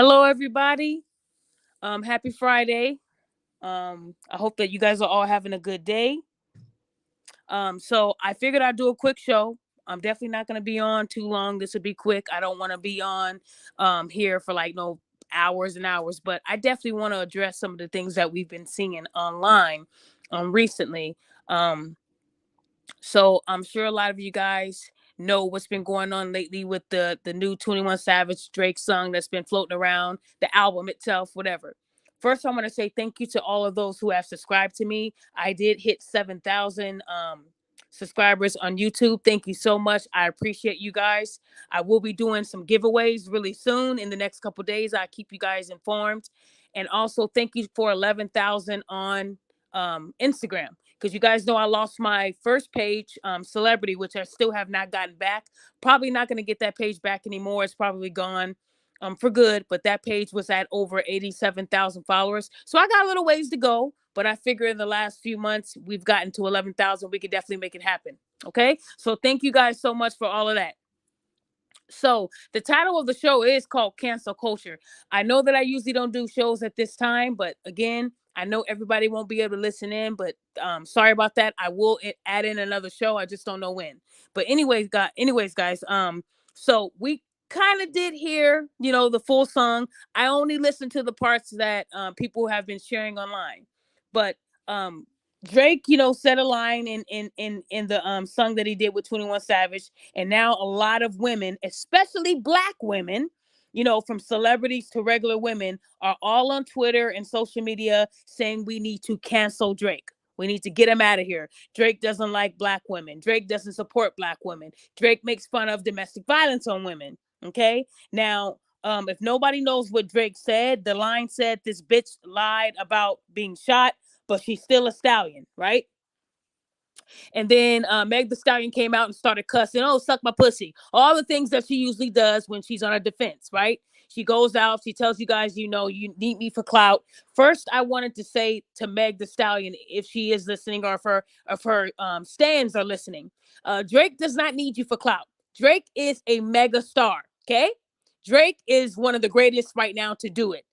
Hello, everybody. Happy Friday. I hope that you guys are all having a good day. So I figured I'd do a quick show. I'm definitely not going to be on too long. This would be quick. I don't want to be on here for like no hours and hours, but I definitely want to address some of the things that we've been seeing online recently. Um, so I'm sure a lot of you guys know what's been going on lately with the new 21 Savage Drake song that's been floating around, the album itself, whatever. First, I want to say thank you to all of those who have subscribed to me. I did hit 7,000 subscribers on YouTube. Thank you so much. I appreciate you guys. I will be doing some giveaways really soon in the next couple days. I'll keep you guys informed. And also, thank you for 11,000 on Instagram, because you guys know I lost my first page, CelebriD, which I still have not gotten back. Probably not going to get that page back anymore. It's probably gone for good. But that page was at over 87,000 followers, so I got a little ways to go. But I figure in the last few months we've gotten to 11,000. We could definitely make it happen. Okay, so thank you guys so much for all of that. So the title of the show is called Cancel Culture. I know that I usually don't do shows at this time, but again, I know everybody won't be able to listen in, but sorry about that. I will add in another show. I just don't know when. But anyways, guys, so we kind of did hear, the full song. I only listened to the parts that people have been sharing online. But Drake, said a line in the song that he did with 21 Savage, and now a lot of women, especially black women, from celebrities to regular women, are all on Twitter and social media saying we need to cancel Drake. We need to get him out of here. Drake doesn't like black women. Drake doesn't support black women. Drake makes fun of domestic violence on women. Okay. Now, if nobody knows what Drake said, the line said this bitch lied about being shot, but she's still a stallion, right? And then Meg the Stallion came out and started cussing. Oh, suck my pussy. All the things that she usually does when she's on her defense, right? She goes out. She tells you guys, you need me for clout. First, I wanted to say to Meg the Stallion, if she is listening, or if her stands are listening, Drake does not need you for clout. Drake is a mega star. Okay, Drake is one of the greatest right now to do it.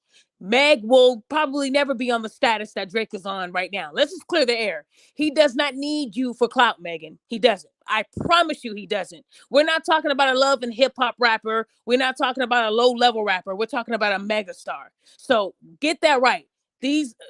Meg will probably never be on the status that Drake is on right now. Let's just clear the air. He does not need you for clout, Megan. He doesn't. I promise you he doesn't. We're not talking about a love and hip hop rapper. We're not talking about a low level rapper. We're talking about a mega star. So get that right.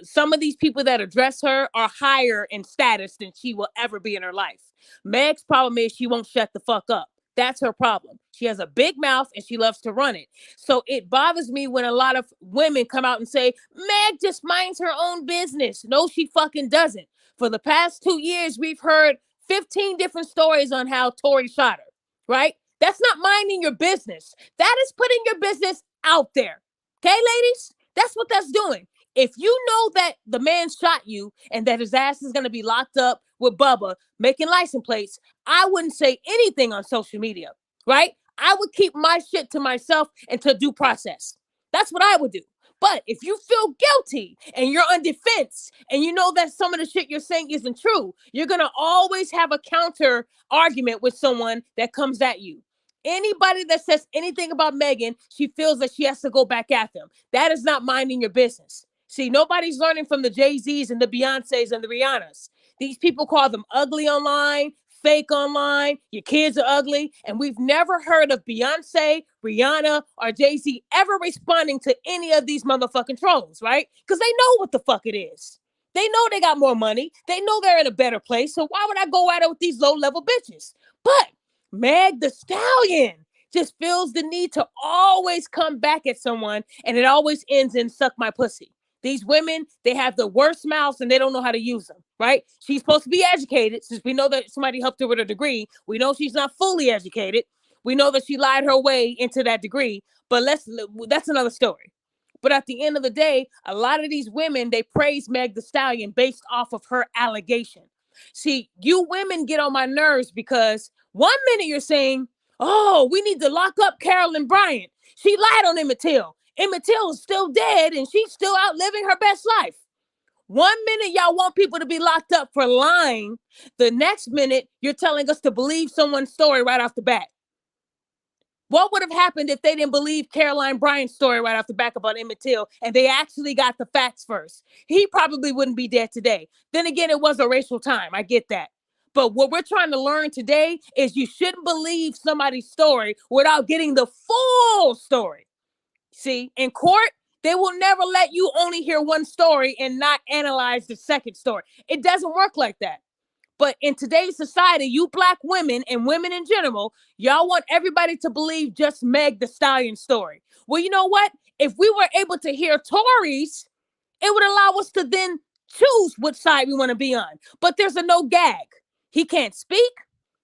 Some of these people that address her are higher in status than she will ever be in her life. Meg's problem is she won't shut the fuck up. That's her problem. She has a big mouth and she loves to run it. So it bothers me when a lot of women come out and say, Meg just minds her own business. No, she fucking doesn't. For the past 2 years, we've heard 15 different stories on how Tory shot her, right? That's not minding your business. That is putting your business out there. Okay, ladies? That's what that's doing. If you know that the man shot you and that his ass is going to be locked up with Bubba making license plates, I wouldn't say anything on social media, right? I would keep my shit to myself until due process. That's what I would do. But if you feel guilty and you're on defense and you know that some of the shit you're saying isn't true, you're going to always have a counter argument with someone that comes at you. Anybody that says anything about Megan, she feels that she has to go back at them. That is not minding your business. See, nobody's learning from the Jay-Z's and the Beyoncés and the Rihannas. These people call them ugly online, fake online, your kids are ugly. And we've never heard of Beyonce, Rihanna, or Jay-Z ever responding to any of these motherfucking trolls, right? Because they know what the fuck it is. They know they got more money. They know they're in a better place. So why would I go at it with these low-level bitches? But Meg the Stallion just feels the need to always come back at someone, and it always ends in suck my pussy. These women, they have the worst mouths and they don't know how to use them, right? She's supposed to be educated. Since we know that somebody helped her with a degree, we know she's not fully educated. We know that she lied her way into that degree, but that's another story. But at the end of the day, a lot of these women, they praise Meg the Stallion based off of her allegation. See, you women get on my nerves because one minute you're saying, oh, we need to lock up Carolyn Bryant. She lied on Emmett Till. Emmett Till is still dead and she's still out living her best life. One minute y'all want people to be locked up for lying. The next minute you're telling us to believe someone's story right off the bat. What would have happened if they didn't believe Caroline Bryant's story right off the back about Emmett Till and they actually got the facts first? He probably wouldn't be dead today. Then again, it was a racial time. I get that. But what we're trying to learn today is you shouldn't believe somebody's story without getting the full story. See, in court, they will never let you only hear one story and not analyze the second story. It doesn't work like that. But in today's society, you Black women and women in general, y'all want everybody to believe just Meg the Stallion story. Well, you know what? If we were able to hear Tories, it would allow us to then choose which side we want to be on. But there's a no gag. He can't speak.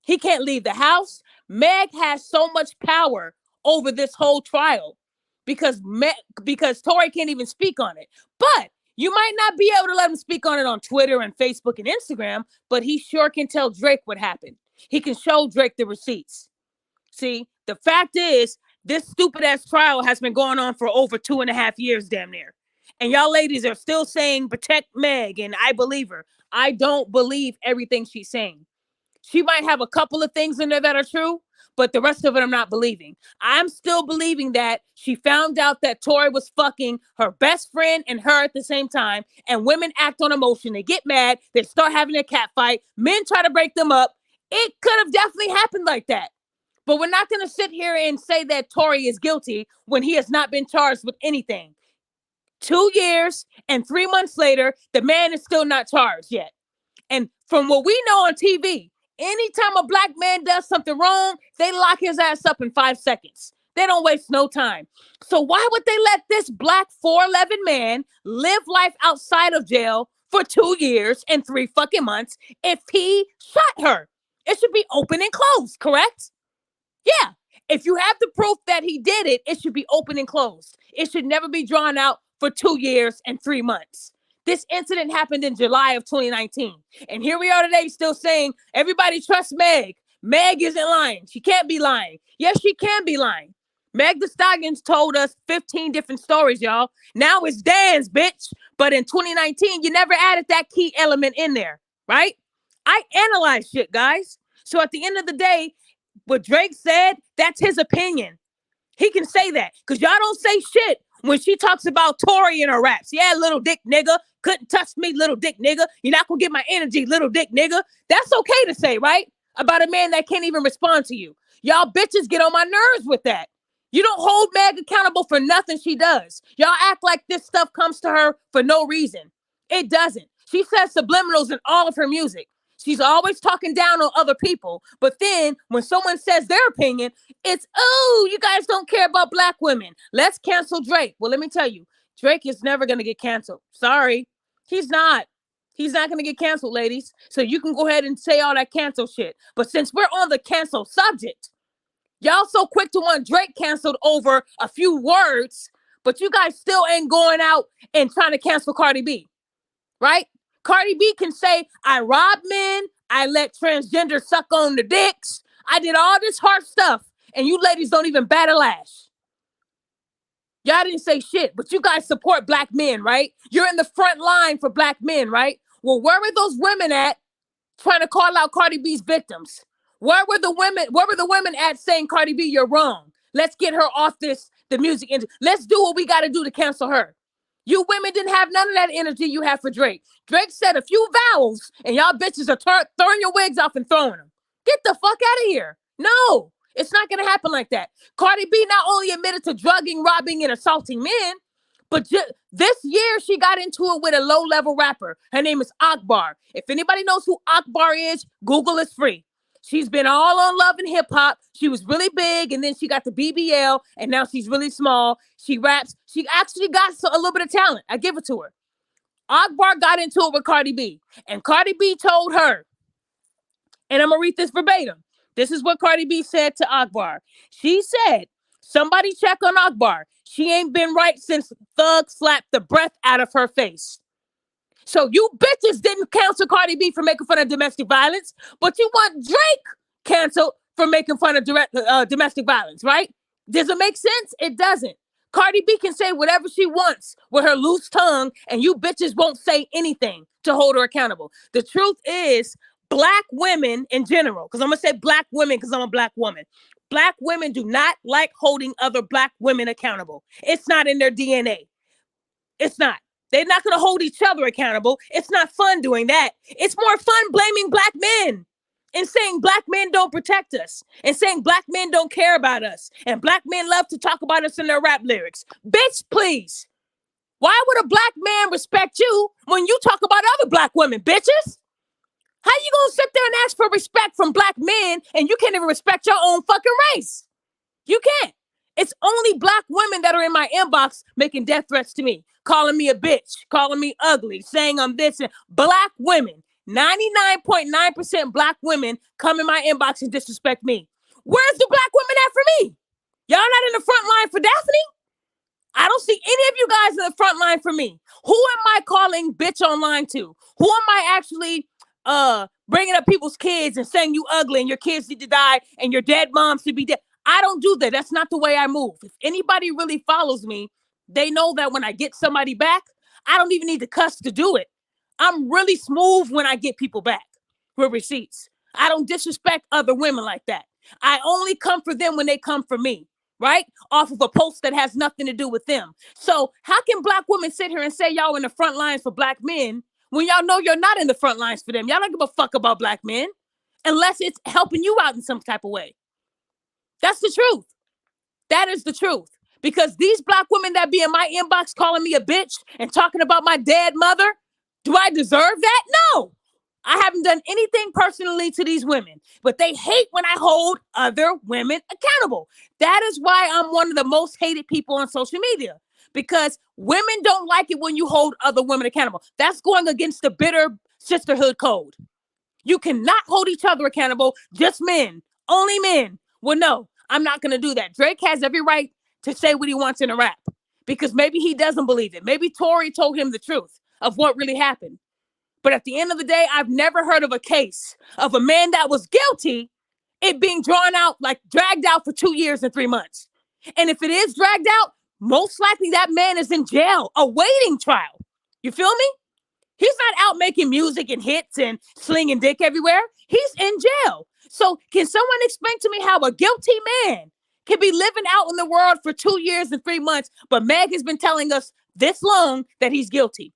He can't leave the house. Meg has so much power over this whole trial because Tory can't even speak on it. But you might not be able to let him speak on it on Twitter and Facebook and Instagram, but he sure can tell Drake what happened. He can show Drake the receipts. See, the fact is, this stupid ass trial has been going on for over 2.5 years, damn near. And y'all ladies are still saying protect Meg and I believe her. I don't believe everything she's saying. She might have a couple of things in there that are true, but the rest of it I'm not believing. I'm still believing that she found out that Tory was fucking her best friend and her at the same time, and women act on emotion. They get mad. They start having a cat fight. Men try to break them up. It could have definitely happened like that. But we're not going to sit here and say that Tory is guilty when he has not been charged with anything. 2 years and 3 months later, the man is still not charged yet. And from what we know on TV, anytime a Black man does something wrong, they lock his ass up in 5 seconds. They don't waste no time. So why would they let this Black 4'11" man live life outside of jail for 2 years and 3 fucking months if he shot her? It should be open and closed, correct? Yeah. If you have the proof that he did it, it should be open and closed. It should never be drawn out for 2 years and 3 months. This incident happened in July of 2019. And here we are today still saying, everybody trust Meg. Meg isn't lying. She can't be lying. Yes, she can be lying. Meg the Stallions told us 15 different stories, y'all. Now it's Dan's, bitch. But in 2019, you never added that key element in there, right? I analyze shit, guys. So at the end of the day, what Drake said, that's his opinion. He can say that because y'all don't say shit when she talks about Tory in her raps. Yeah, little dick nigga. Couldn't touch me, little dick nigga. You're not going to get my energy, little dick nigga. That's okay to say, right? About a man that can't even respond to you. Y'all bitches get on my nerves with that. You don't hold Meg accountable for nothing she does. Y'all act like this stuff comes to her for no reason. It doesn't. She says subliminals in all of her music. She's always talking down on other people. But then when someone says their opinion, it's, oh, you guys don't care about Black women. Let's cancel Drake. Well, let me tell you, Drake is never going to get canceled. Sorry. He's not. He's not going to get canceled, ladies. So you can go ahead and say all that cancel shit. But since we're on the cancel subject, y'all so quick to want Drake canceled over a few words, but you guys still ain't going out and trying to cancel Cardi B, right? Cardi B can say, I robbed men, I let transgender suck on the dicks, I did all this hard stuff, and you ladies don't even bat a lash. Y'all didn't say shit, but you guys support Black men, right? You're in the front line for Black men, right? Well, where were those women at trying to call out Cardi B's victims? Where were the women at saying, Cardi B, you're wrong. Let's get her off the music industry. Let's do what we got to do to cancel her. You women didn't have none of that energy you have for Drake. Drake said a few vowels, and y'all bitches are throwing your wigs off and throwing them. Get the fuck out of here. No, it's not going to happen like that. Cardi B not only admitted to drugging, robbing, and assaulting men, but this year she got into it with a low-level rapper. Her name is Akbar. If anybody knows who Akbar is, Google is free. She's been all on Love and Hip Hop. She was really big, and then she got the BBL, and now she's really small. She raps. She actually got a little bit of talent. I give it to her. Akbar got into it with Cardi B, and Cardi B told her, and I'm going to read this verbatim. This is what Cardi B said to Akbar. She said, somebody check on Akbar. She ain't been right since Thug slapped the breath out of her face. So you bitches didn't cancel Cardi B for making fun of domestic violence, but you want Drake canceled for making fun of domestic violence, right? Does it make sense? It doesn't. Cardi B can say whatever she wants with her loose tongue, and you bitches won't say anything to hold her accountable. The truth is, Black women in general, because I'm going to say Black women because I'm a Black woman. Black women do not like holding other black women accountable. It's not in their DNA. It's not. They're not going to hold each other accountable. It's not fun doing that. It's more fun blaming black men and saying black men don't protect us and saying black men don't care about us and black men love to talk about us in their rap lyrics. Bitch, please. Why would a black man respect you when you talk about other black women, bitches? How you gonna sit there and ask for respect from black men and you can't even respect your own fucking race? You can't. It's only black women that are in my inbox making death threats to me, calling me a bitch, calling me ugly, saying I'm this. And black women, 99.9% black women come in my inbox and disrespect me. Where's the black women at for me? Y'all not in the front line for Daphne? I don't see any of you guys in the front line for me. Who am I calling bitch online to? Who am I actually bringing up people's kids and saying you ugly and your kids need to die and your dead mom should be dead? I don't do that. That's not the way I move. If anybody really follows me, they know that when I get somebody back, I don't even need to cuss to do it. I'm really smooth when I get people back with receipts. I don't disrespect other women like that. I only come for them when they come for me, right? Off of a post that has nothing to do with them. So how can black women sit here and say y'all in the front lines for black men when y'all know you're not in the front lines for them? Y'all don't give a fuck about black men unless it's helping you out in some type of way. That's the truth. That is the truth. Because these black women that be in my inbox calling me a bitch and talking about my dead mother, do I deserve that? No. I haven't done anything personally to these women, but they hate when I hold other women accountable. That is why I'm one of the most hated people on social media, because women don't like it when you hold other women accountable. That's going against the bitter sisterhood code. You cannot hold each other accountable, just men, only men. Well, no, I'm not going to do that. Drake has every right to say what he wants in a rap because maybe he doesn't believe it. Maybe Tory told him the truth of what really happened. But at the end of the day, I've never heard of a case of a man that was guilty, it being drawn out, like dragged out for 2 years and 3 months. And if it is dragged out, most likely that man is in jail awaiting trial. You feel me? He's not out making music and hits and slinging dick everywhere. He's in jail. So can someone explain to me how a guilty man can be living out in the world for 2 years and 3 months, but Meg has been telling us this long that he's guilty?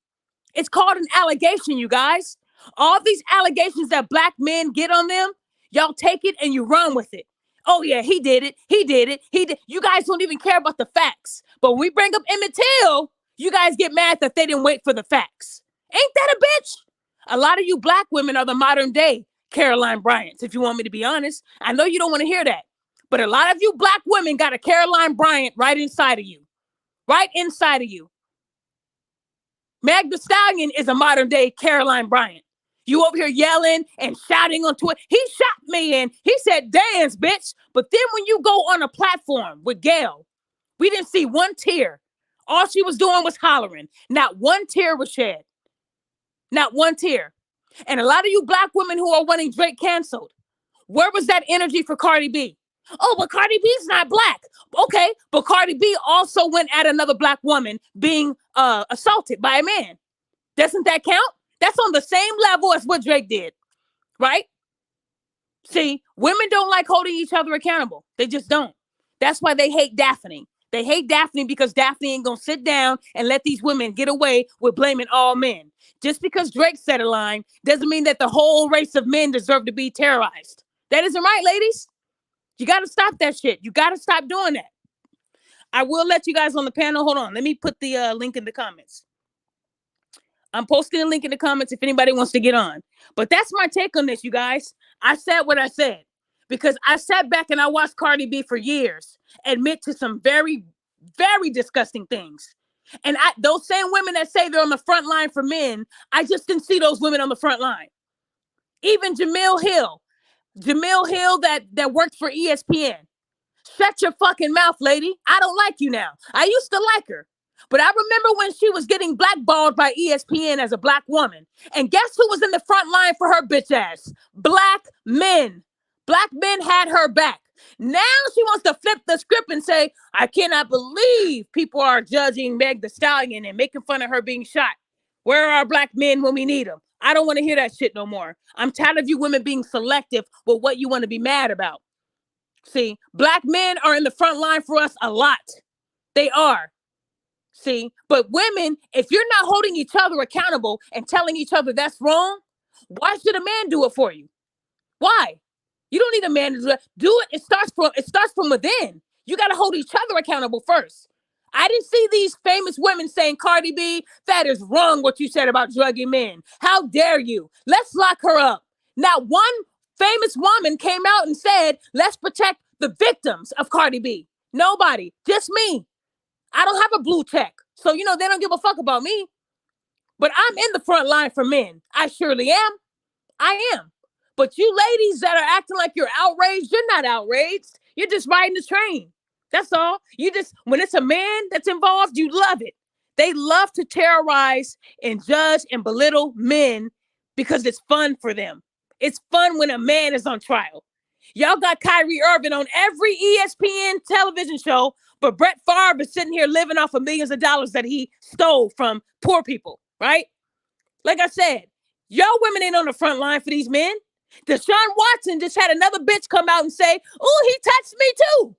It's called an allegation, you guys. All these allegations that black men get on them, y'all take it and you run with it. Oh yeah, he did it. He did it. He did. You guys don't even care about the facts. But when we bring up Emmett Till, you guys get mad that they didn't wait for the facts. Ain't that a bitch? A lot of you black women are the modern day Caroline Bryants, if you want me to be honest. I know you don't want to hear that. But a lot of you black women got a Caroline Bryant right inside of you. Right inside of you. Meg Thee Stallion is a modern day Caroline Bryant. You over here yelling and shouting on Twitter. He shot me and he said, dance, bitch. But then when you go on a platform with Gail, we didn't see one tear. All she was doing was hollering. Not one tear was shed. Not one tear. And a lot of you black women who are wanting Drake canceled, where was that energy for Cardi B? Oh, but Cardi B's not black. Okay, but Cardi B also went at another black woman being assaulted by a man. Doesn't that count? That's on the same level as what Drake did, right? See, women don't like holding each other accountable. They just don't. That's why they hate Daphne. They hate Daphne because Daphne ain't gonna sit down and let these women get away with blaming all men. Just because Drake said a line doesn't mean that the whole race of men deserve to be terrorized. That isn't right, ladies. You got to stop that shit. You got to stop doing that. I will let you guys on the panel. Hold on. Let me put the link in the comments. I'm posting a link in the comments if anybody wants to get on. But that's my take on this, you guys. I said what I said because I sat back and I watched Cardi B for years admit to some very, very disgusting things. And those same women that say they're on the front line for men, I just didn't see those women on the front line. Even Jamil Hill that worked for ESPN. Shut your fucking mouth, lady. I don't like you now. I used to like her. But I remember when she was getting blackballed by ESPN as a black woman. And guess who was in the front line for her bitch ass? Black men. Black men had her back. Now she wants to flip the script and say, I cannot believe people are judging Meg Thee Stallion and making fun of her being shot. Where are our black men when we need them? I don't want to hear that shit no more. I'm tired of you women being selective with what you want to be mad about. See, black men are in the front line for us a lot. They are. See, but women, if you're not holding each other accountable and telling each other that's wrong, why should a man do it for you? Why? You don't need a man to do it. Do it. It starts from within. You got to hold each other accountable first. I didn't see these famous women saying, Cardi B, that is wrong what you said about drugging men. How dare you? Let's lock her up. Not one famous woman came out and said, let's protect the victims of Cardi B. Nobody. Just me. I don't have a blue check. So, they don't give a fuck about me. But I'm in the front line for men. I surely am. I am. But you ladies that are acting like you're outraged, you're not outraged. You're just riding the train. That's all. When it's a man that's involved, you love it. They love to terrorize and judge and belittle men because it's fun for them. It's fun when a man is on trial. Y'all got Kyrie Irving on every ESPN television show, but Brett Favre is sitting here living off of millions of dollars that he stole from poor people, right? Like I said, y'all women ain't on the front line for these men. Deshaun Watson just had another bitch come out and say, oh, he touched me too.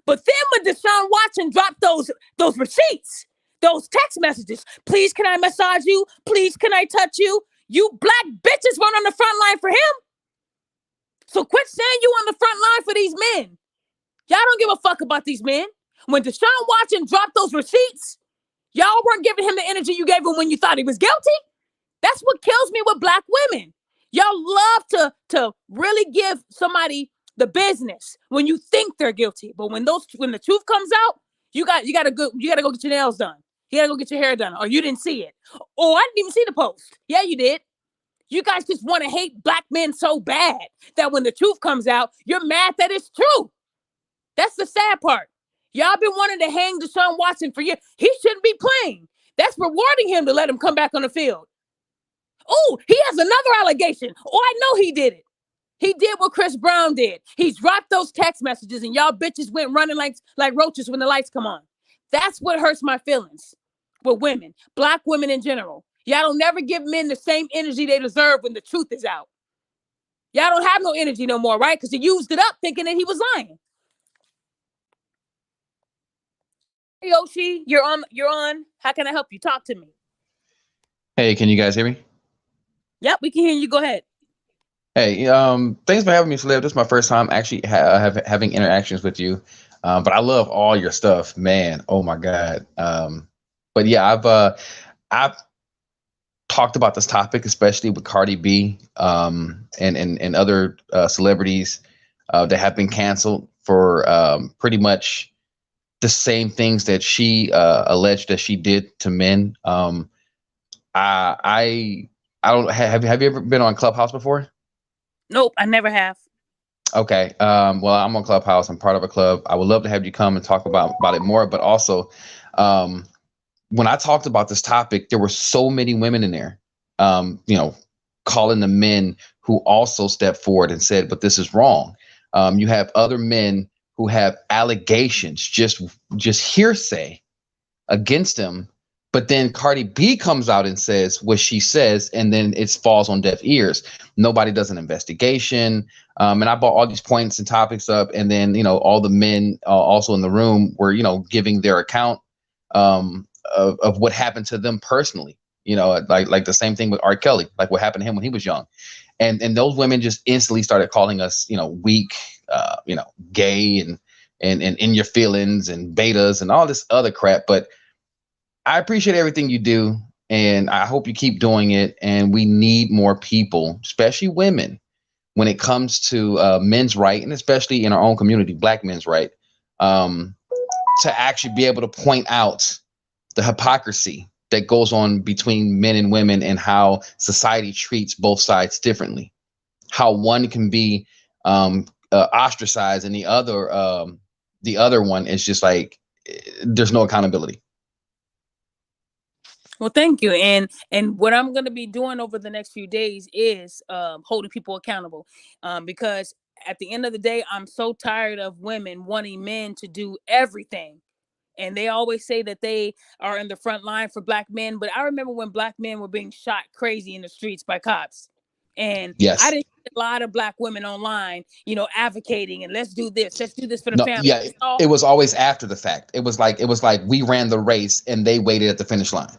But then when Deshaun Watson dropped those receipts, those text messages, please can I massage you? Please can I touch you? You black bitches weren't on the front line for him. So quit saying you on the front line for these men. Y'all don't give a fuck about these men. When Deshaun Watson dropped those receipts, y'all weren't giving him the energy you gave him when you thought he was guilty. That's what kills me with black women. Y'all love to really give somebody the business when you think they're guilty. But when the truth comes out, you gotta go get your nails done. You gotta go get your hair done, or you didn't see it. Oh, I didn't even see the post. Yeah, you did. You guys just want to hate black men so bad that when the truth comes out, you're mad that it's true. That's the sad part. Y'all been wanting to hang Deshaun Watson for years. He shouldn't be playing. That's rewarding him to let him come back on the field. Oh, he has another allegation. Oh, I know he did it. He did what Chris Brown did. He dropped those text messages and y'all bitches went running like roaches when the lights come on. That's what hurts my feelings with women, black women in general. Y'all don't never give men the same energy they deserve when the truth is out. Y'all don't have no energy no more, right? Because you used it up thinking that he was lying. Hey, Yoshi, you're on. How can I help you? Talk to me. Hey, can you guys hear me? Yep, we can hear you. Go ahead. Hey, thanks for having me, Celeb. This is my first time actually having interactions with you. But I love all your stuff, man. Oh my God. But yeah, I've talked about this topic, especially with Cardi B, and other celebrities that have been canceled for pretty much the same things that she alleged that she did to men. I don't have you ever been on Clubhouse before? Nope, I never have. Okay. Well, I'm on Clubhouse. I'm part of a club. I would love to have you come and talk about it more. But also, when I talked about this topic, there were so many women in there, calling the men who also stepped forward and said, but this is wrong. You have other men who have allegations, just hearsay against them. But then Cardi B comes out and says what she says, and then it falls on deaf ears. Nobody does an investigation. And I brought all these points and topics up, and then, all the men also in the room were, giving their account of what happened to them personally. Like the same thing with R. Kelly, like what happened to him when he was young. And those women just instantly started calling us, weak, gay and in your feelings and betas and all this other crap. But I appreciate everything you do, and I hope you keep doing it. And we need more people, especially women, when it comes to men's right, and especially in our own community, black men's right, to actually be able to point out the hypocrisy that goes on between men and women and how society treats both sides differently. How one can be ostracized and the other one is just like there's no accountability. Well, thank you. And what I'm going to be doing over the next few days is holding people accountable, because at the end of the day, I'm so tired of women wanting men to do everything. And they always say that they are in the front line for black men. But I remember when black men were being shot crazy in the streets by cops. And I Yes. didn't a lot of Black women online, advocating and let's do this for the No, family. yeah, it was always after the fact. It was like we ran the race and they waited at the finish line.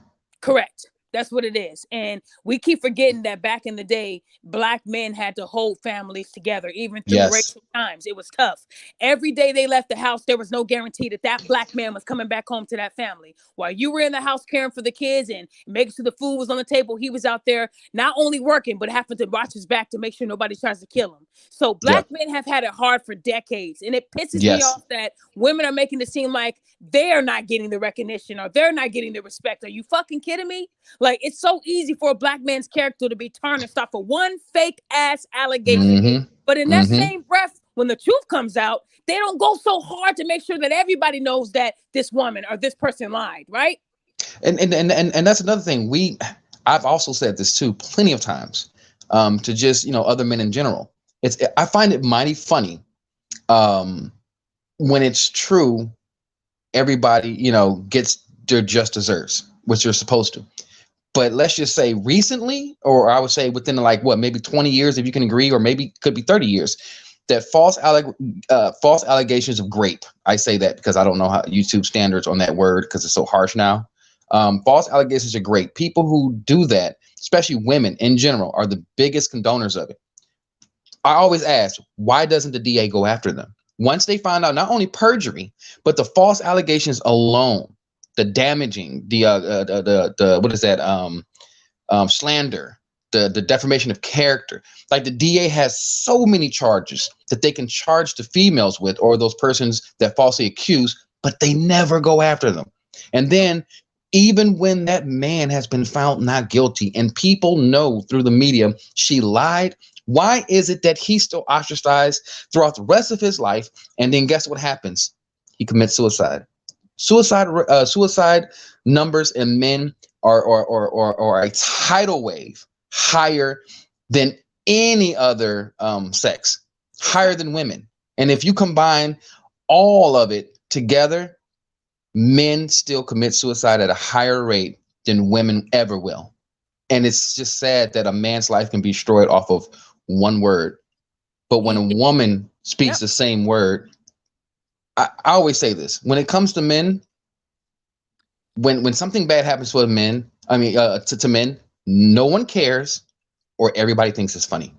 Correct. That's what it is. And we keep forgetting that back in the day, Black men had to hold families together, even through Yes. racial times. It was tough. Every day they left the house, there was no guarantee that that Black man was coming back home to that family. While you were in the house caring for the kids and making sure the food was on the table, he was out there not only working, but having to watch his back to make sure nobody tries to kill him. So Black Yep. men have had it hard for decades. And it pisses me Yes. off that women are making it seem like they're not getting the recognition or they're not getting the respect. Are you fucking kidding me? Like, it's so easy for a Black man's character to be tarnished off of one fake ass allegation. Mm-hmm. But in that Mm-hmm. same breath, when the truth comes out, they don't go so hard to make sure that everybody knows that this woman or this person lied, right? And that's another thing. I've also said this too plenty of times, to just, other men in general. I find it mighty funny, when it's true, everybody, gets their just desserts, which they're supposed to. But let's just say recently, or I would say within like what, maybe 20 years, if you can agree, or maybe could be 30 years, that false allegations of grape. I say that because I don't know how YouTube standards on that word because it's so harsh now. False allegations of grape. People who do that, especially women in general, are the biggest condoners of it. I always ask, why doesn't the DA go after them? Once they find out not only perjury, but the false allegations alone, the damaging, the what is that, slander, the defamation of character. Like the DA has so many charges that they can charge the females with, or those persons that falsely accuse, but they never go after them. And then even when that man has been found not guilty and people know through the media she lied, why is it that he's still ostracized throughout the rest of his life? And then guess what happens? He commits suicide. Suicide numbers in men are a tidal wave higher than any other sex, higher than women. And if you combine all of it together, men still commit suicide at a higher rate than women ever will. And it's just sad that a man's life can be destroyed off of one word. But when a woman speaks Yep. the same word, I always say this: when it comes to men, when something bad happens to men, to men, no one cares, or everybody thinks it's funny.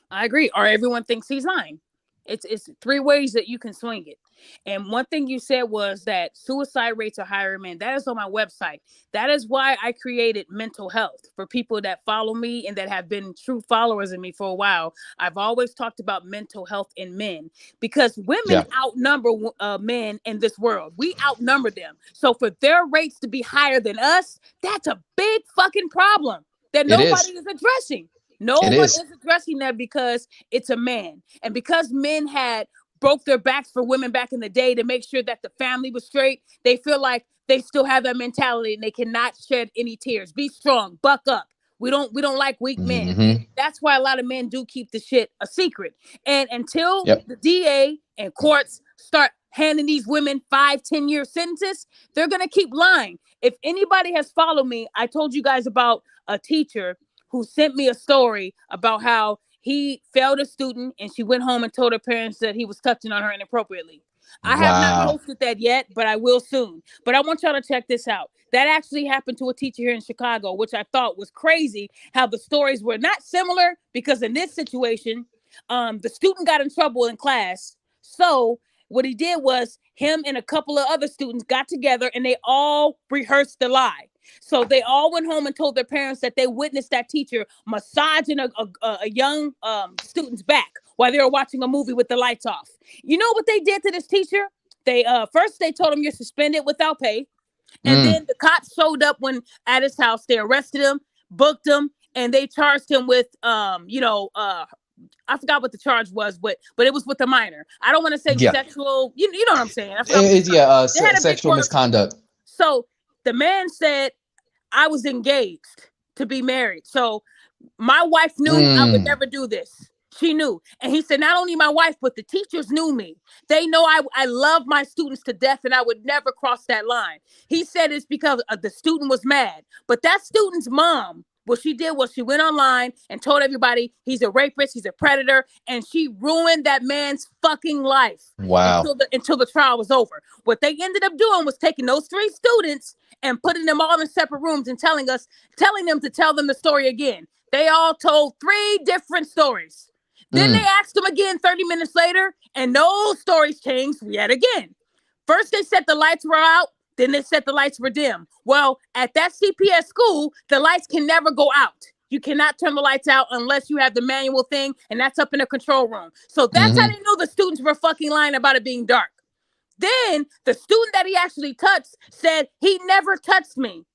I agree. Or everyone thinks he's lying. It's three ways that you can swing it. And one thing you said was that suicide rates are higher in men. That is on my website. That is why I created mental health for people that follow me and that have been true followers of me for a while. I've always talked about mental health in men because women Yeah, outnumber men in this world. We outnumber them. So for their rates to be higher than us, that's a big fucking problem that it nobody is. is addressing. No It one is. is addressing that because it's a man. And because men had broke their backs for women back in the day to make sure that the family was straight, they feel like they still have that mentality and they cannot shed any tears. Be strong, buck up. We don't like weak men. Mm-hmm. That's why a lot of men do keep the shit a secret. And until Yep. the DA and courts start handing these women 5-10 year sentences, they're gonna keep lying. If anybody has followed me, I told you guys about a teacher who sent me a story about how he failed a student and she went home and told her parents that he was touching on her inappropriately. I have not Wow. posted that yet, but I will soon. But I want y'all to check this out. That actually happened to a teacher here in Chicago, which I thought was crazy how the stories were not similar because in this situation, the student got in trouble in class. So what he did was him and a couple of other students got together and they all rehearsed the lie. So they all went home and told their parents that they witnessed that teacher massaging a young student's back while they were watching a movie with the lights off. You know what they did to this teacher? They first they told him you're suspended without pay, and Mm. then the cops showed up when at his house. They arrested him, booked him, and they charged him with I forgot what the charge was, but it was with a minor. I don't want to say Yeah. sexual. You know what I'm saying? I forgot what the charge. Yeah. They had a big Sexual word for it. misconduct. So the man said, I was engaged to be married. So my wife knew I would Mm. never do this. She knew. And he said, not only my wife, but the teachers knew me. They know I love my students to death and I would never cross that line. He said it's because the student was mad. But that student's mom What she did was she went online and told everybody he's a rapist, he's a predator, and she ruined that man's fucking life Wow. until the trial was over. What they ended up doing was taking those 3 students and putting them all in separate rooms and telling them to tell them the story again. They all told 3 different stories. Then they asked them again 30 minutes later, and those stories changed yet again. First, they said the lights were out. Then they said the lights were dim. Well, at that CPS school, the lights can never go out. You cannot turn the lights out unless you have the manual thing, and that's up in the control room. So that's how they knew the students were fucking lying about it being dark. Then the student that he actually touched said he never touched me.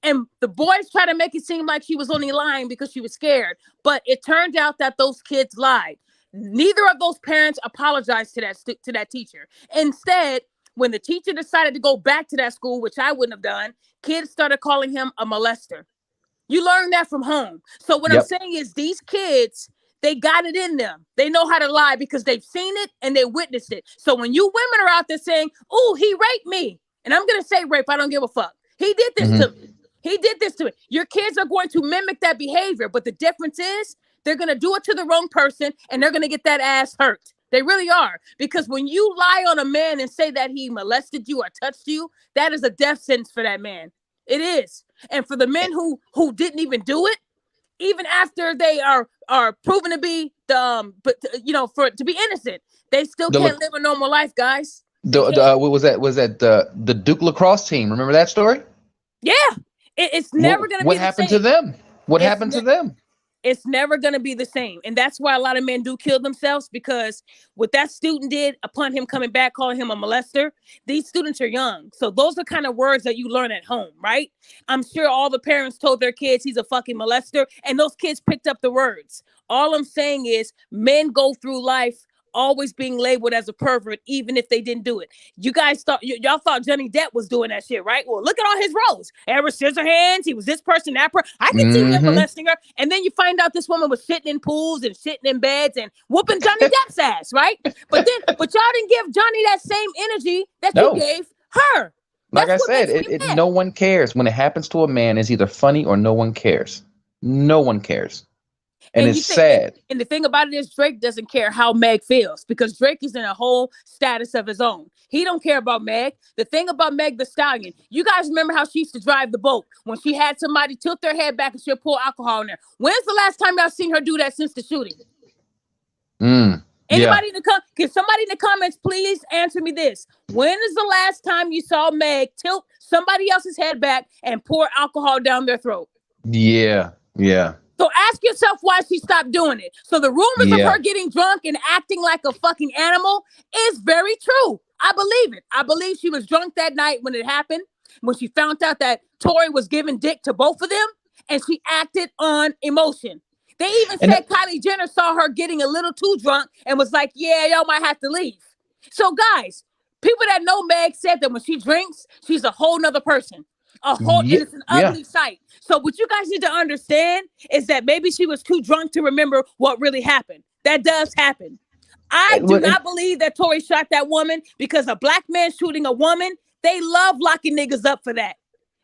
And the boys tried to make it seem like she was only lying because she was scared. But it turned out that those kids lied. Neither of those parents apologized to that teacher. Instead, when the teacher decided to go back to that school, which I wouldn't have done, kids started calling him a molester. You learn that from home. So what I'm saying is these kids, they got it in them. They know how to lie because they've seen it and they witnessed it. So when you women are out there saying, "Oh, he raped me," and I'm going to say rape, I don't give a fuck. He did this to me. He did this to me. Your kids are going to mimic that behavior. But the difference is they're going to do it to the wrong person and they're going to get that ass hurt. They really are. Because when you lie on a man and say that he molested you or touched you, that is a death sentence for that man. It is. And for the men who didn't even do it, even after they are proven to be to be innocent, they still can't live a normal life, guys. What was that? Was that the Duke lacrosse team? Remember that story? Yeah. It's never going to be the same. What happened to them? What happened to them? It's never going to be the same. And that's why a lot of men do kill themselves, because what that student did upon him coming back, calling him a molester, these students are young. So those are kind of words that you learn at home, right? I'm sure all the parents told their kids he's a fucking molester, and those kids picked up the words. All I'm saying is men go through life always being labeled as a pervert, even if they didn't do it. You guys thought, y'all thought Johnny Depp was doing that shit, right? Well, look at all his roles. Edward Scissorhands, he was this person, that person. I can see him molesting her. And then you find out this woman was sitting in pools and sitting in beds and whooping Johnny Depp's ass, right? But y'all didn't give Johnny that same energy that you gave her. Like I said, no one cares. When it happens to a man, it's either funny or no one cares. No one cares. And it's sad. And the thing about it is Drake doesn't care how Meg feels, because Drake is in a whole status of his own. He don't care about Meg. The thing about Meg the Stallion, you guys remember how she used to drive the boat when she had somebody tilt their head back and she'll pour alcohol in there. When's the last time y'all seen her do that since the shooting? Anybody can somebody in the comments please answer me this? When is the last time you saw Meg tilt somebody else's head back and pour alcohol down their throat? Yeah. So ask yourself why she stopped doing it. So the rumors of her getting drunk and acting like a fucking animal is very true. I believe it. I believe she was drunk that night when it happened, when she found out that Tory was giving dick to both of them, and she acted on emotion. They even said Kylie Jenner saw her getting a little too drunk and was like, "Yeah, y'all might have to leave." So guys, people that know Meg said that when she drinks, she's a whole nother person. And it's an ugly sight. So what you guys need to understand is that maybe she was too drunk to remember what really happened. That does happen. I do not believe that Tory shot that woman, because a black man shooting a woman, they love locking niggas up for that.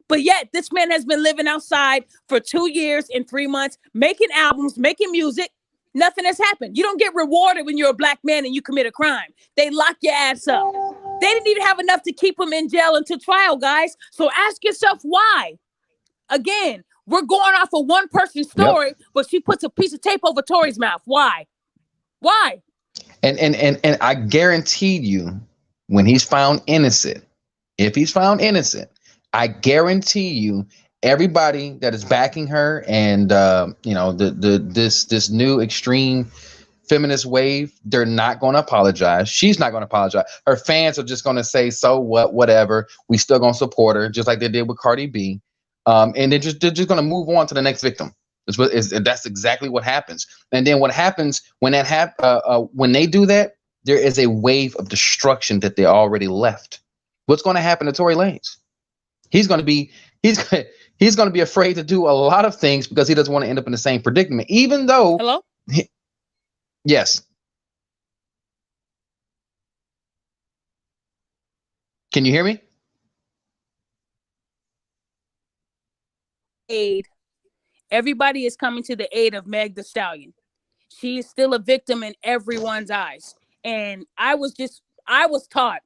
But yet this man has been living outside for 2 years and 3 months, making albums, making music. Nothing has happened. You don't get rewarded when you're a black man and you commit a crime. They lock your ass up. They didn't even have enough to keep him in jail until trial, guys. So ask yourself why. Again, we're going off of one person's story, but she puts a piece of tape over Tory's mouth. Why? Why? And I guarantee you, when he's found innocent, if he's found innocent, I guarantee you, everybody that is backing her and this new extreme feminist wave, they're not going to apologize. She's not going to apologize. Her fans are just going to say, "So what? Whatever. We still going to support her," just like they did with Cardi B. And they're just going to move on to the next victim. That's exactly what happens. And then what happens when when they do that, there is a wave of destruction that they already left. What's going to happen to Tory Lanez? He's going to be afraid to do a lot of things because he doesn't want to end up in the same predicament, even though. Hello? Yes. Can you hear me? Everybody is coming to the aid of Meg the Stallion. She is still a victim in everyone's eyes. And I was taught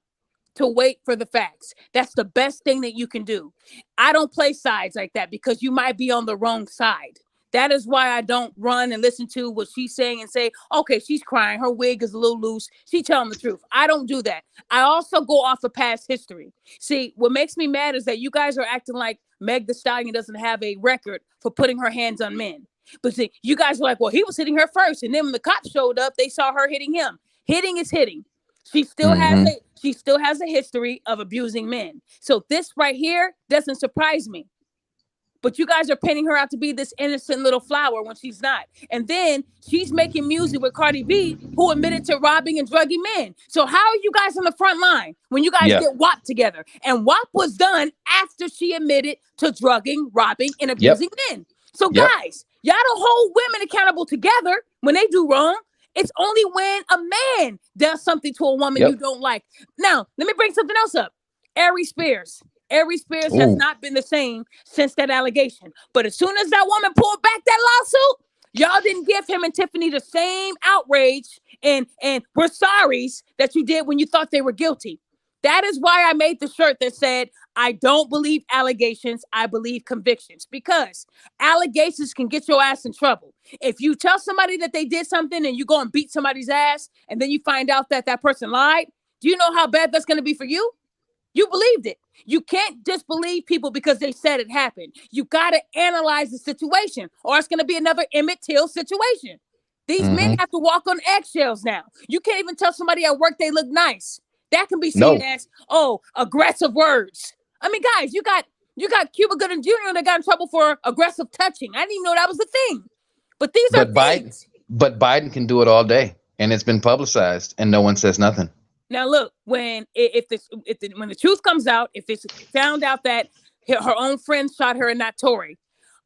to wait for the facts. That's the best thing that you can do. I don't play sides like that because you might be on the wrong side. That is why I don't run and listen to what she's saying and say, okay, she's crying. Her wig is a little loose. She's telling the truth. I don't do that. I also go off of past history. See, what makes me mad is that you guys are acting like Meg the Stallion doesn't have a record for putting her hands on men. But see, you guys were like, well, he was hitting her first. And then when the cops showed up, they saw her hitting him. Hitting is hitting. She still has a history of abusing men. So this right here doesn't surprise me. But you guys are painting her out to be this innocent little flower when she's not. And then she's making music with Cardi B, who admitted to robbing and drugging men. So how are you guys on the front line when you guys get WAP together? And WAP was done after she admitted to drugging, robbing, and abusing men. So guys, y'all don't hold women accountable together when they do wrong. It's only when a man does something to a woman you don't like. Now, let me bring something else up. Ari Spears. Ari Spears has not been the same since that allegation. But as soon as that woman pulled back that lawsuit, y'all didn't give him and Tiffany the same outrage and we're sorries that you did when you thought they were guilty. That is why I made the shirt that said, I don't believe allegations, I believe convictions. Because allegations can get your ass in trouble. If you tell somebody that they did something and you go and beat somebody's ass and then you find out that that person lied, do you know how bad that's going to be for you? You believed it. You can't just believe people because they said it happened. You got to analyze the situation or it's going to be another Emmett Till situation. These men have to walk on eggshells now. You can't even tell somebody at work they look nice. That can be seen as, aggressive words. I mean, guys, you got Cuba Gooding Jr. that got in trouble for aggressive touching. I didn't even know that was a thing. But these are things. But Biden can do it all day, and it's been publicized, and no one says nothing. Now, look, when the truth comes out, if it's found out that her own friend shot her and not Tory,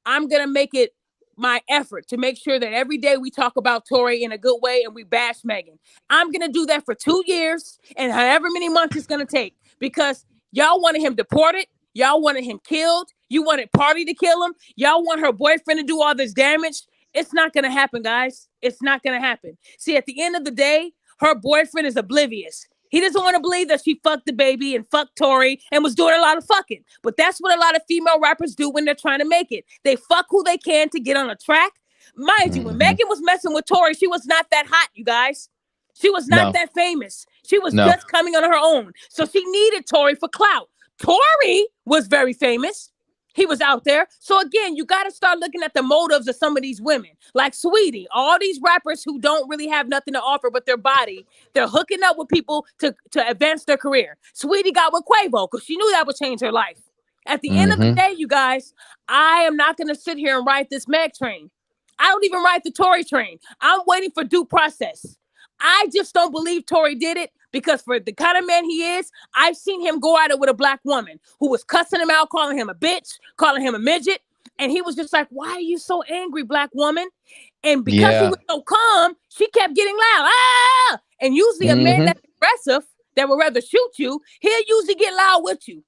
I'm gonna make it my effort to make sure that every day we talk about Tory in a good way and we bash Megan. I'm gonna do that for 2 years and however many months it's gonna take because y'all wanted him deported, y'all wanted him killed, you wanted Party to kill him, y'all want her boyfriend to do all this damage. It's not gonna happen, guys. It's not gonna happen. See, at the end of the day, her boyfriend is oblivious. He doesn't want to believe that she fucked the baby and fucked Tory and was doing a lot of fucking. But that's what a lot of female rappers do when they're trying to make it. They fuck who they can to get on a track. Mind you, when Megan was messing with Tory, she was not that hot, you guys. She was not that famous. She was just coming on her own. So she needed Tory for clout. Tory was very famous. He was out there. So again, you got to start looking at the motives of some of these women. Like Sweetie, all these rappers who don't really have nothing to offer but their body. They're hooking up with people to advance their career. Sweetie got with Quavo because she knew that would change her life. At the end of the day, you guys, I am not going to sit here and ride this Meg train. I don't even ride the Tory train. I'm waiting for due process. I just don't believe Tory did it because for the kind of man he is, I've seen him go at it with a black woman who was cussing him out, calling him a bitch, calling him a midget. And he was just like, why are you so angry, black woman? And because he was so calm, she kept getting loud. Ah! And usually a man that's aggressive, that would rather shoot you, he'll usually get loud with you.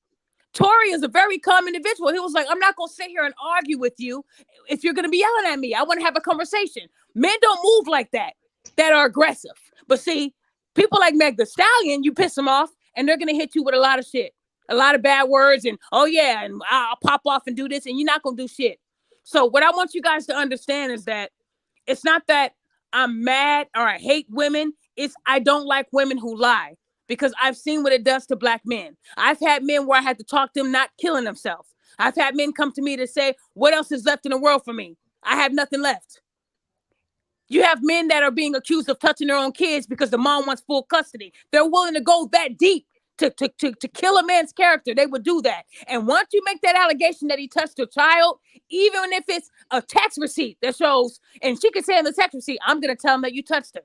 Tory is a very calm individual. He was like, I'm not going to sit here and argue with you if you're going to be yelling at me. I want to have a conversation. Men don't move like that are aggressive. But see, people like Meg the Stallion, you piss them off and they're going to hit you with a lot of shit, a lot of bad words and, oh yeah, and I'll pop off and do this and you're not going to do shit. So what I want you guys to understand is that it's not that I'm mad or I hate women. It's I don't like women who lie because I've seen what it does to black men. I've had men where I had to talk to them not killing themselves. I've had men come to me to say, what else is left in the world for me? I have nothing left. You have men that are being accused of touching their own kids because the mom wants full custody. They're willing to go that deep to kill a man's character. They would do that. And once you make that allegation that he touched a child, even if it's a text receipt that shows, and she can say in the text receipt, I'm going to tell him that you touched her.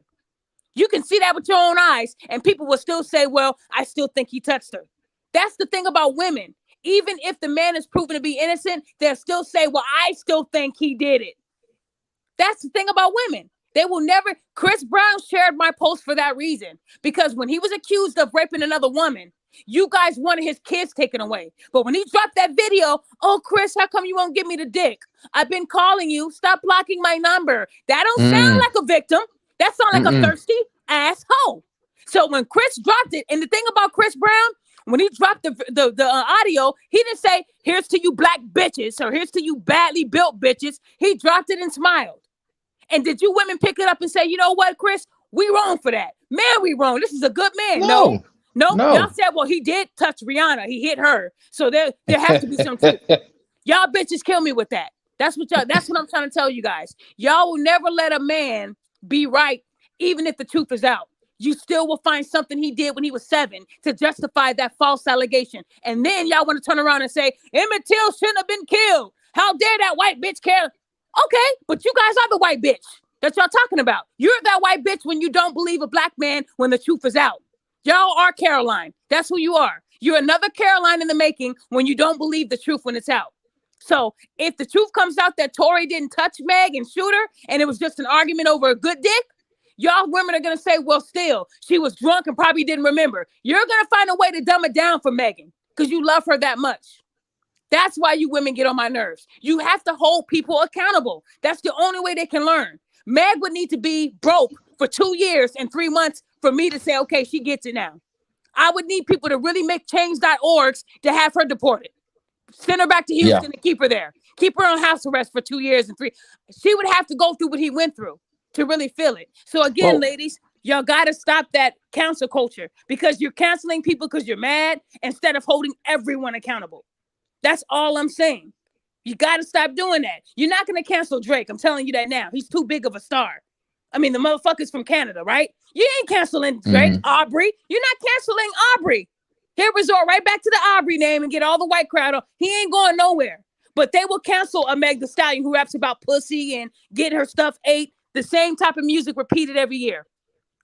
You can see that with your own eyes, and people will still say, well, I still think he touched her. That's the thing about women. Even if the man is proven to be innocent, they'll still say, well, I still think he did it. That's the thing about women. They will never. Chris Brown shared my post for that reason. Because when he was accused of raping another woman, You guys wanted his kids taken away. But when he dropped that video, oh, Chris, how come you won't give me the dick? I've been calling you. Stop blocking my number. That don't sound Mm, like a victim. That sounds like a mm-mm. thirsty asshole. So when Chris dropped it, and the thing about Chris Brown, when he dropped the audio, he didn't say, here's to you black bitches, or here's to you badly built bitches. He dropped it and smiled. And did you women pick it up and say, you know what, Chris? We wrong for that. Man, we wrong. This is a good man. No. No, Nope. Y'all no. said, well, he did touch Rihanna. He hit her. So there has to be some truth. Y'all bitches kill me with that. That's what I'm trying to tell you guys. Y'all will never let a man be right, even if the truth is out. You still will find something he did when he was 7 to justify that false allegation. And then y'all want to turn around and say, Emmett Till shouldn't have been killed. How dare that white bitch care? Okay, but you guys are the white bitch that y'all talking about. You're that white bitch when you don't believe a black man when the truth is out. Y'all are Caroline. That's who you are. You're another Caroline in the making when you don't believe the truth when it's out. So if the truth comes out that Tory didn't touch Meg and shoot her, and it was just an argument over a good dick, y'all women are going to say, well, still, she was drunk and probably didn't remember. You're going to find a way to dumb it down for Megan because you love her that much. That's why you women get on my nerves. You have to hold people accountable. That's the only way they can learn. Meg would need to be broke for 2 years and 3 months for me to say, okay, she gets it now. I would need people to really make change.orgs to have her deported. Send her back to Houston and keep her there. Keep her on house arrest for 2 years and 3. She would have to go through what he went through to really feel it. So again, ladies, y'all got to stop that cancel culture because you're canceling people because you're mad instead of holding everyone accountable. That's all I'm saying. You got to stop doing that. You're not going to cancel Drake. I'm telling you that now. He's too big of a star. I mean, the motherfucker's from Canada, right? You ain't canceling Drake, Aubrey. You're not canceling Aubrey. He'll resort right back to the Aubrey name and get all the white crowd on. He ain't going nowhere. But they will cancel a Meg Thee Stallion who raps about pussy and getting her stuff ate. The same type of music repeated every year.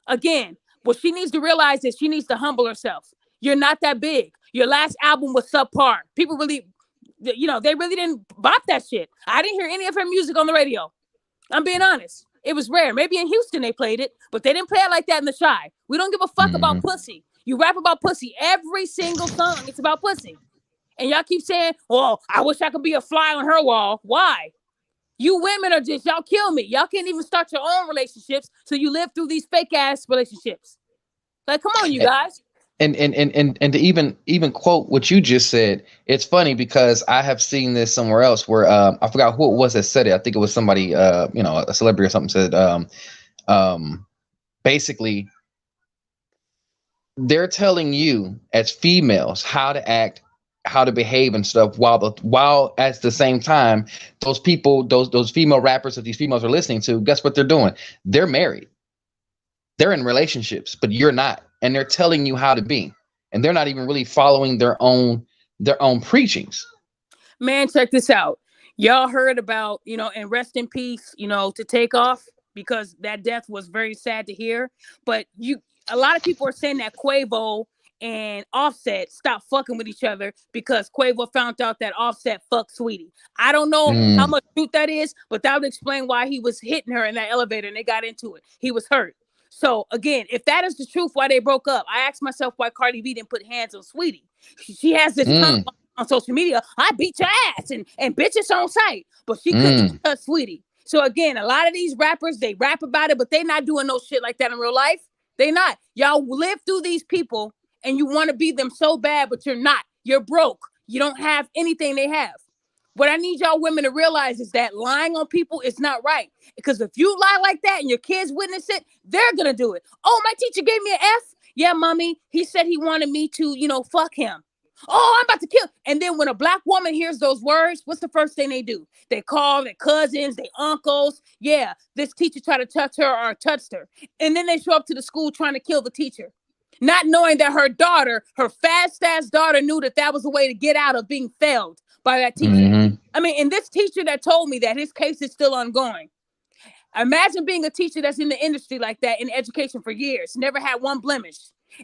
Again, what she needs to realize is she needs to humble herself. You're not that big. Your last album was subpar. People really, they really didn't bop that shit. I didn't hear any of her music on the radio. I'm being honest. It was rare. Maybe in Houston they played it, but they didn't play it like that in the Shy. We don't give a fuck about pussy. You rap about pussy. Every single song, it's about pussy. And y'all keep saying, well, I wish I could be a fly on her wall. Why? You women are just, y'all kill me. Y'all can't even start your own relationships, so you live through these fake ass relationships. Like, come on, you guys. And to even quote what you just said, it's funny because I have seen this somewhere else where I forgot who it was that said it. I think it was somebody, a celebrity or something said, basically, they're telling you as females how to act, how to behave and stuff, while at the same time, those people, those female rappers that these females are listening to, guess what they're doing? They're married. They're in relationships, but you're not. And they're telling you how to be. And they're not even really following their own preachings. Man, check this out. Y'all heard about, and rest in peace, to Take Off, because that death was very sad to hear. But a lot of people are saying that Quavo and Offset stopped fucking with each other because Quavo found out that Offset fucked Sweetie. I don't know how much truth that is, but that would explain why he was hitting her in that elevator and they got into it. He was hurt. So again, if that is the truth, why they broke up, I asked myself why Cardi B didn't put hands on Sweetie. She has this comment on social media, I beat your ass and bitches on sight, but she couldn't touch Sweetie. So again, a lot of these rappers, they rap about it, but they not doing no shit like that in real life. They not. Y'all live through these people and you want to be them so bad, but you're not. You're broke. You don't have anything they have. What I need y'all women to realize is that lying on people is not right. Because if you lie like that and your kids witness it, they're going to do it. Oh, my teacher gave me an F. Yeah, mommy, he said he wanted me to, fuck him. Oh, I'm about to kill. And then when a black woman hears those words, what's the first thing they do? They call their cousins, their uncles. Yeah, this teacher tried to touch her or touched her. And then they show up to the school trying to kill the teacher. Not knowing that her daughter, her fast-ass daughter, knew that was a way to get out of being failed by that teacher. I mean, and this teacher that told me that his case is still ongoing. Imagine being a teacher that's in the industry like that in education for years, never had one blemish,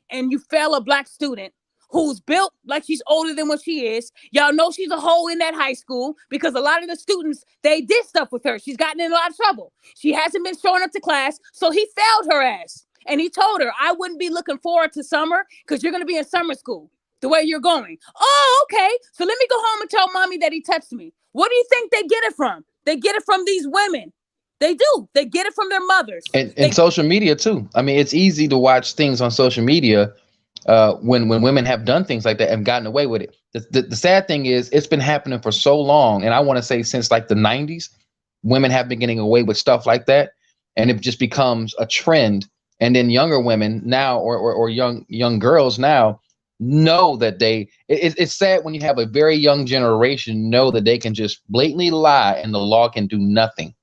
and you fail a black student who's built like she's older than what she is. Y'all know she's a hoe in that high school because a lot of the students, they did stuff with her. She's gotten in a lot of trouble. She hasn't been showing up to class, so he failed her ass. And he told her, I wouldn't be looking forward to summer because you're going to be in summer school the way you're going. Oh, okay. So let me go home and tell mommy that he touched me. What do you think they get it from? They get it from these women. They do. They get it from their mothers. And social media too. I mean, it's easy to watch things on social media when women have done things like that and gotten away with it. The sad thing is it's been happening for so long, and I want to say since like the 90s, women have been getting away with stuff like that, and it just becomes a trend. And then younger women now, or young girls now, know that it's sad when you have a very young generation know that they can just blatantly lie and the law can do nothing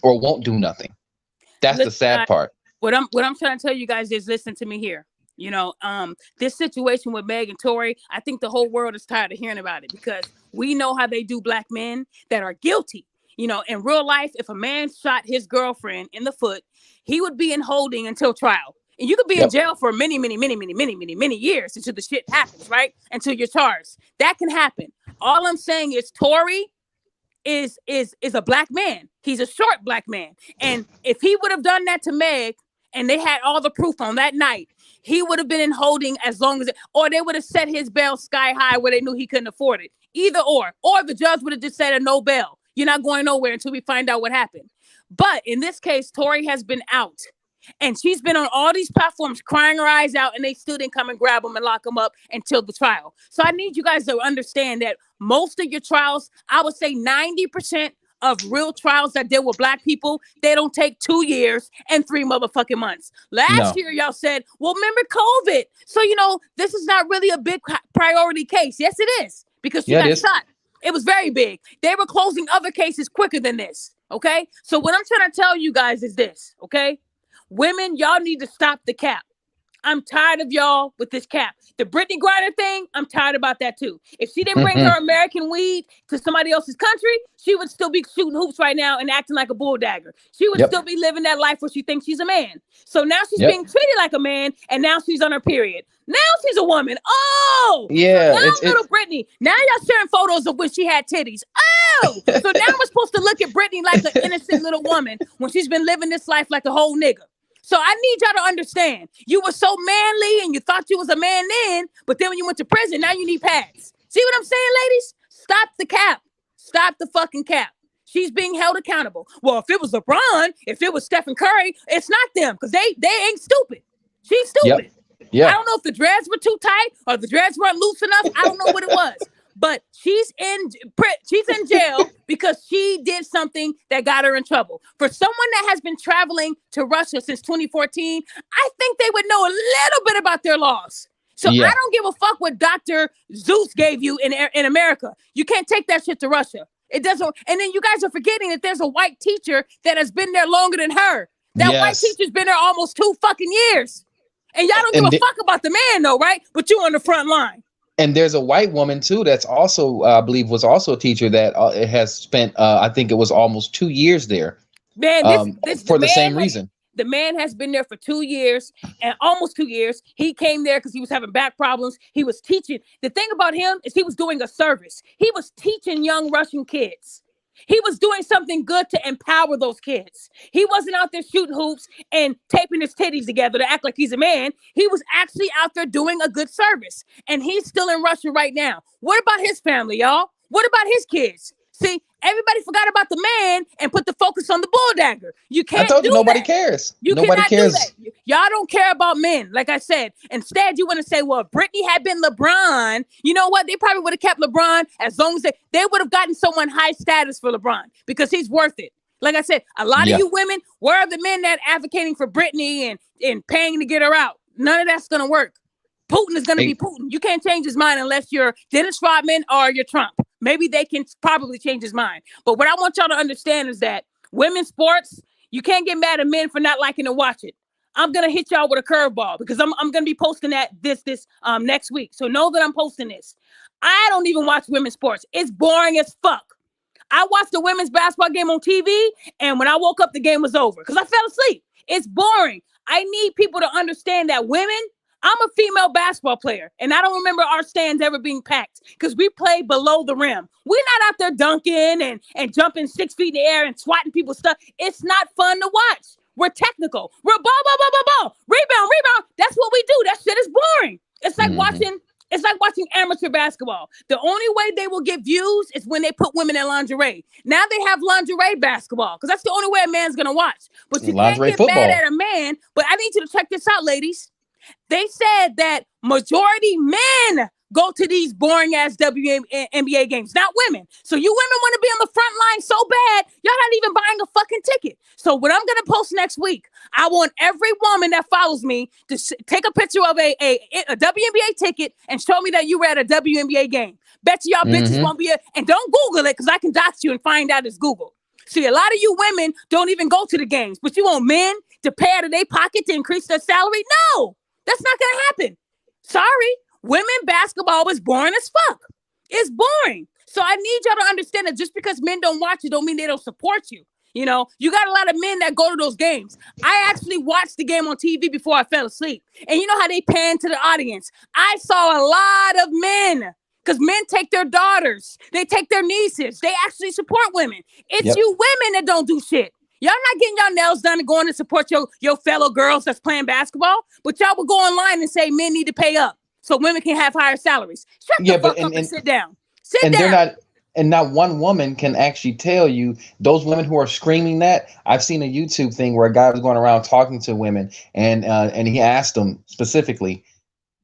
or won't do nothing. That's the sad part. What I'm trying to tell you guys is, listen to me here. This situation with Meg and Tory, I think the whole world is tired of hearing about it because we know how they do black men that are guilty. In real life, if a man shot his girlfriend in the foot, he would be in holding until trial. And you could be in jail for many, many, many, many, many, many, many years until the shit happens, right? Until you're charged. That can happen. All I'm saying is Tory is a black man. He's a short black man. And if he would have done that to Meg and they had all the proof on that night, he would have been in holding as long as or they would have set his bail sky high where they knew he couldn't afford it. Either or the judge would have just said a no bail. You're not going nowhere until we find out what happened. But in this case, Tory has been out. And she's been on all these platforms crying her eyes out, and they still didn't come and grab him and lock him up until the trial. So I need you guys to understand that most of your trials, I would say 90% of real trials that deal with black people, they don't take 2 years and 3 motherfucking months. Last year, y'all said, well, remember COVID. So, this is not really a big priority case. Yes, it is, because she got shot. It was very big. They were closing other cases quicker than this. Okay. So what I'm trying to tell you guys is this. Okay. Women, y'all need to stop the cap. I'm tired of y'all with this cap. The Brittany Griner thing, I'm tired about that too. If she didn't bring her American weed to somebody else's country, she would still be shooting hoops right now and acting like a bulldagger. She would still be living that life where she thinks she's a man. So now she's being treated like a man, and now she's on her period. Now she's a woman. Oh, yeah. So now little Brittany. Now y'all sharing photos of when she had titties. Oh, so now we're supposed to look at Brittany like an innocent little woman when she's been living this life like a whole nigga. So I need y'all to understand, you were so manly and you thought you was a man then, but then when you went to prison, now you need pads. See what I'm saying, ladies? Stop the cap. Stop the fucking cap. She's being held accountable. Well, if it was LeBron, if it was Stephen Curry, it's not them because they ain't stupid. She's stupid. Yep. Yeah. I don't know if the dreads were too tight or the dreads weren't loose enough. I don't know what it was. But she's in jail because she did something that got her in trouble. For someone that has been traveling to Russia since 2014, I think they would know a little bit about their laws. So I don't give a fuck what Dr. Zeus gave you in America. You can't take that shit to Russia. It doesn't. And then you guys are forgetting that there's a white teacher that has been there longer than her. That white teacher's been there almost 2 fucking years. And y'all don't give a fuck about the man though, right? But you on the front line. And there's a white woman too that's also, I believe, was also a teacher that has spent, I think it was almost 2 years there. Man, this for the same reason. The man has been there for 2 years and almost 2 years. He came there because he was having back problems. He was teaching. The thing about him is he was doing a service. He was teaching young Russian kids. He was doing something good to empower those kids. He wasn't out there shooting hoops and taping his titties together to act like he's a man. He was actually out there doing a good service. And he's still in Russia right now. What about his family, y'all? What about his kids? See, everybody forgot about the man and put the focus on the bulldagger. You can't. I told you nobody cares. Nobody cares. Do that. Y'all don't care about men, like I said. Instead, you want to say, well, if Brittany had been LeBron, you know what? They probably would have kept LeBron as long as they would have gotten someone high status for LeBron because he's worth it. Like I said, a lot of you women, where are the men that advocating for Brittany and paying to get her out? None of that's going to work. Putin is going to be Putin. You can't change his mind unless you're Dennis Rodman or you're Trump. Maybe they can probably change his mind. But what I want y'all to understand is that women's sports, you can't get mad at men for not liking to watch it. I'm going to hit y'all with a curveball because I'm going to be posting that this next week. So know that I'm posting this. I don't even watch women's sports. It's boring as fuck. I watched the women's basketball game on TV, and when I woke up, the game was over because I fell asleep. It's boring. I need people to understand that women, I'm a female basketball player, and I don't remember our stands ever being packed because we play below the rim. We're not out there dunking and jumping 6 feet in the air and swatting people's stuff. It's not fun to watch. We're technical. We're ball. Rebound. That's what we do. That shit is boring. It's like watching amateur basketball. The only way they will get views is when they put women in lingerie. Now they have lingerie basketball because that's the only way a man's gonna watch. But you can't get mad at a man. But I need you to check this out, ladies. They said that majority men go to these boring ass WNBA games, not women. So you women want to be on the front line so bad, y'all not even buying a fucking ticket. So what I'm gonna post next week, I want every woman that follows me to take a picture of a WNBA ticket and show me that you were at a WNBA game. Bet you y'all bitches won't be and don't Google it because I can dox you and find out it's Google. See, a lot of you women don't even go to the games, but you want men to pay out of their pocket to increase their salary? No, that's not gonna happen. Sorry. Women basketball is boring as fuck. It's boring. So I need y'all to understand that just because men don't watch it don't mean they don't support you. You know, you got a lot of men that go to those games. I actually watched the game on TV before I fell asleep. And you know how they pan to the audience? I saw a lot of men because men take their daughters. They take their nieces. They actually support women. It's you women that don't do shit. Y'all not getting y'all nails done and going to support your fellow girls that's playing basketball. But y'all will go online and say men need to pay up so women can have higher salaries. Shut the fuck up and sit down. Sit down. Not one woman can actually tell you, those women who are screaming that. I've seen a YouTube thing where a guy was going around talking to women and he asked them specifically,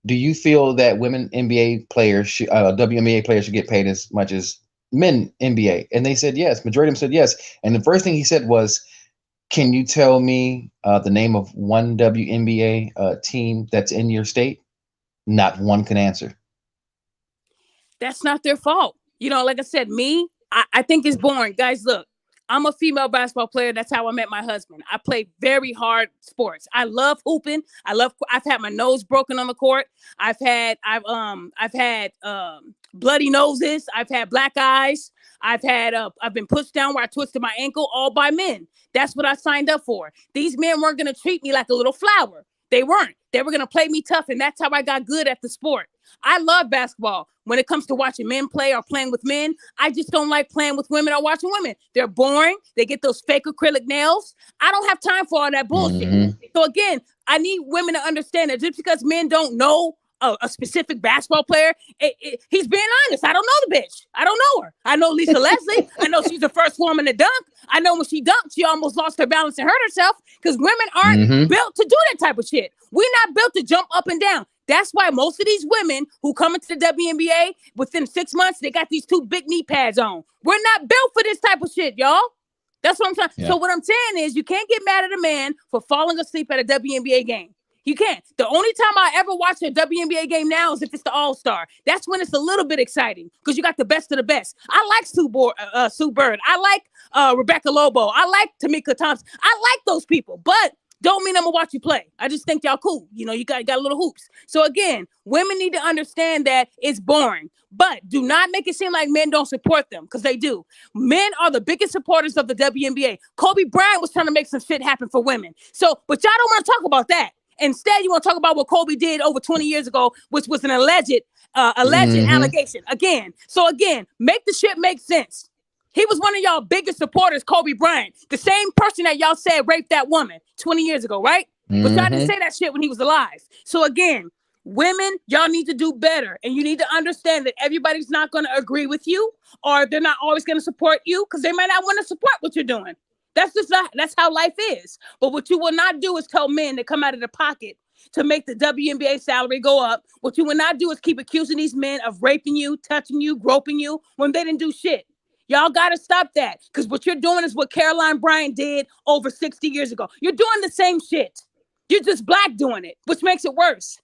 do you feel that women NBA players, WNBA players should get paid as much as men NBA? And they said yes. Majority of them said yes. And the first thing he said was, can you tell me the name of one WNBA team that's in your state? Not one can answer. That's not their fault. You know, like I said, I think it's boring. Guys, look, I'm a female basketball player. That's how I met my husband. I play very hard sports. I love hooping. I've had my nose broken on the court. I've had bloody noses. I've had black eyes. I've been pushed down where I twisted my ankle, all by men. That's what I signed up for. These men weren't going to treat me like a little flower. They weren't. They were going to play me tough, and that's how I got good at the sport. I love basketball. When it comes to watching men play or playing with men, I just don't like playing with women or watching women. They're boring. They get those fake acrylic nails. I don't have time for all that bullshit. So again, I need women to understand that just because men don't know a specific basketball player, he's being honest. I don't know the bitch. I don't know her. I know Lisa Leslie. I know she's the first woman to dunk. I know when she dunked, she almost lost her balance and hurt herself because women aren't built to do that type of shit. We're not built to jump up and down. That's why most of these women who come into the WNBA within 6 months, they got these 2 big knee pads on. We're not built for this type of shit, y'all. That's what I'm saying. Yeah. So what I'm saying is you can't get mad at a man for falling asleep at a WNBA game. You can't. The only time I ever watch a WNBA game now is if it's the All-Star. That's when it's a little bit exciting because you got the best of the best. I like Sue Bird. I like Rebecca Lobo. I like Tamika Thompson. I like those people, but don't mean I'm gonna watch you play. I just think y'all cool. You know, you got little hoops. So again, women need to understand that it's boring, but do not make it seem like men don't support them because they do. Men are the biggest supporters of the WNBA. Kobe Bryant was trying to make some shit happen for women. So, but y'all don't want to talk about that. Instead, you want to talk about what Kobe did over 20 years ago, which was an alleged allegation. Again, make the shit make sense. He was one of y'all biggest supporters, Kobe Bryant, the same person that y'all said raped that woman 20 years ago, right? But y'all didn't say that shit when he was alive. So again, women, y'all need to do better. And you need to understand that everybody's not going to agree with you, or they're not always going to support you because they might not want to support what you're doing. That's how life is. But what you will not do is tell men to come out of their pocket to make the WNBA salary go up. What you will not do is keep accusing these men of raping you, touching you, groping you when they didn't do shit. Y'all got to stop that because what you're doing is what Caroline Bryant did over 60 years ago. You're doing the same shit. You're just black doing it, which makes it worse.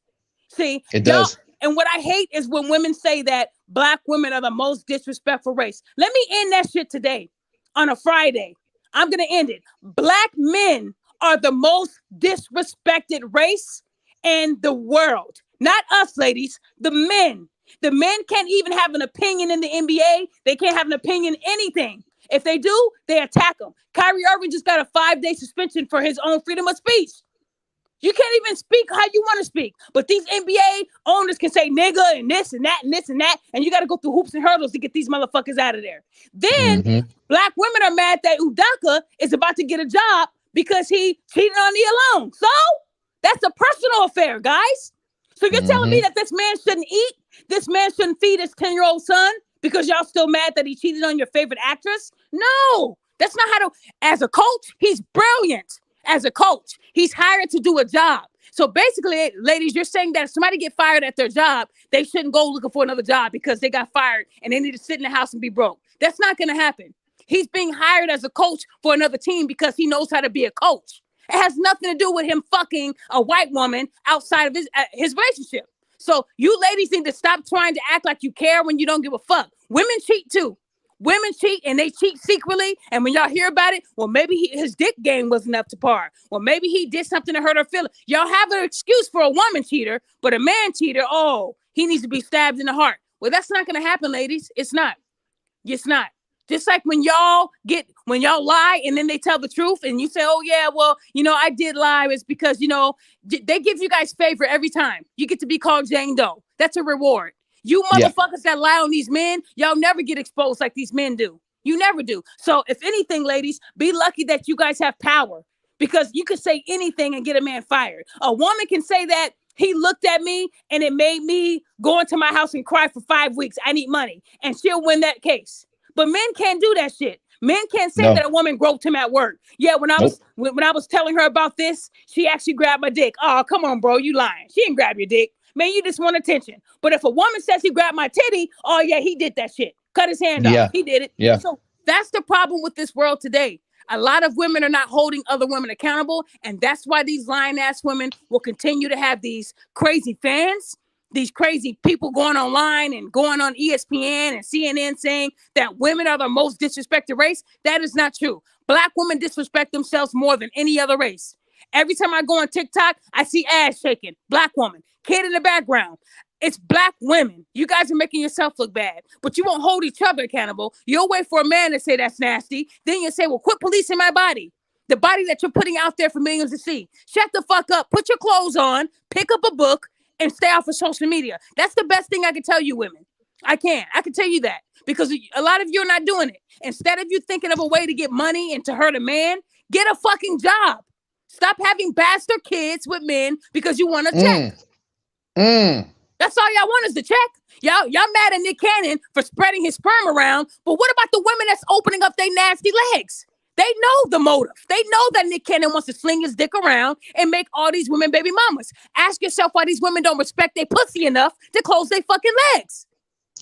See? It does. And what I hate is when women say that black women are the most disrespectful race. Let me end that shit today on a Friday. I'm going to end it. Black men are the most disrespected race in the world. Not us, ladies. The men. The men can't even have an opinion in the NBA. They can't have an opinion in anything. If they do, they attack them. Kyrie Irving just got a 5-day suspension for his own freedom of speech. You can't even speak how you want to speak. But these NBA owners can say nigga and this and that and this and that. And you got to go through hoops and hurdles to get these motherfuckers out of there. Then black women are mad that Udaka is about to get a job because he cheated on me alone. So that's a personal affair, guys. So you're telling me that this man shouldn't eat? This man shouldn't feed his 10-year-old son because y'all still mad that he cheated on your favorite actress? No, that's not how to. As a coach, he's brilliant. As a coach, he's hired to do a job. So basically, ladies, you're saying that if somebody get fired at their job, they shouldn't go looking for another job because they got fired and they need to sit in the house and be broke. That's not going to happen. He's being hired as a coach for another team because he knows how to be a coach. It has nothing to do with him fucking a white woman outside of his relationship. So you ladies need to stop trying to act like you care when you don't give a fuck. Women cheat too. Women cheat and they cheat secretly. And when y'all hear about it, well, maybe his dick game wasn't up to par. Well, maybe he did something to hurt her feelings. Y'all have an excuse for a woman cheater, but a man cheater, oh, he needs to be stabbed in the heart. Well, that's not going to happen, ladies. It's not. It's not. Just like when y'all lie and then they tell the truth and you say, oh, yeah, well, I did lie. It's because, they give you guys favor every time. You get to be called Jane Doe. That's a reward. You motherfuckers that lie on these men, y'all never get exposed like these men do. You never do. So if anything, ladies, be lucky that you guys have power because you can say anything and get a man fired. A woman can say that he looked at me and it made me go into my house and cry for 5 weeks. I need money. And she'll win that case. But men can't do that shit. Men can't say that a woman groped him at work. Yeah, when I was telling her about this, she actually grabbed my dick. Oh, come on, bro, you lying. She didn't grab your dick. Man, you just want attention. But if a woman says he grabbed my titty, oh yeah, he did that shit. Cut his hand off. He did it. Yeah. So that's the problem with this world today. A lot of women are not holding other women accountable. And that's why these lying ass women will continue to have these crazy fans. These crazy people going online and going on ESPN and CNN saying that women are the most disrespected race. That is not true. Black women disrespect themselves more than any other race. Every time I go on TikTok, I see ass shaking. Black woman, kid in the background. It's black women. You guys are making yourself look bad, but you won't hold each other accountable. You'll wait for a man to say that's nasty. Then you say, well, quit policing my body. The body that you're putting out there for millions to see. Shut the fuck up. Put your clothes on. Pick up a book. And stay off of social media. That's the best thing I can tell you women. I can tell you that because a lot of you are not doing it. Instead of you thinking of a way to get money and to hurt a man, get a fucking job. Stop having bastard kids with men because you want a check. That's all y'all want is the check. Y'all mad at Nick Cannon for spreading his sperm around. But what about the women that's opening up their nasty legs? They know the motive. They know that Nick Cannon wants to sling his dick around and make all these women baby mamas. Ask yourself why these women don't respect their pussy enough to close their fucking legs.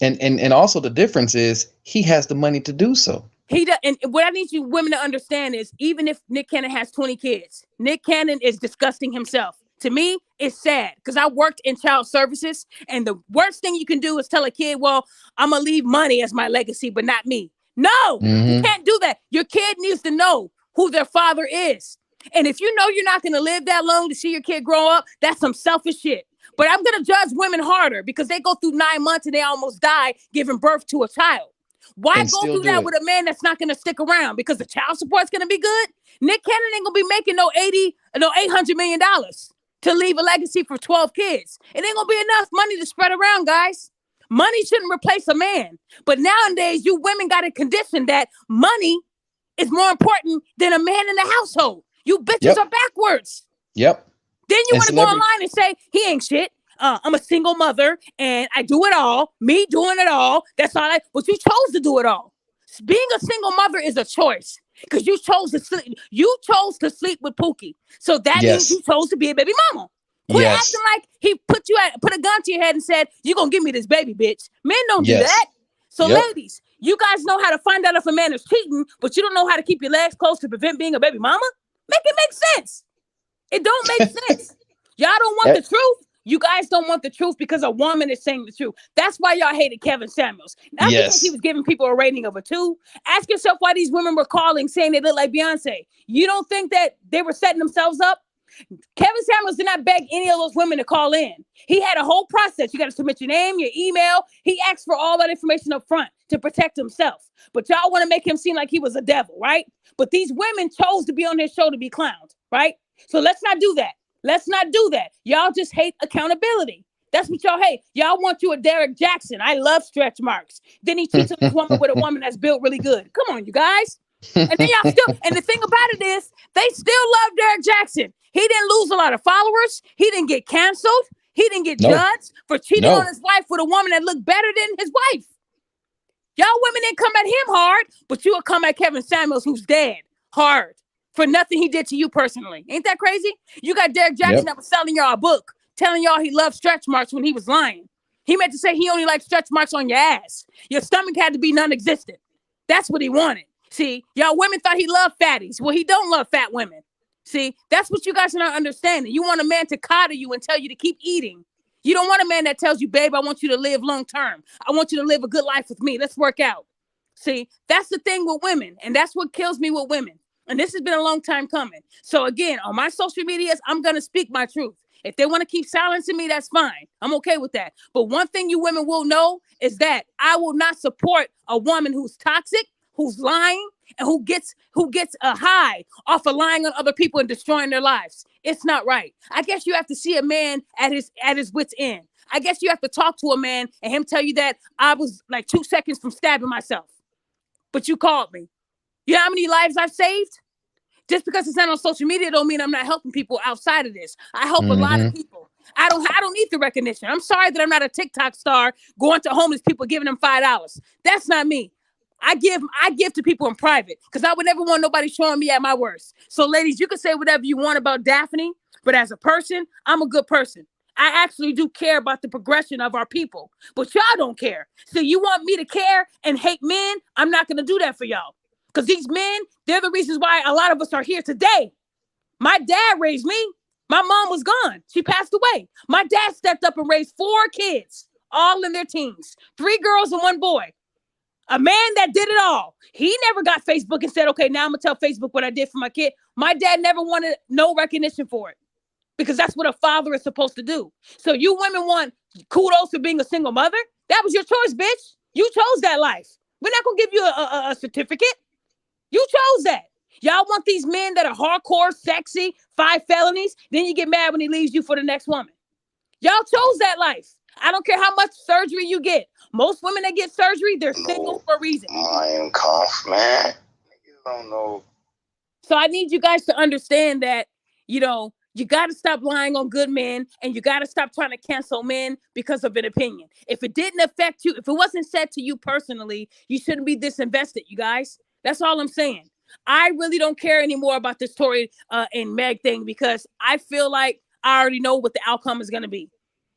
And also the difference is he has the money to do so. He does, and what I need you women to understand is even if Nick Cannon has 20 kids, Nick Cannon is disgusting himself. To me, it's sad because I worked in child services and the worst thing you can do is tell a kid, well, I'm going to leave money as my legacy, but not me. No, you can't do that. Your kid needs to know who their father is. And if you know you're not going to live that long to see your kid grow up, that's some selfish shit. But I'm going to judge women harder because they go through 9 months and they almost die giving birth to a child. Why go through that with a man that's not going to stick around because the child support's going to be good? Nick Cannon ain't going to be making no $800 million to leave a legacy for 12 kids. It ain't going to be enough money to spread around, guys. Money shouldn't replace a man. But nowadays, you women got a condition that money is more important than a man in the household. You bitches are backwards. Yep. Then you want to go online and say, he ain't shit. I'm a single mother and I do it all. Me doing it all. That's all but you chose to do it all. Being a single mother is a choice because you chose to sleep. You chose to sleep with Pookie. So that means you chose to be a baby mama. Quit acting like he put a gun to your head and said, you're going to give me this baby, bitch. Men don't do that. So ladies, you guys know how to find out if a man is cheating, but you don't know how to keep your legs close to prevent being a baby mama? Make it make sense. It don't make sense. Y'all don't want the truth. You guys don't want the truth because a woman is saying the truth. That's why y'all hated Kevin Samuels. Not because he was giving people a rating of a 2. Ask yourself why these women were calling saying they look like Beyonce. You don't think that they were setting themselves up? Kevin Samuels did not beg any of those women to call in. He had a whole process. You got to submit your name, your email. He asked for all that information up front to protect himself. But y'all want to make him seem like he was a devil, right? But these women chose to be on his show to be clowned, right? So let's not do that. Let's not do that. Y'all just hate accountability. That's what y'all hate. Y'all want you a Derek Jackson. I love stretch marks. Then he cheats on this woman with a woman that's built really good. Come on, you guys. And then y'all still, and the thing about it is, they still love Derek Jackson. He didn't lose a lot of followers. He didn't get canceled. He didn't get No, judged for cheating on no. his wife with a woman that looked better than his wife. Y'all women didn't come at him hard, but you will come at Kevin Samuels, who's dead, hard for nothing he did to you personally. Ain't that crazy? You got Derek Jackson Yep. that was selling y'all a book, telling y'all he loved stretch marks when he was lying. He meant to say he only liked stretch marks on your ass. Your stomach had to be non-existent. That's what he wanted. See, y'all women thought he loved fatties. Well, he don't love fat women. See, that's what you guys are not understanding. You want a man to coddle you and tell you to keep eating. You don't want a man that tells you, babe, I want you to live long term. I want you to live a good life with me. Let's work out. See, that's the thing with women. And that's what kills me with women. And this has been a long time coming. So again, on my social medias, I'm going to speak my truth. If they want to keep silencing me, that's fine. I'm okay with that. But one thing you women will know is that I will not support a woman who's toxic, who's lying, and who gets a high off of lying on other people and destroying their lives. It's not right. I guess you have to see a man at his wits end. I guess you have to talk to a man and him tell you that I was like 2 seconds from stabbing myself, but you called me. You know how many lives I've saved? Just because it's not on social media don't mean I'm not helping people outside of this. I help a lot of Hmm. people. I don't need the recognition. I'm sorry that I'm not a TikTok star going to homeless people giving them $5. That's not me. I give to people in private because I would never want nobody showing me at my worst. So ladies, you can say whatever you want about Daphne, but as a person, I'm a good person. I actually do care about the progression of our people, but y'all don't care. So you want me to care and hate men? I'm not going to do that for y'all. Because these men, they're the reasons why a lot of us are here today. My dad raised me. My mom was gone. She passed away. My dad stepped up and raised 4 kids, all in their teens, 3 girls and 1 boy. A man that did it all. He never got Facebook and said, okay, now I'm going to tell Facebook what I did for my kid. My dad never wanted no recognition for it because that's what a father is supposed to do. So you women want kudos for being a single mother? That was your choice, bitch. You chose that life. We're not going to give you a certificate. You chose that. Y'all want these men that are hardcore, sexy, 5 felonies. Then you get mad when he leaves you for the next woman. Y'all chose that life. I don't care how much surgery you get. Most women that get surgery, they're single No, for a reason. I am conf, man. Niggas don't know. So I need you guys to understand that, you got to stop lying on good men and you got to stop trying to cancel men because of an opinion. If it didn't affect you, if it wasn't said to you personally, you shouldn't be disinvested, you guys. That's all I'm saying. I really don't care anymore about this Tory and Meg thing because I feel like I already know what the outcome is going to be.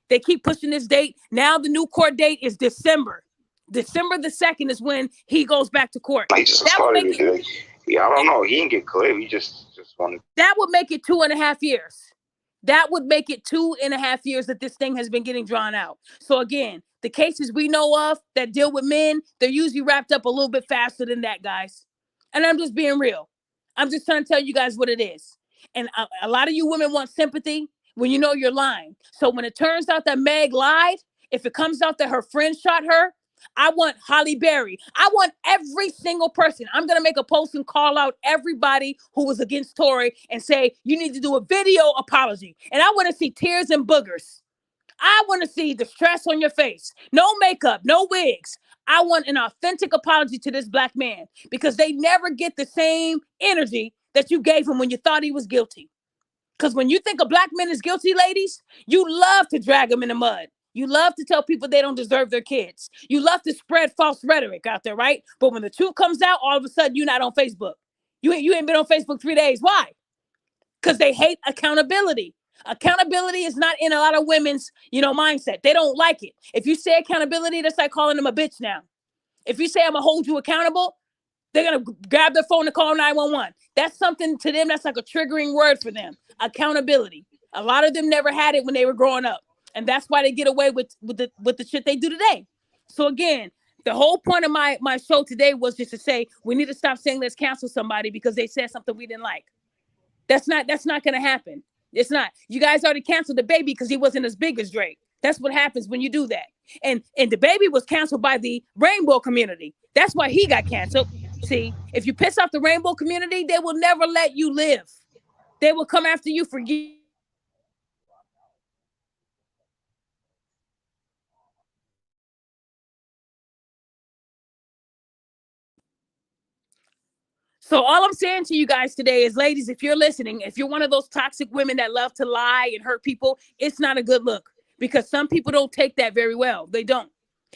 They keep pushing this date. Now the new court date is December. December the 2nd is when he goes back to court. He just That would started make it. it Yeah, I don't know. He didn't get clear. He just wanted. that would make it 2.5 years. That would make it 2.5 years that this thing has been getting drawn out. So again, the cases we know of that deal with men, they're usually wrapped up a little bit faster than that, guys. And I'm just being real. I'm just trying to tell you guys what it is. And a lot of you women want sympathy when you know you're lying. So when it turns out that Meg lied, if it comes out that her friend shot her, I want Holly Berry. I want every single person. I'm going to make a post and call out everybody who was against Tory and say, you need to do a video apology. And I want to see tears and boogers. I want to see the stress on your face. No makeup, no wigs. I want an authentic apology to this black man because they never get the same energy that you gave him when you thought he was guilty. Because when you think a black man is guilty, ladies, you love to drag them in the mud. You love to tell people they don't deserve their kids. You love to spread false rhetoric out there, right? But when the truth comes out, all of a sudden you're not on Facebook. You ain't been on Facebook 3 days. Why? Because they hate accountability. Accountability is not in a lot of women's, mindset. They don't like it. If you say accountability, that's like calling them a bitch now. If you say I'm gonna hold you accountable, they're gonna grab their phone and call 911. That's something to them. That's like a triggering word for them. Accountability. A lot of them never had it when they were growing up, and that's why they get away with the shit they do today. So again, the whole point of my show today was just to say we need to stop saying let's cancel somebody because they said something we didn't like. That's not gonna happen. It's not. You guys already canceled the baby because he wasn't as big as Drake. That's what happens when you do that. And the baby was canceled by the rainbow community. That's why he got canceled. See, if you piss off the rainbow community, they will never let you live. They will come after you for years. They will try to take you out. They will try to take you out and make you look bad in front of everybody. And that's what they do. So again, the whole point of my show today was just to say we need to stop saying let's cancel somebody because they said something we didn't like. So all I'm saying to you guys today is, ladies, if you're listening, if you're one of those toxic women that love to lie and hurt people, it's not a good look, because some people don't take that very well. They don't.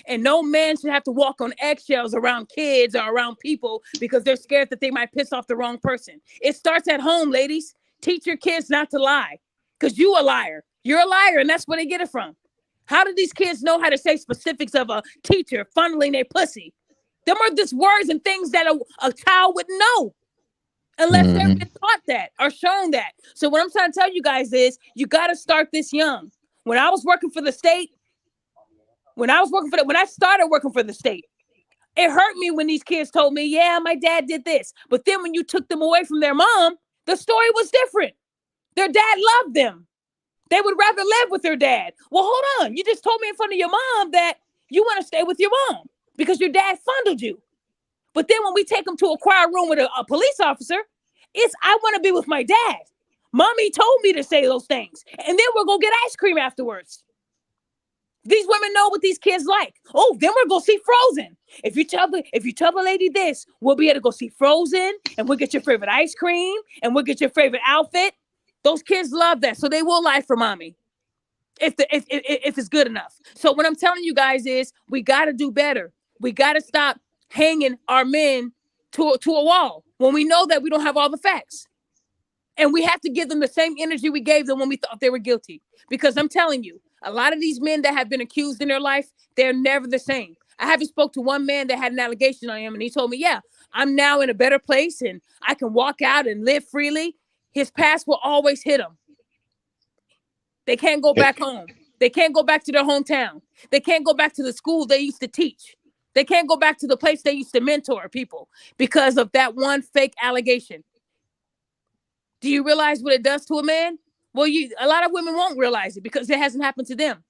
And no man should have to walk on eggshells around kids or around people because they're scared that they might piss off the wrong person. It starts at home, ladies. Teach your kids not to lie, because you a liar. You're a liar, and that's where they get it from. How do these kids know how to say specifics of a teacher funneling their pussy? Them are just words and things that a child wouldn't know unless they've been taught that or shown that. So what I'm trying to tell you guys is, you got to start this young. When I was working for the state, when I started working for the state, it hurt me when these kids told me, yeah, my dad did this. But then when you took them away from their mom, the story was different. Their dad loved them. They would rather live with their dad. Well, hold on. You just told me in front of your mom that you want to stay with your mom because your dad fondled you. But then when we take them to a quiet room with a police officer, it's, I want to be with my dad. Mommy told me to say those things. And then we're going to get ice cream afterwards. These women know what these kids like. Oh, then we're going to see Frozen. If you tell the lady this, we'll be able to go see Frozen, and we'll get your favorite ice cream, and we'll get your favorite outfit. Those kids love that. So they will lie for mommy if it's good enough. So what I'm telling you guys is, we got to do better. We got to stop hanging our men to a wall when we know that we don't have all the facts. And we have to give them the same energy we gave them when we thought they were guilty. Because I'm telling you, a lot of these men that have been accused in their life, they're never the same. I haven't spoke to one man that had an allegation on him, and he told me, yeah, I'm now in a better place and I can walk out and live freely. His past will always hit him. They can't go back home. They can't go back to their hometown. They can't go back to the school they used to teach. They can't go back to the place they used to mentor people because of that one fake allegation. Do you realize what it does to a man? Well, a lot of women won't realize it because it hasn't happened to them.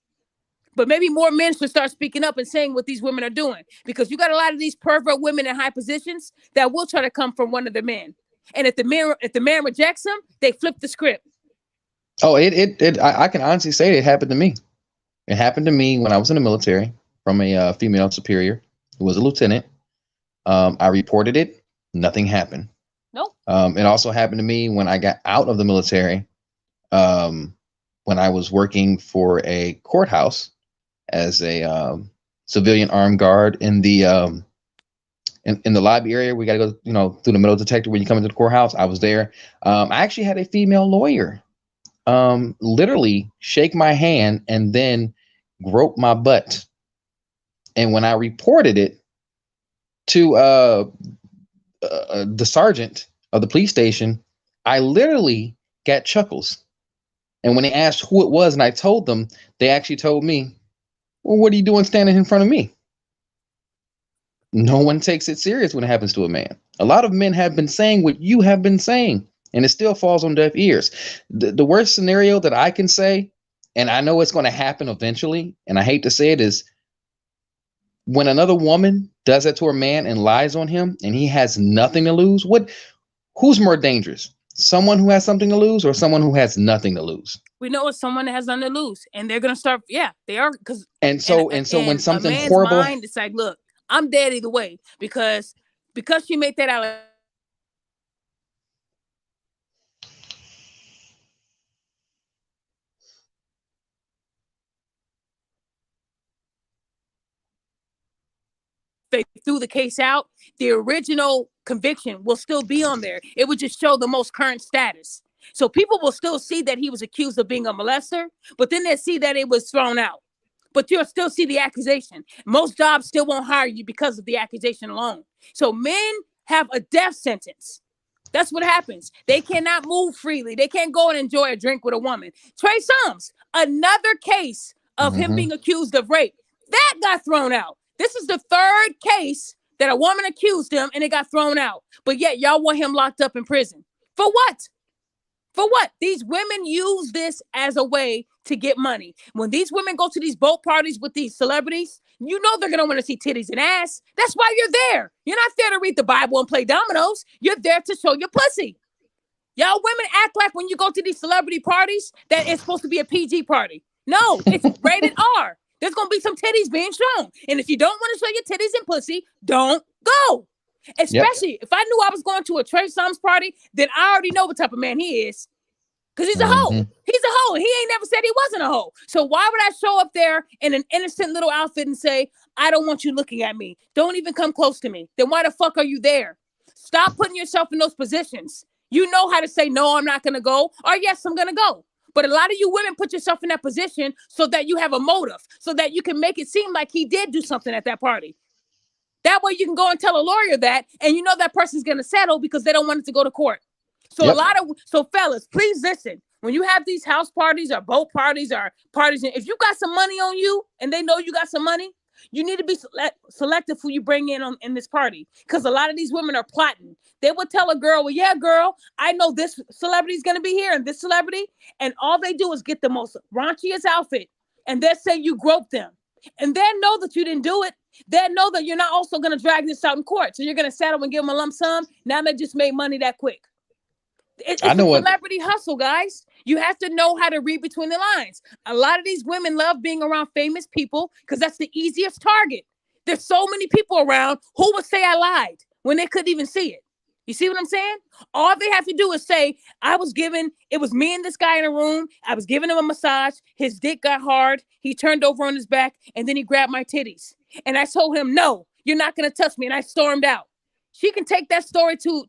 But maybe more men should start speaking up and saying what these women are doing, because you got a lot of these pervert women in high positions that will try to come from one of the men. And if the man rejects them, they flip the script. Oh, I can honestly say it happened to me. It happened to me when I was in the military from a female superior who was a lieutenant. I reported it. Nothing happened. Nope. It also happened to me when I got out of the military, when I was working for a courthouse as a civilian armed guard in the in the lobby area. We got to go, through the metal detector when you come into the courthouse. I was there. I actually had a female lawyer literally shake my hand and then grope my butt. And when I reported it to the sergeant of the police station, I literally got chuckles. And when they asked who it was and I told them, they actually told me, well, what are you doing standing in front of me? No one takes it serious when it happens to a man. A lot of men have been saying what you have been saying, and it still falls on deaf ears. The worst scenario that I can say, and I know it's going to happen eventually, and I hate to say it, is when another woman does that to a man and lies on him and he has nothing to lose. Who's more dangerous? Someone who has something to lose or someone who has nothing to lose? We know it's someone that has nothing to lose, and they're gonna start. Yeah, they are. And so when something a man's horrible, mind, it's like, look, I'm dead either way because she made that allegation. They threw the case out, the original conviction will still be on there. It would just show the most current status. So people will still see that he was accused of being a molester, but then they see that it was thrown out. But you'll still see the accusation. Most jobs still won't hire you because of the accusation alone. So men have a death sentence. That's what happens. They cannot move freely. They can't go and enjoy a drink with a woman. Trey Songz, another case of him being accused of rape. That got thrown out. This is the third case that a woman accused him and it got thrown out. But yet y'all want him locked up in prison. For what? For what? These women use this as a way to get money. When these women go to these boat parties with these celebrities, you know they're going to want to see titties and ass. That's why you're there. You're not there to read the Bible and play dominoes. You're there to show your pussy. Y'all women act like when you go to these celebrity parties that it's supposed to be a PG party. No, it's rated R. There's going to be some titties being shown. And if you don't want to show your titties and pussy, don't go. Yep. Especially if I knew I was going to a Trey Songz party, then I already know what type of man he is. Because he's a hoe. Mm-hmm. He's a hoe. He ain't never said he wasn't a hoe. So why would I show up there in an innocent little outfit and say, I don't want you looking at me. Don't even come close to me. Then why the fuck are you there? Stop putting yourself in those positions. You know how to say, no, I'm not going to go, or yes, I'm going to go. But a lot of you women put yourself in that position so that you have a motive, so that you can make it seem like he did do something at that party. That way you can go and tell a lawyer that, and you know that person's going to settle because they don't want it to go to court. So Yep. so fellas, please listen. When you have these house parties or boat parties or parties, if you got some money on you and they know you got some money, you need to be selective who you bring in this party. Because a lot of these women are plotting. They will tell a girl, well, yeah, girl, I know this celebrity is going to be here and this celebrity. And all they do is get the most raunchiest outfit. And they'll say you groped them. And they'll know that you didn't do it. They'll know that you're not also going to drag this out in court. So you're going to settle and give them a lump sum. Now they just made money that quick. It's a celebrity hustle, guys. You have to know how to read between the lines. A lot of these women love being around famous people because that's the easiest target. There's so many people around who would say I lied when they couldn't even see it. You see what I'm saying? All they have to do is say, it was me and this guy in a room. I was giving him a massage. His dick got hard. He turned over on his back and then he grabbed my titties. And I told him, no, you're not going to touch me. And I stormed out. She can take that story to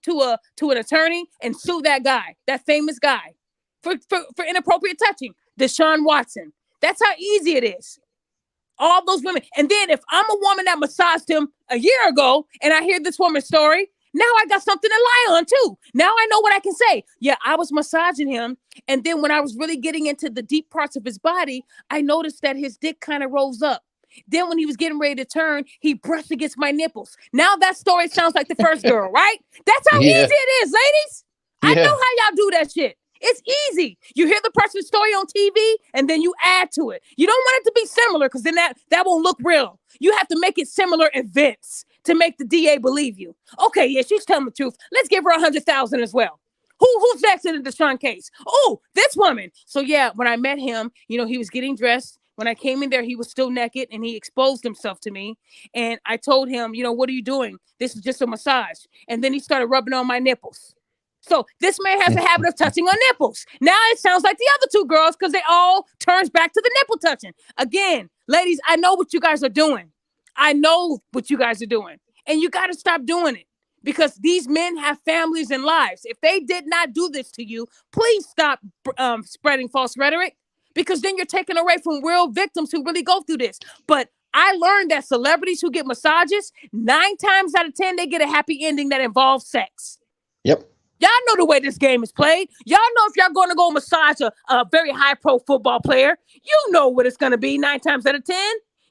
an attorney and sue that guy, that famous guy, for inappropriate touching. Deshaun Watson. That's how easy it is. All those women. And then if I'm a woman that massaged him a year ago and I hear this woman's story, now I got something to lie on too. Now I know what I can say. Yeah, I was massaging him. And then when I was really getting into the deep parts of his body, I noticed that his dick kind of rose up. Then when he was getting ready to turn, he brushed against my nipples. Now that story sounds like the first girl, right? That's how easy it is, ladies. I know how y'all do that shit. It's easy. You hear the person's story on TV and then you add to it. You don't want it to be similar because then that won't look real. You have to make it similar events to make the DA believe you. Okay, yeah, she's telling the truth. Let's give her $100,000 as well. Who's next in the Deshaun case? Oh, this woman. So yeah, when I met him, he was getting dressed. When I came in there, he was still naked and he exposed himself to me. And I told him, what are you doing? This is just a massage. And then he started rubbing on my nipples. So this man has a habit of touching on nipples. Now it sounds like the other two girls because they all turns back to the nipple touching. Again, ladies, I know what you guys are doing. And you got to stop doing it because these men have families and lives. If they did not do this to you, please stop spreading false rhetoric. Because then you're taking away from real victims who really go through this. But I learned that celebrities who get massages, 9 times out of 10, they get a happy ending that involves sex. Yep. Y'all know the way this game is played. Y'all know if y'all going to go massage a very high pro football player, you know what it's going to be 9 times out of 10.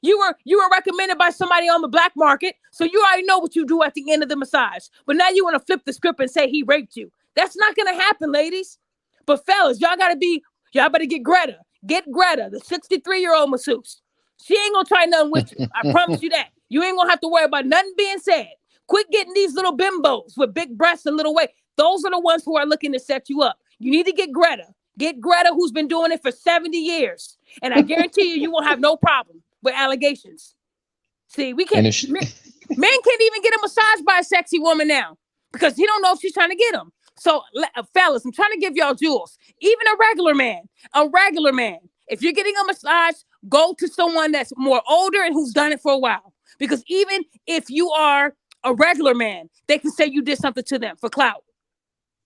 You were recommended by somebody on the black market, so you already know what you do at the end of the massage. But now you want to flip the script and say he raped you. That's not going to happen, ladies. But fellas, y'all better get Greta. Get Greta, the 63-year-old masseuse. She ain't gonna try nothing with you. I promise you that. You ain't gonna have to worry about nothing being said. Quit getting these little bimbos with big breasts and little waist. Those are the ones who are looking to set you up. You need to get Greta. Get Greta, who's been doing it for 70 years. And I guarantee you won't have no problem with allegations. See, we can't. Men can't even get a massage by a sexy woman now because he don't know if she's trying to get him. So, fellas, I'm trying to give y'all jewels. Even a regular man, if you're getting a massage, go to someone that's more older and who's done it for a while. Because even if you are a regular man, they can say you did something to them for clout.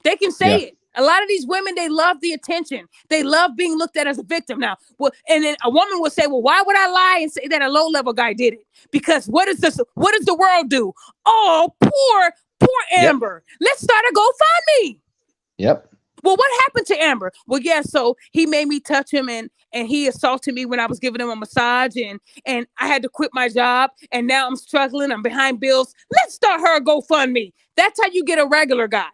They can say it. A lot of these women, they love the attention. They love being looked at as a victim now. Well, and then a woman will say, well, why would I lie and say that a low-level guy did it? Because what does the world do? Oh, poor Amber. Let's start a GoFundMe. Yep. Well, what happened to Amber? Well, yeah, so he made me touch him and he assaulted me when I was giving him a massage and I had to quit my job and now I'm struggling. I'm behind bills. Let's start her a GoFundMe. That's how you get a regular guy.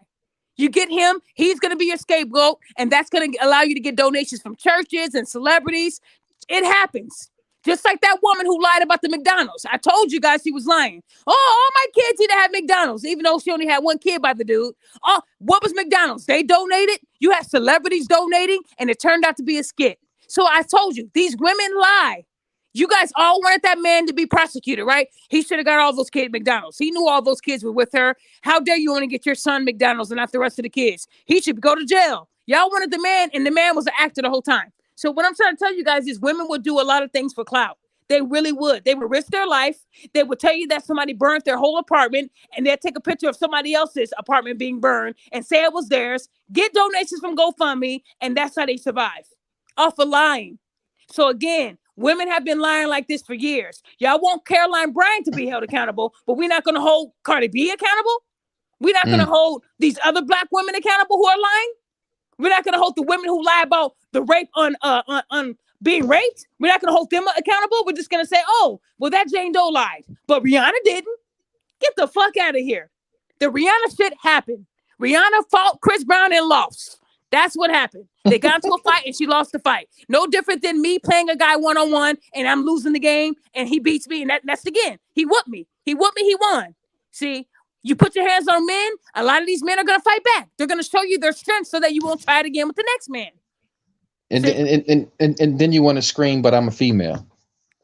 You get him, he's going to be your scapegoat, and that's going to allow you to get donations from churches and celebrities. It happens. Just like that woman who lied about the McDonald's. I told you guys she was lying. Oh, all my kids need to have McDonald's, even though she only had 1 kid by the dude. Oh, what was McDonald's? They donated. You had celebrities donating, and it turned out to be a skit. So I told you, these women lie. You guys all wanted that man to be prosecuted, right? He should have got all those kids at McDonald's. He knew all those kids were with her. How dare you want to get your son McDonald's and not the rest of the kids? He should go to jail. Y'all wanted the man, and the man was an actor the whole time. So what I'm trying to tell you guys is women would do a lot of things for clout. They really would. They would risk their life. They would tell you that somebody burnt their whole apartment, and they'd take a picture of somebody else's apartment being burned and say it was theirs, get donations from GoFundMe, and that's how they survive. Off of lying. So again, women have been lying like this for years. Y'all want Caroline Bryant to be held accountable, but we're not going to hold Cardi B accountable. We're not going to hold these other black women accountable who are lying. We're not going to hold the women who lie about the rape on being raped. We're not going to hold them accountable. We're just going to say, oh, well, that Jane Doe lied, but Rihanna didn't. Get the fuck out of here. The Rihanna shit happened. Rihanna fought Chris Brown and lost. That's what happened. They got into a fight and she lost the fight. No different than me playing a guy one-on-one and I'm losing the game and he beats me. And that's again, he whooped me. He won. See, you put your hands on men, a lot of these men are going to fight back. They're going to show you their strength so that you won't try it again with the next man. And then you want to scream, but I'm a female.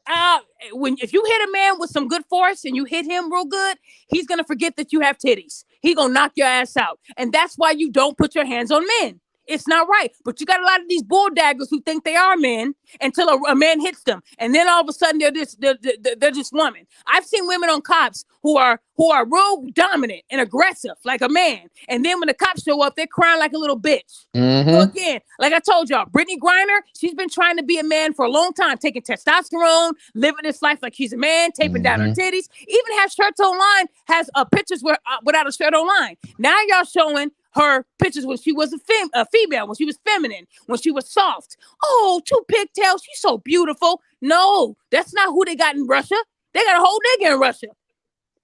If you hit a man with some good force and you hit him real good, he's going to forget that you have titties. He's going to knock your ass out. And that's why you don't put your hands on men. It's not right. But you got a lot of these bulldaggers who think they are men until a man hits them. And then all of a sudden they're just women. I've seen women on cops who are real dominant and aggressive like a man. And then when the cops show up, they're crying like a little bitch. So again, like I told y'all, Brittany Griner, she's been trying to be a man for a long time, taking testosterone, living this life like she's a man, taping down her titties, even has shirts online, has pictures without a shirt online. Now y'all showing her pictures when she was a female, when she was feminine, when she was soft. Oh, 2 pigtails. She's so beautiful. No, that's not who they got in Russia. They got a whole nigga in Russia.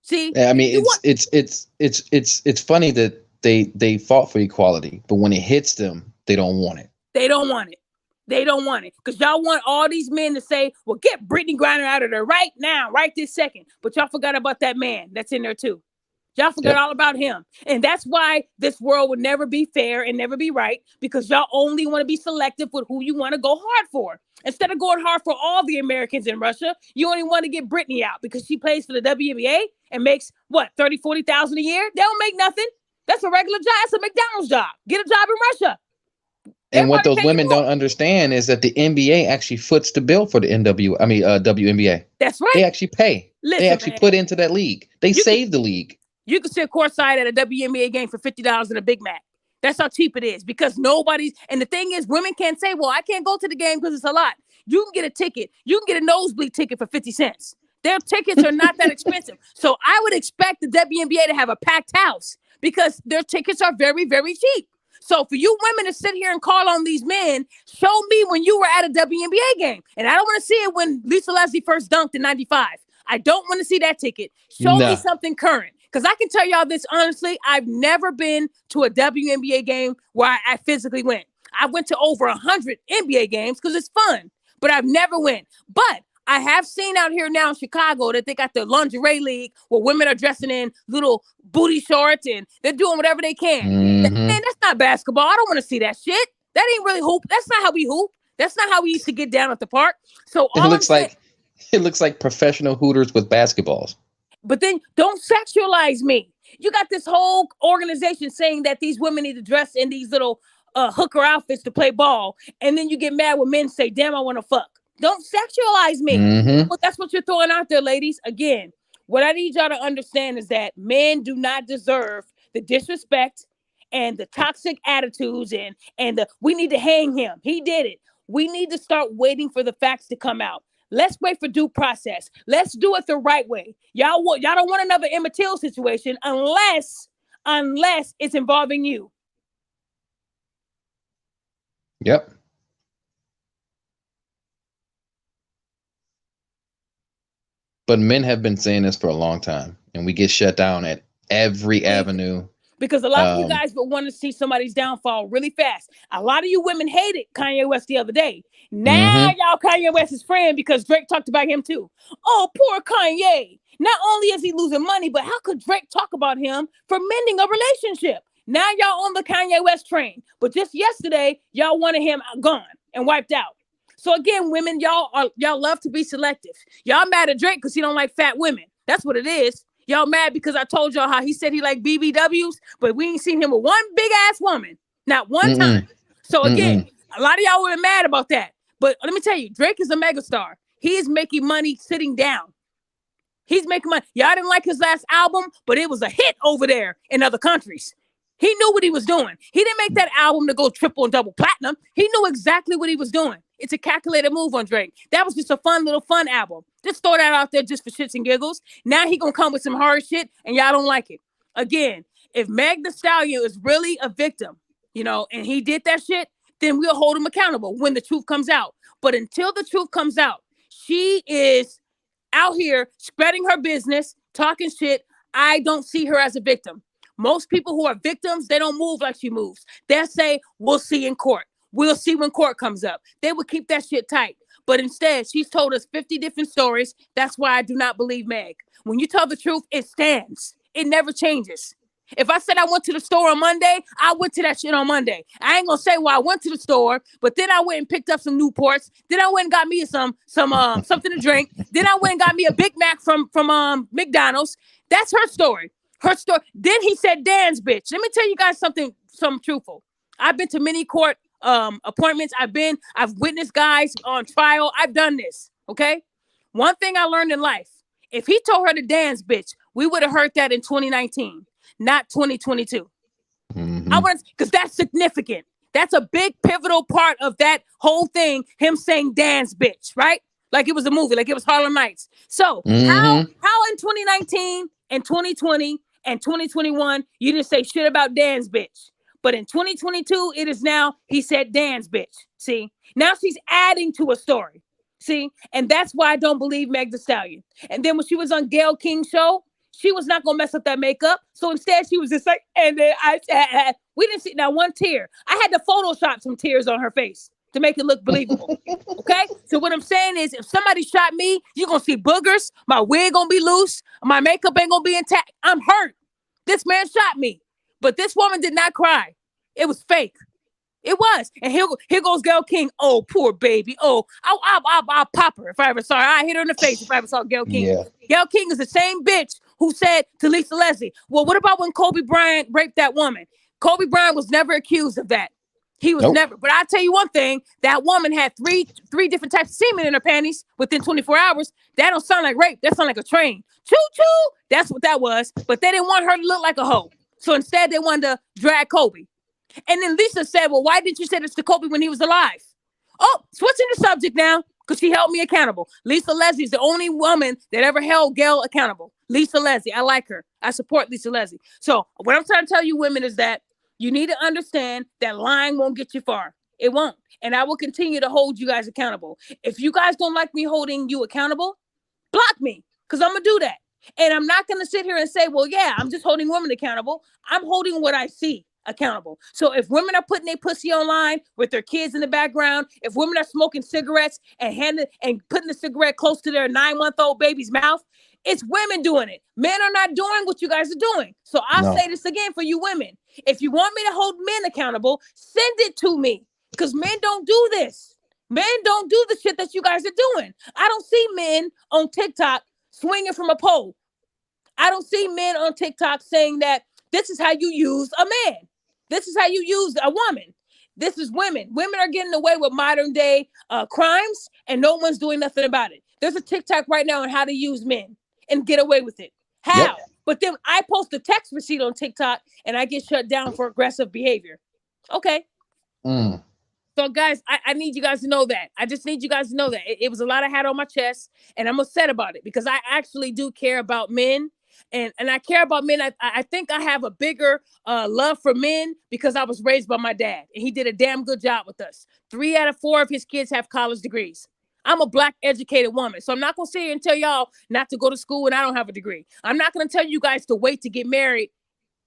See, I mean, it's funny that they fought for equality, but when it hits them, they don't want it. They don't want it. They don't want it because y'all want all these men to say, well, get Brittany Griner out of there right now, right this second. But y'all forgot about that man that's in there too. Y'all forgot all about him. And that's why this world would never be fair and never be right, because y'all only want to be selective with who you want to go hard for. Instead of going hard for all the Americans in Russia, you only want to get Britney out because she plays for the WNBA and makes, what, 30, 40,000 a year? They don't make nothing. That's a regular job. That's a McDonald's job. Get a job in Russia. And what those women don't understand is that the NBA actually foots the bill for the WNBA. That's right. They actually pay. They actually put into that league. They save the league. You can sit courtside at a WNBA game for $50 and a Big Mac. That's how cheap it is because nobody's. And the thing is, women can't say, well, I can't go to the game because it's a lot. You can get a ticket. You can get a nosebleed ticket for 50 cents. Their tickets are not that expensive. So I would expect the WNBA to have a packed house because their tickets are very, very cheap. So for you women to sit here and call on these men, show me when you were at a WNBA game. And I don't want to see it when Lisa Leslie first dunked in 95. I don't want to see that ticket. Show me something current. Because I can tell y'all this honestly, I've never been to a WNBA game where I physically went. I went to over 100 NBA games because it's fun, but I've never went. But I have seen out here now in Chicago that they got the lingerie league where women are dressing in little booty shorts and they're doing whatever they can. Man, that's not basketball. I don't want to see that shit. That ain't really hoop. That's not how we hoop. That's not how we used to get down at the park. So it looks like professional hooters with basketballs. But then don't sexualize me. You got this whole organization saying that these women need to dress in these little hooker outfits to play ball. And then you get mad when men say, damn, I want to fuck. Don't sexualize me. But that's what you're throwing out there, ladies. Again, what I need y'all to understand is that men do not deserve the disrespect and the toxic attitudes and the we need to hang him. He did it. We need to start waiting for the facts to come out. Let's wait for due process. Let's do it the right way. Y'all don't want another Emmett Till situation unless it's involving you. Yep. But men have been saying this for a long time, and we get shut down at every avenue. Because a lot of you guys would want to see somebody's downfall really fast. A lot of you women hated Kanye West the other day. Now y'all Kanye West's friend because Drake talked about him too. Oh, poor Kanye. Not only is he losing money, but how could Drake talk about him for mending a relationship? Now y'all on the Kanye West train. But just yesterday, y'all wanted him gone and wiped out. So again, women, y'all love to be selective. Y'all mad at Drake because he don't like fat women. That's what it is. Y'all mad because I told y'all how he said he like BBWs, but we ain't seen him with one big ass woman, not one time. So again, a lot of y'all were mad about that. But let me tell you, Drake is a megastar. He is making money sitting down. He's making money. Y'all didn't like his last album, but it was a hit over there in other countries. He knew what he was doing. He didn't make that album to go triple and double platinum. He knew exactly what he was doing. It's a calculated move on Drake. That was just a fun album. Just throw that out there just for shits and giggles. Now he gonna come with some hard shit and y'all don't like it. Again, if Meg Thee Stallion is really a victim, and he did that shit, then we'll hold him accountable when the truth comes out. But until the truth comes out, she is out here spreading her business, talking shit. I don't see her as a victim. Most people who are victims, they don't move like she moves. They'll say, we'll see in court. We'll see when court comes up. They would keep that shit tight. But instead, she's told us 50 different stories. That's why I do not believe Meg. When you tell the truth, it stands. It never changes. If I said I went to the store on Monday, I went to that shit on Monday. I ain't gonna say why I went to the store, but then I went and picked up some Newports. Then I went and got me some something to drink. Then I went and got me a Big Mac from McDonald's. That's her story. Her story. Then he said, "Dan's bitch." Let me tell you guys something truthful. I've been to many court appointments. I've witnessed guys on trial. I've done this. Okay. One thing I learned in life: if he told her to Dan's bitch, we would have heard that in 2019. Not 2022. I want because that's significant. That's a big pivotal part of that whole thing. Him saying Dan's bitch, right? Like it was a movie, like it was Harlem Nights. So how in 2019 and 2020 and 2021 you didn't say shit about Dan's bitch, but in 2022 it is now he said Dan's bitch. See, now she's adding to a story. See, and that's why I don't believe Meg Thee Stallion. And then when she was on Gayle King's show, she was not gonna mess up that makeup. So instead, she was just like, and then we didn't see not one tear. I had to Photoshop some tears on her face to make it look believable. Okay. So what I'm saying is, if somebody shot me, you're gonna see boogers. My wig gonna be loose. My makeup ain't gonna be intact. I'm hurt. This man shot me, but this woman did not cry. It was fake. It was. And here goes Gayle King. Oh, poor baby. Oh, I'll pop her if I ever saw her. I hit her in the face if I ever saw Gayle King. Yeah. Gayle King is the same bitch who said to Lisa Leslie, well, what about when Kobe Bryant raped that woman? Kobe Bryant was never accused of that. He was never. But I'll tell you one thing, that woman had three different types of semen in her panties within 24 hours. That don't sound like rape. That sound like a train. Choo-choo. That's what that was. But they didn't want her to look like a hoe. So instead, they wanted to drag Kobe. And then Lisa said, well, why didn't you say this to Kobe when he was alive? Oh, switching the subject now, because she held me accountable. Lisa Leslie is the only woman that ever held Gayle accountable. Lisa Leslie. I like her. I support Lisa Leslie. So what I'm trying to tell you women is that you need to understand that lying won't get you far. It won't. And I will continue to hold you guys accountable. If you guys don't like me holding you accountable, block me, because I'm going to do that. And I'm not going to sit here and say, well, yeah, I'm just holding women accountable. I'm holding what I see accountable. So if women are putting their pussy online with their kids in the background, if women are smoking cigarettes and putting the cigarette close to their 9-month-old baby's mouth, it's women doing it. Men are not doing what you guys are doing. So I'll say this again for you women. If you want me to hold men accountable, send it to me, because men don't do this. Men don't do the shit that you guys are doing. I don't see men on TikTok swinging from a pole. I don't see men on TikTok saying that this is how you use a man. This is how you use a woman. This is women. Women are getting away with modern day crimes, and no one's doing nothing about it. There's a TikTok right now on how to use men and get away with it. How? Yep. But then I post a text receipt on TikTok and I get shut down for aggressive behavior. Okay. So guys, I need you guys to know that. I just need you guys to know that. It was a lot I had on my chest, and I'm upset about it because I actually do care about men. And I care about men. I think I have a bigger love for men because I was raised by my dad, and he did a damn good job with us. 3 out of 4 of his kids have college degrees. I'm a Black educated woman, so I'm not going to sit here and tell y'all not to go to school when I don't have a degree. I'm not going to tell you guys to wait to get married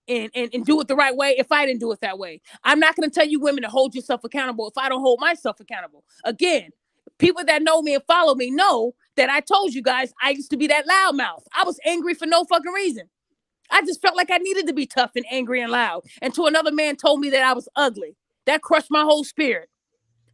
and do it the right way if I didn't do it that way. I'm not going to tell you women to hold yourself accountable if I don't hold myself accountable. Again, people that know me and follow me know that I told you guys I used to be that loudmouth. I was angry for no fucking reason. I just felt like I needed to be tough and angry and loud until another man told me that I was ugly. That crushed my whole spirit.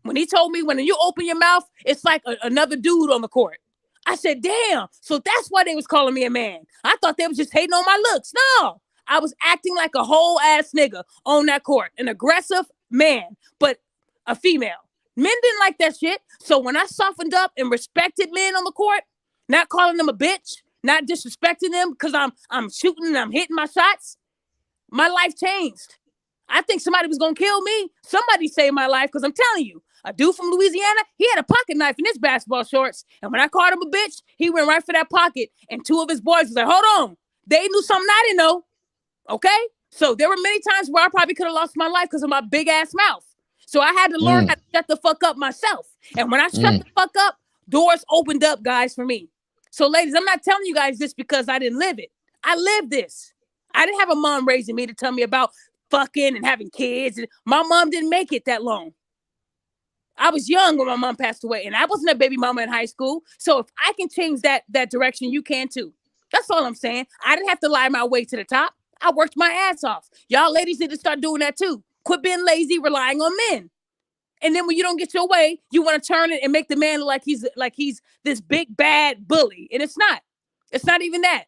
When he told me, when you open your mouth, it's like another dude on the court. I said, damn. So that's why they was calling me a man. I thought they was just hating on my looks. No, I was acting like a whole ass nigga on that court, an aggressive man, but a female. Men didn't like that shit. So when I softened up and respected men on the court, not calling them a bitch, not disrespecting them because I'm shooting and I'm hitting my shots, my life changed. I think somebody was gonna kill me. Somebody saved my life, because I'm telling you, a dude from Louisiana, he had a pocket knife in his basketball shorts. And when I called him a bitch, he went right for that pocket. And two of his boys was like, hold on. They knew something I didn't know. Okay? So there were many times where I probably could have lost my life because of my big ass mouth. So I had to learn how to shut the fuck up myself. And when I shut the fuck up, doors opened up, guys, for me. So ladies, I'm not telling you guys this because I didn't live it. I lived this. I didn't have a mom raising me to tell me about fucking and having kids. And my mom didn't make it that long. I was young when my mom passed away, and I wasn't a baby mama in high school. So if I can change that direction, you can too. That's all I'm saying. I didn't have to lie my way to the top. I worked my ass off. Y'all ladies need to start doing that too. Quit being lazy, relying on men. And then when you don't get your way, you want to turn it and make the man look like he's this big bad bully. And it's not. It's not even that.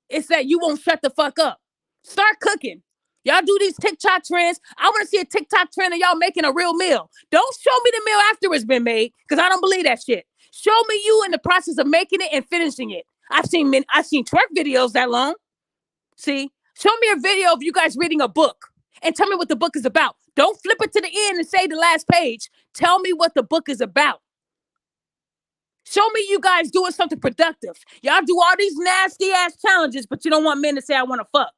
It's that you won't shut the fuck up. Start cooking. Y'all do these TikTok trends. I want to see a TikTok trend of y'all making a real meal. Don't show me the meal after it's been made, because I don't believe that shit. Show me you in the process of making it and finishing it. I've seen twerk videos that long. See? Show me a video of you guys reading a book and tell me what the book is about. Don't flip it to the end and say the last page. Tell me what the book is about. Show me you guys doing something productive. Y'all do all these nasty ass challenges, but you don't want men to say, I want to fuck.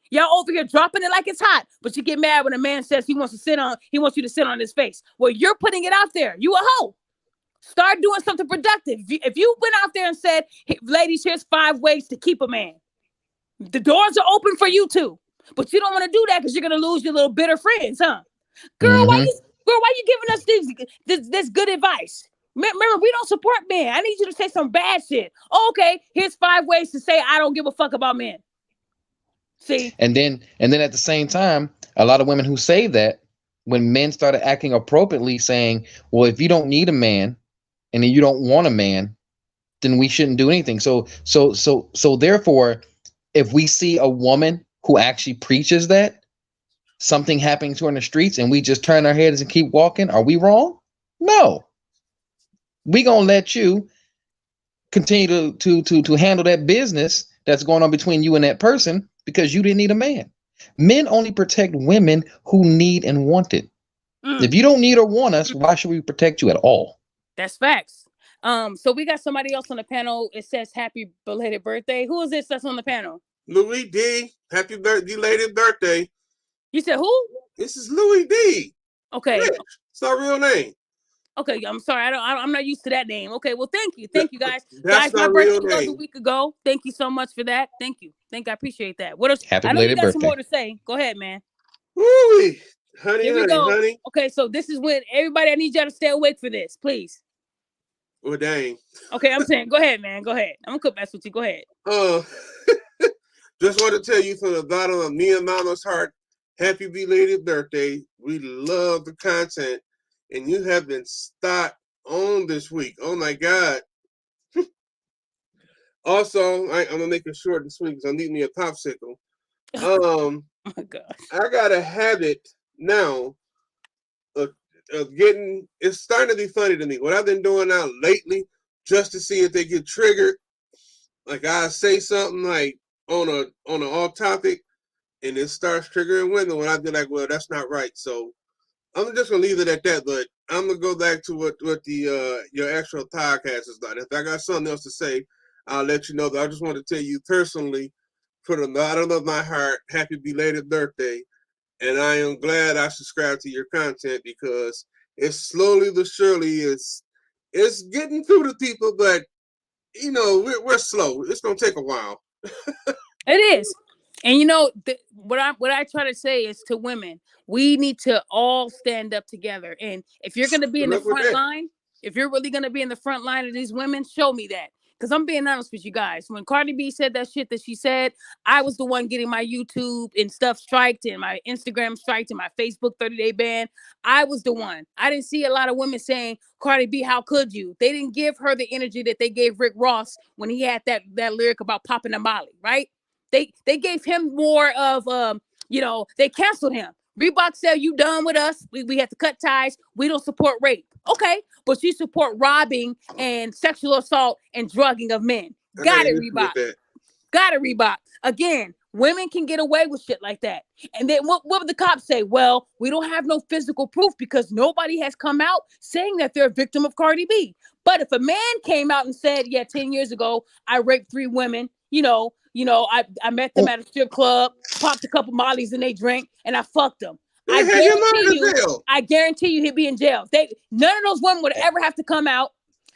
Y'all over here dropping it like it's hot, but you get mad when a man says he wants you to sit on his face. Well, you're putting it out there. You a hoe. Start doing something productive. If you went out there and said, hey, ladies, here's 5 ways to keep a man. The doors are open for you too. But you don't want to do that because you're going to lose your little bitter friends, huh? Girl, why you giving us this good advice? Remember, we don't support men. I need you to say some bad shit. Okay, here's 5 ways to say I don't give a fuck about men. See? And then at the same time, a lot of women who say that, when men started acting appropriately, saying, well, if you don't need a man and then you don't want a man, then we shouldn't do anything. So therefore, if we see a woman who actually preaches that, something happening to her in the streets, and we just turn our heads and keep walking, are we wrong? No. We gonna let you continue to handle that business that's going on between you and that person, because you didn't need a man. Men only protect women who need and want it. If you don't need or want us, why should we protect you at all? That's facts. So we got somebody else on the panel. It says happy belated birthday. Who is this that's on the panel? Louis D. Happy belated birthday. You said who? This is Louis D. Okay. Rich. It's our real name. Okay, I'm sorry. I'm not used to that name. Okay, well, thank you, guys. That's My my birthday real was name. a week ago. Thank you so much for that. Thank you. I appreciate that. What else? Happy I know you belated got some birthday. more to say. Go ahead, man. Woo, honey, Here we go. honey. Okay, so this is when everybody. I need y'all to stay awake for this, please. Well, dang. Okay, I'm saying, go ahead, man. Go ahead. I'm gonna cook mess with you. Go ahead. Just want to tell you from the bottom of me and Mama's heart, happy belated birthday. We love the content, and you have been spot on this week. Oh my God. Also, I'm gonna make it short and sweet because I need me a popsicle. Oh my gosh. I got a habit now of getting. It's starting to be funny to me. What I've been doing now lately, just to see if they get triggered. Like I say something like on an off topic, and it starts triggering women. When I be like, well, that's not right. So I'm just gonna leave it at that. But I'm gonna go back to what the your actual podcast is about. If I got something else to say, I'll let you know. But I just want to tell you personally, from the bottom of my heart, happy belated birthday. And I am glad I subscribed to your content, because it's slowly but surely it's getting through to people, but you know, we're slow. It's gonna take a while. It is. And you know, what I try to say is to women, we need to all stand up together. And if you're going to be in the front line, if you're really going to be in the front line of these women, show me that. because I'm being honest with you guys. When Cardi B said that shit that she said, I was the one getting my YouTube and stuff striked and my Instagram striked and my Facebook 30-day ban. I was the one. I didn't see a lot of women saying, Cardi B, how could you? They didn't give her the energy that they gave Rick Ross when he had that lyric about popping a molly, right? They gave him more of, they canceled him. Reebok said, you done with us. We have to cut ties. We don't support rape. Okay, but you support robbing and sexual assault and drugging of men. Got it, Reebok. Got it, Reebok. Again, women can get away with shit like that. And then what would the cops say? Well, we don't have no physical proof because nobody has come out saying that they're a victim of Cardi B. But if a man came out and said, yeah, 10 years ago, I raped 3 women, I met them at a strip club, popped a couple mollies in they drink, and I fucked them. I guarantee you he'd be in jail. None of those women would ever have to come out.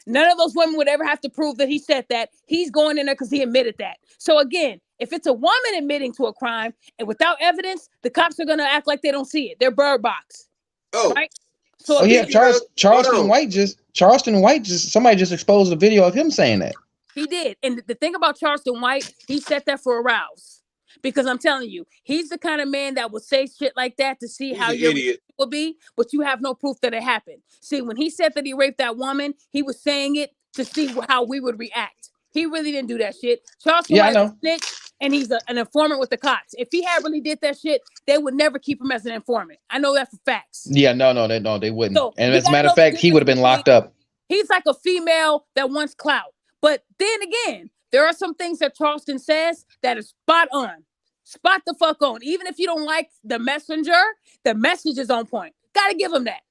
None of those women would ever have to prove that he said that. He's going in there because he admitted that. So again, if it's a woman admitting to a crime and without evidence, the cops are going to act like they don't see it. They're bird box. Oh, right? So yeah, Charleston White just somebody just exposed a video of him saying that. He did. And the thing about Charleston White, he said that for a rouse. Because I'm telling you, he's the kind of man that will say shit like that to see how your reaction will be, but you have no proof that it happened. See, when he said that he raped that woman, he was saying it to see how we would react. He really didn't do that shit. Charleston White is a snitch, and he's an informant with the cops. If he had really did that shit, they would never keep him as an informant. I know that for facts. Yeah, no, they wouldn't. So, and as a matter of fact, he would have been locked up. He's like a female that wants clout. But then again, there are some things that Charleston says that is spot on. Spot the fuck on. Even if you don't like the messenger, the message is on point. Gotta give him that.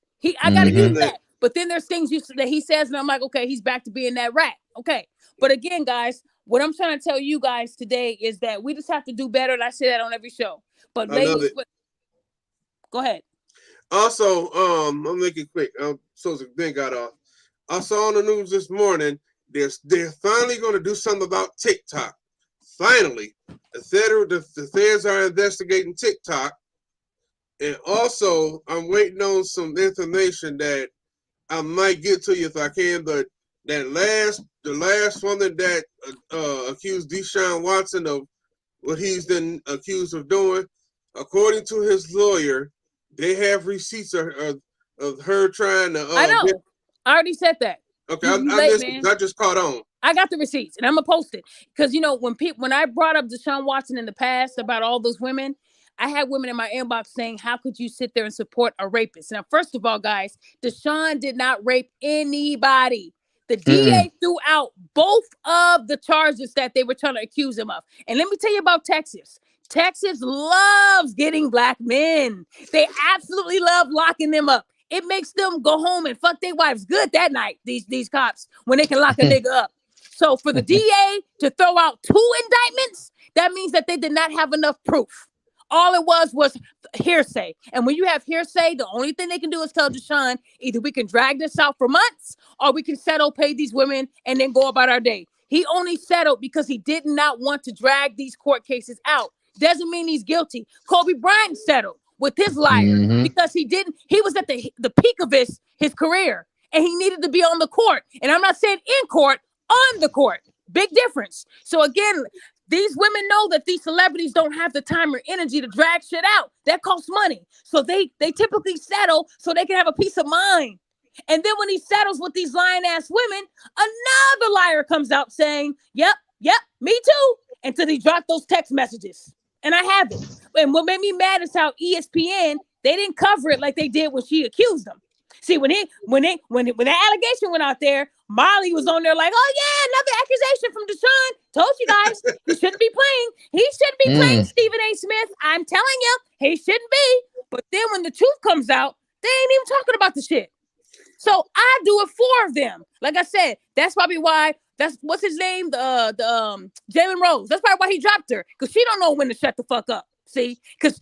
I gotta give him that. But then there's things that he says, and I'm like, okay, he's back to being that rat. Okay. But again, guys, what I'm trying to tell you guys today is that we just have to do better. And I say that on every show. But ladies, go ahead. Also, I'll make it quick. So Ben got off. I saw on the news this morning, they're finally going to do something about TikTok. Finally, the feds are investigating TikTok, and also I'm waiting on some information that I might get to you if I can. But the last woman that accused Deshaun Watson of what he's been accused of doing, according to his lawyer, they have receipts of her trying to. I know. I already said that. Okay, I just caught on. I got the receipts, and I'm gonna post it because when I brought up Deshaun Watson in the past about all those women, I had women in my inbox saying, "How could you sit there and support a rapist?" Now, first of all, guys, Deshaun did not rape anybody. The DA threw out both of the charges that they were trying to accuse him of. And let me tell you about Texas. Texas loves getting black men. They absolutely love locking them up. It makes them go home and fuck their wives good that night, these cops, when they can lock a nigga up. So for the DA to throw out 2 indictments, that means that they did not have enough proof. All it was hearsay. And when you have hearsay, the only thing they can do is tell Deshaun, either we can drag this out for months or we can settle, pay these women, and then go about our day. He only settled because he did not want to drag these court cases out. Doesn't mean he's guilty. Kobe Bryant settled with his liar because he was at the peak of his career and he needed to be on the court. And I'm not saying in court, on the court. Big difference. So again, these women know that these celebrities don't have the time or energy to drag shit out. That costs money. So they typically settle so they can have a peace of mind. And then when he settles with these lying ass women, another liar comes out saying, yep, me too. Until he dropped those text messages. And I have it. And what made me mad is how ESPN, they didn't cover it like they did when she accused them. See, when that allegation went out there, Molly was on there like, oh yeah, another accusation from Deshaun. Told you guys, he shouldn't be playing. He shouldn't be playing Stephen A. Smith. I'm telling you, he shouldn't be. But then when the truth comes out, they ain't even talking about the shit. So I do it for them. Like I said, that's probably why. What's his name? Jalen Rose. That's probably why he dropped her, because she don't know when to shut the fuck up. See, because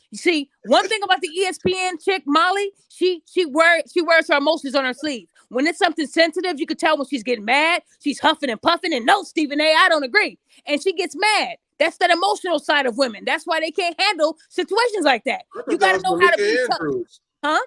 one thing about the ESPN chick Molly, she wears her emotions on her sleeve. When it's something sensitive, you could tell when she's getting mad. She's huffing and puffing, and no, Stephen A., I don't agree. And she gets mad. That's that emotional side of women. That's why they can't handle situations like that. You got to know how to be tough. Huh?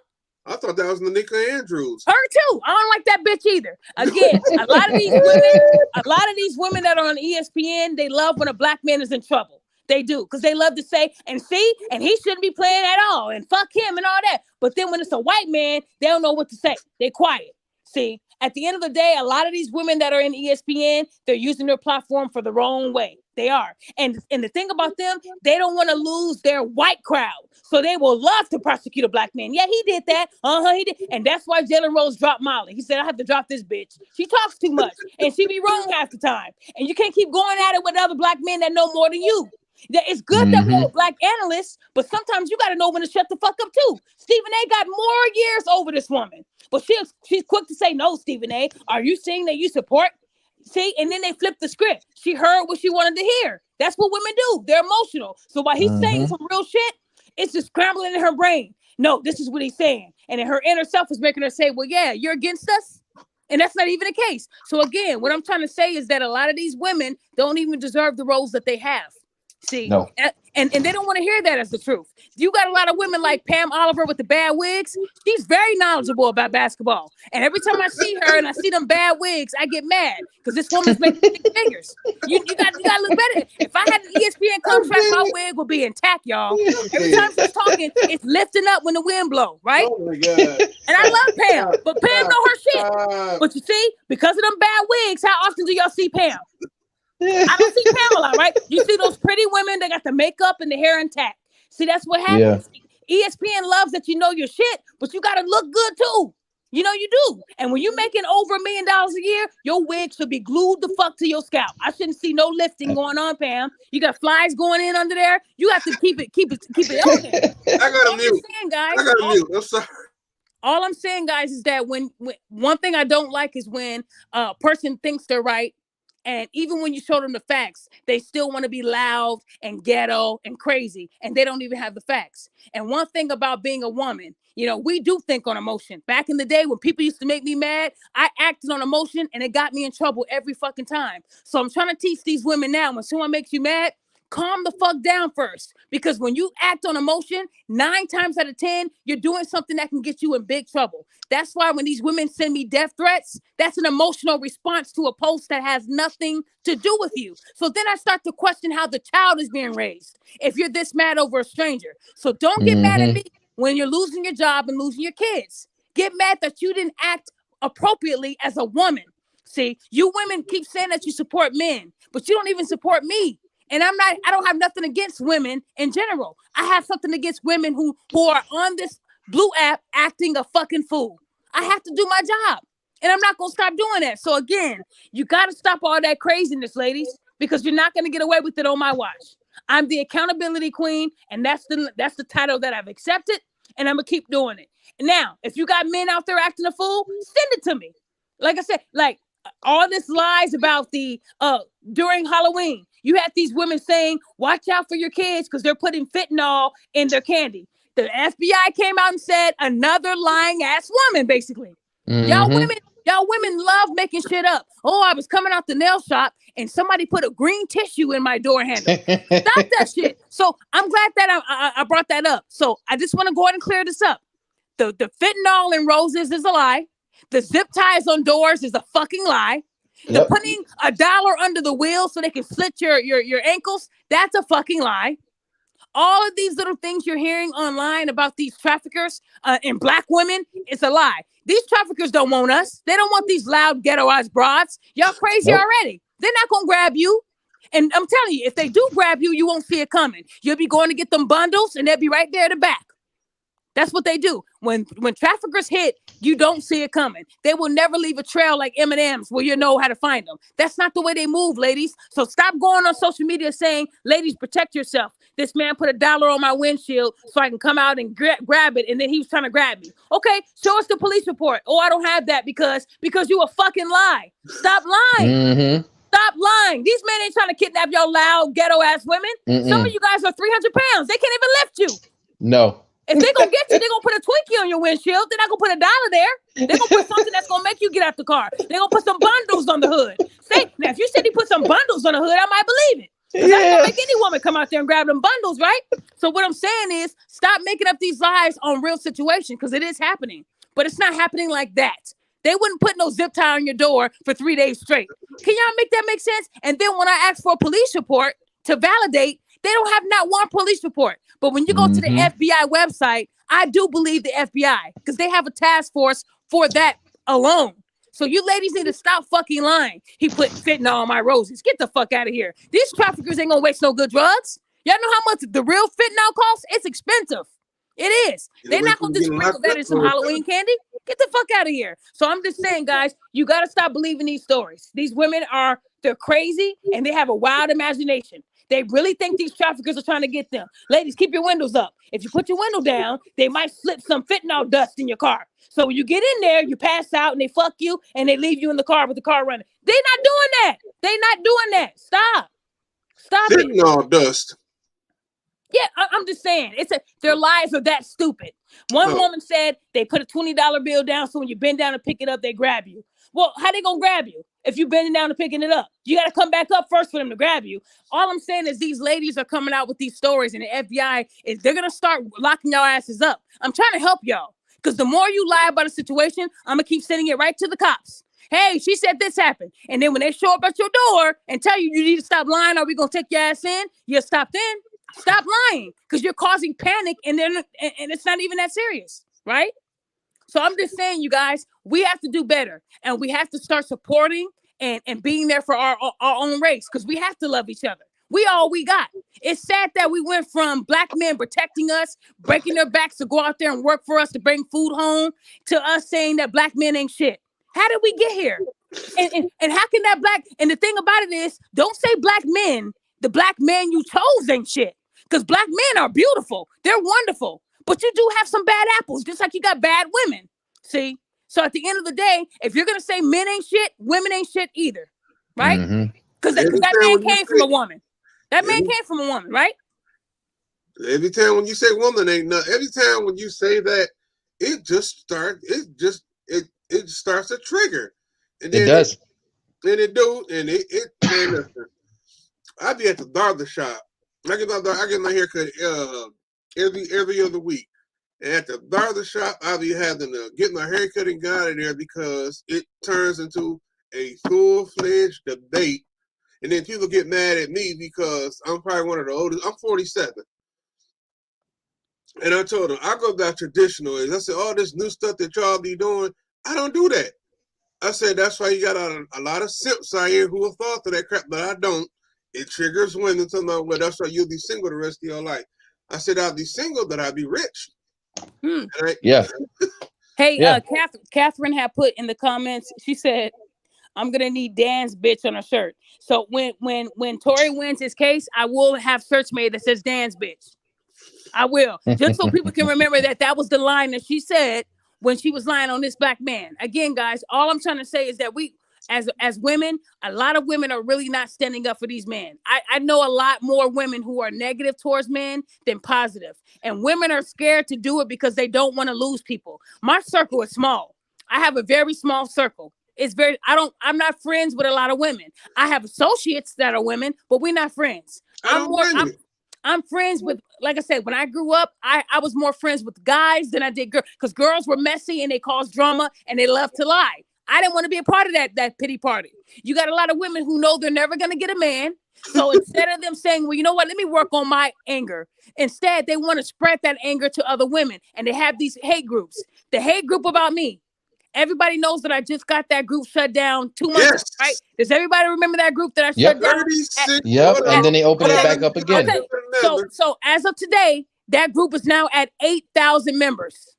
I thought that was Nanika Andrews. Her too. I don't like that bitch either. Again, a lot of these women that are on ESPN, they love when a black man is in trouble. They do, because they love to say, and he shouldn't be playing at all, and fuck him and all that. But then when it's a white man, they don't know what to say. They're quiet. See, at the end of the day, a lot of these women that are in ESPN, they're using their platform for the wrong way. They are. And the thing about them, they don't want to lose their white crowd. So they will love to prosecute a black man. Yeah, he did that. He did. And that's why Jalen Rose dropped Molly. He said, I have to drop this bitch. She talks too much. And she be wrong half the time. And you can't keep going at it with other black men that know more than you. It's good that we have a black analyst, but sometimes you got to know when to shut the fuck up too. Stephen A. got more years over this woman. But she's quick to say, no, Stephen A., are you saying that you support? See, and then they flip the script. She heard what she wanted to hear. That's what women do. They're emotional. So while he's saying some real shit, it's just scrambling in her brain. No, this is what he's saying. And then her inner self is making her say, well, yeah, you're against us. And that's not even the case. So again, what I'm trying to say is that a lot of these women don't even deserve the roles that they have. See, no. And they don't want to hear that as the truth. You got a lot of women like Pam Oliver with the bad wigs. She's very knowledgeable about basketball. And every time I see her and I see them bad wigs, I get mad because this woman's making big figures. You got to look better. If I had an ESPN contract, my wig would be intact, y'all. Every time she's talking, it's lifting up when the wind blows, right? Oh my God. And I love Pam, but Pam know her shit. But you see, because of them bad wigs, how often do y'all see Pam? I don't see Pam a lot, right? You see those pretty women that got the makeup and the hair intact. See, that's what happens. Yeah. ESPN loves that you know your shit, but you got to look good too. You know you do. And when you're making over $1 million a year, your wig should be glued the fuck to your scalp. I shouldn't see no lifting going on, Pam. You got flies going in under there. You have to keep it on there. I got a mute. I'm sorry. All I'm saying, guys, is that when one thing I don't like is when a person thinks they're right. And even when you show them the facts, they still want to be loud and ghetto and crazy, and they don't even have the facts. And one thing about being a woman, you know, we do think on emotion. Back in the day when people used to make me mad, I acted on emotion and it got me in trouble every fucking time. So I'm trying to teach these women now, when someone makes you mad, calm the fuck down first. Because when you act on emotion, 9 times out of 10, you're doing something that can get you in big trouble. That's why when these women send me death threats, that's an emotional response to a post that has nothing to do with you. So then I start to question how the child is being raised if you're this mad over a stranger. So don't get mad at me when you're losing your job and losing your kids. Get mad that you didn't act appropriately as a woman. See, you women keep saying that you support men, but you don't even support me. And I don't have nothing against women in general. I have something against women who are on this blue app acting a fucking fool. I have to do my job. And I'm not going to stop doing that. So again, you got to stop all that craziness, ladies, because you're not going to get away with it on my watch. I'm the accountability queen, and that's the title that I've accepted, and I'm going to keep doing it. Now, if you got men out there acting a fool, send it to me. Like I said, like all this lies about the during Halloween, you had these women saying, watch out for your kids because they're putting fentanyl in their candy. The FBI came out and said another lying ass woman, basically. Y'all women love making shit up. Oh, I was coming out the nail shop and somebody put a green tissue in my door handle. Stop that shit. So I'm glad that I brought that up. So I just want to go ahead and clear this up. The fentanyl in roses is a lie. The zip ties on doors is a fucking lie. The putting $1 under the wheel so they can slit your ankles, that's a fucking lie. All of these little things you're hearing online about these traffickers and black women, it's a lie. These traffickers don't want us. They don't want these loud ghettoized broads. Y'all crazy already. They're not going to grab you. And I'm telling you, if they do grab you, you won't see it coming. You'll be going to get them bundles and they'll be right there at the back. That's what they do. When traffickers hit, you don't see it coming. They will never leave a trail like M&M's where you know how to find them. That's not the way they move, ladies. So stop going on social media saying, ladies, protect yourself. This man put $1 on my windshield so I can come out and grab it, and then he was trying to grab me. Okay, show us the police report. Oh, I don't have that because you a fucking lie. Stop lying. Stop lying. These men ain't trying to kidnap your loud ghetto-ass women. Some of you guys are 300 pounds. They can't even lift you. No. If they're going to get you, they're going to put a Twinkie on your windshield. They're not going to put $1 there. They're going to put something that's going to make you get out the car. They're going to put some bundles on the hood. Now, if you said he put some bundles on the hood, I might believe it. Because I ain't gonna make any woman come out there and grab them bundles, right? So what I'm saying is, stop making up these lies on real situations, because it is happening. But it's not happening like that. They wouldn't put no zip tie on your door for 3 days straight. Can y'all make that make sense? And then when I ask for a police report to validate, they don't have not one police report. But when you go to the FBI website, I do believe the FBI, because they have a task force for that alone. So you ladies need to stop fucking lying. He put fentanyl on my roses. Get the fuck out of here. These traffickers ain't gonna waste no good drugs. Y'all know how much the real fentanyl costs? It's expensive. It is. They're not gonna just sprinkle that in some Halloween candy. Get the fuck out of here. So I'm just saying, guys, you got to stop believing these stories. These women they're crazy and they have a wild imagination. They really think these traffickers are trying to get them. Ladies, keep your windows up. If you put your window down, they might slip some fentanyl dust in your car. So when you get in there, you pass out and they fuck you and they leave you in the car with the car running. They're not doing that. They're not doing that. Stop it. Fentanyl dust. Yeah, I'm just saying, their lies are that stupid. One woman said they put a $20 bill down, so when you bend down to pick it up, they grab you. Well, how they gonna grab you if you bending down to picking it up? You got to come back up first for them to grab you. All I'm saying is these ladies are coming out with these stories, and the FBI they're gonna start locking y'all asses up. I'm trying to help y'all, because the more you lie about a situation, I'm gonna keep sending it right to the cops. Hey, she said this happened, and then when they show up at your door and tell you need to stop lying, or we gonna take your ass in, you stop then. Stop lying, because you're causing panic, and it's not even that serious, right? So I'm just saying, you guys, we have to do better, and we have to start supporting and being there for our own race, because we have to love each other. We all we got. It's sad that we went from black men protecting us, breaking their backs to go out there and work for us to bring food home, to us saying that black men ain't shit. How did we get here? And how can that and the thing about it is, don't say black men. The black man you chose ain't shit. Because black men are beautiful. They're wonderful. But you do have some bad apples, just like you got bad women. See? So at the end of the day, if you're going to say men ain't shit, women ain't shit either. Right? Because that man came from a woman. That man came from a woman, right? Every time when you say woman ain't nothing, every time when you say that, it starts a trigger. And then it does. Man, I be at the barber shop. I get my haircut every other week. And at the barber shop, I'll be having to get my haircut and get out of there, because it turns into a full-fledged debate. And then people get mad at me because I'm probably one of the oldest. I'm 47. And I told them, I go back traditional ways. I said, all this new stuff that y'all be doing, I don't do that. I said, that's why you got a lot of simps out here who have thought of that crap, but I don't. It triggers women to know, well, that's why you'll be single the rest of your life. I said, I'll be single, but I'll be rich. Yeah. Hey, Catherine had put in the comments, she said, I'm going to need Dan's bitch on her shirt. So when Tory wins his case, I will have shirts made that says Dan's bitch. I will. Just so people can remember that was the line that she said when she was lying on this black man. Again, guys, all I'm trying to say is that we, as women, a lot of women are really not standing up for these men. I know a lot more women who are negative towards men than positive. And women are scared to do it because they don't want to lose people. My circle is small. I have a very small circle. I'm not friends with a lot of women. I have associates that are women, but we're not friends. I'm friends with, like I said, when I grew up, I was more friends with guys than I did girls, because girls were messy and they caused drama and they love to lie. I didn't want to be a part of that pity party. You got a lot of women who know they're never going to get a man. So instead of them saying, well, you know what, let me work on my anger. Instead, they want to spread that anger to other women. And they have these hate groups. The hate group about me. Everybody knows that I just got that group shut down 2 months ago, right? Does everybody remember that group that I shut down? And then they open it back up again. Okay. So as of today, that group is now at 8,000 members.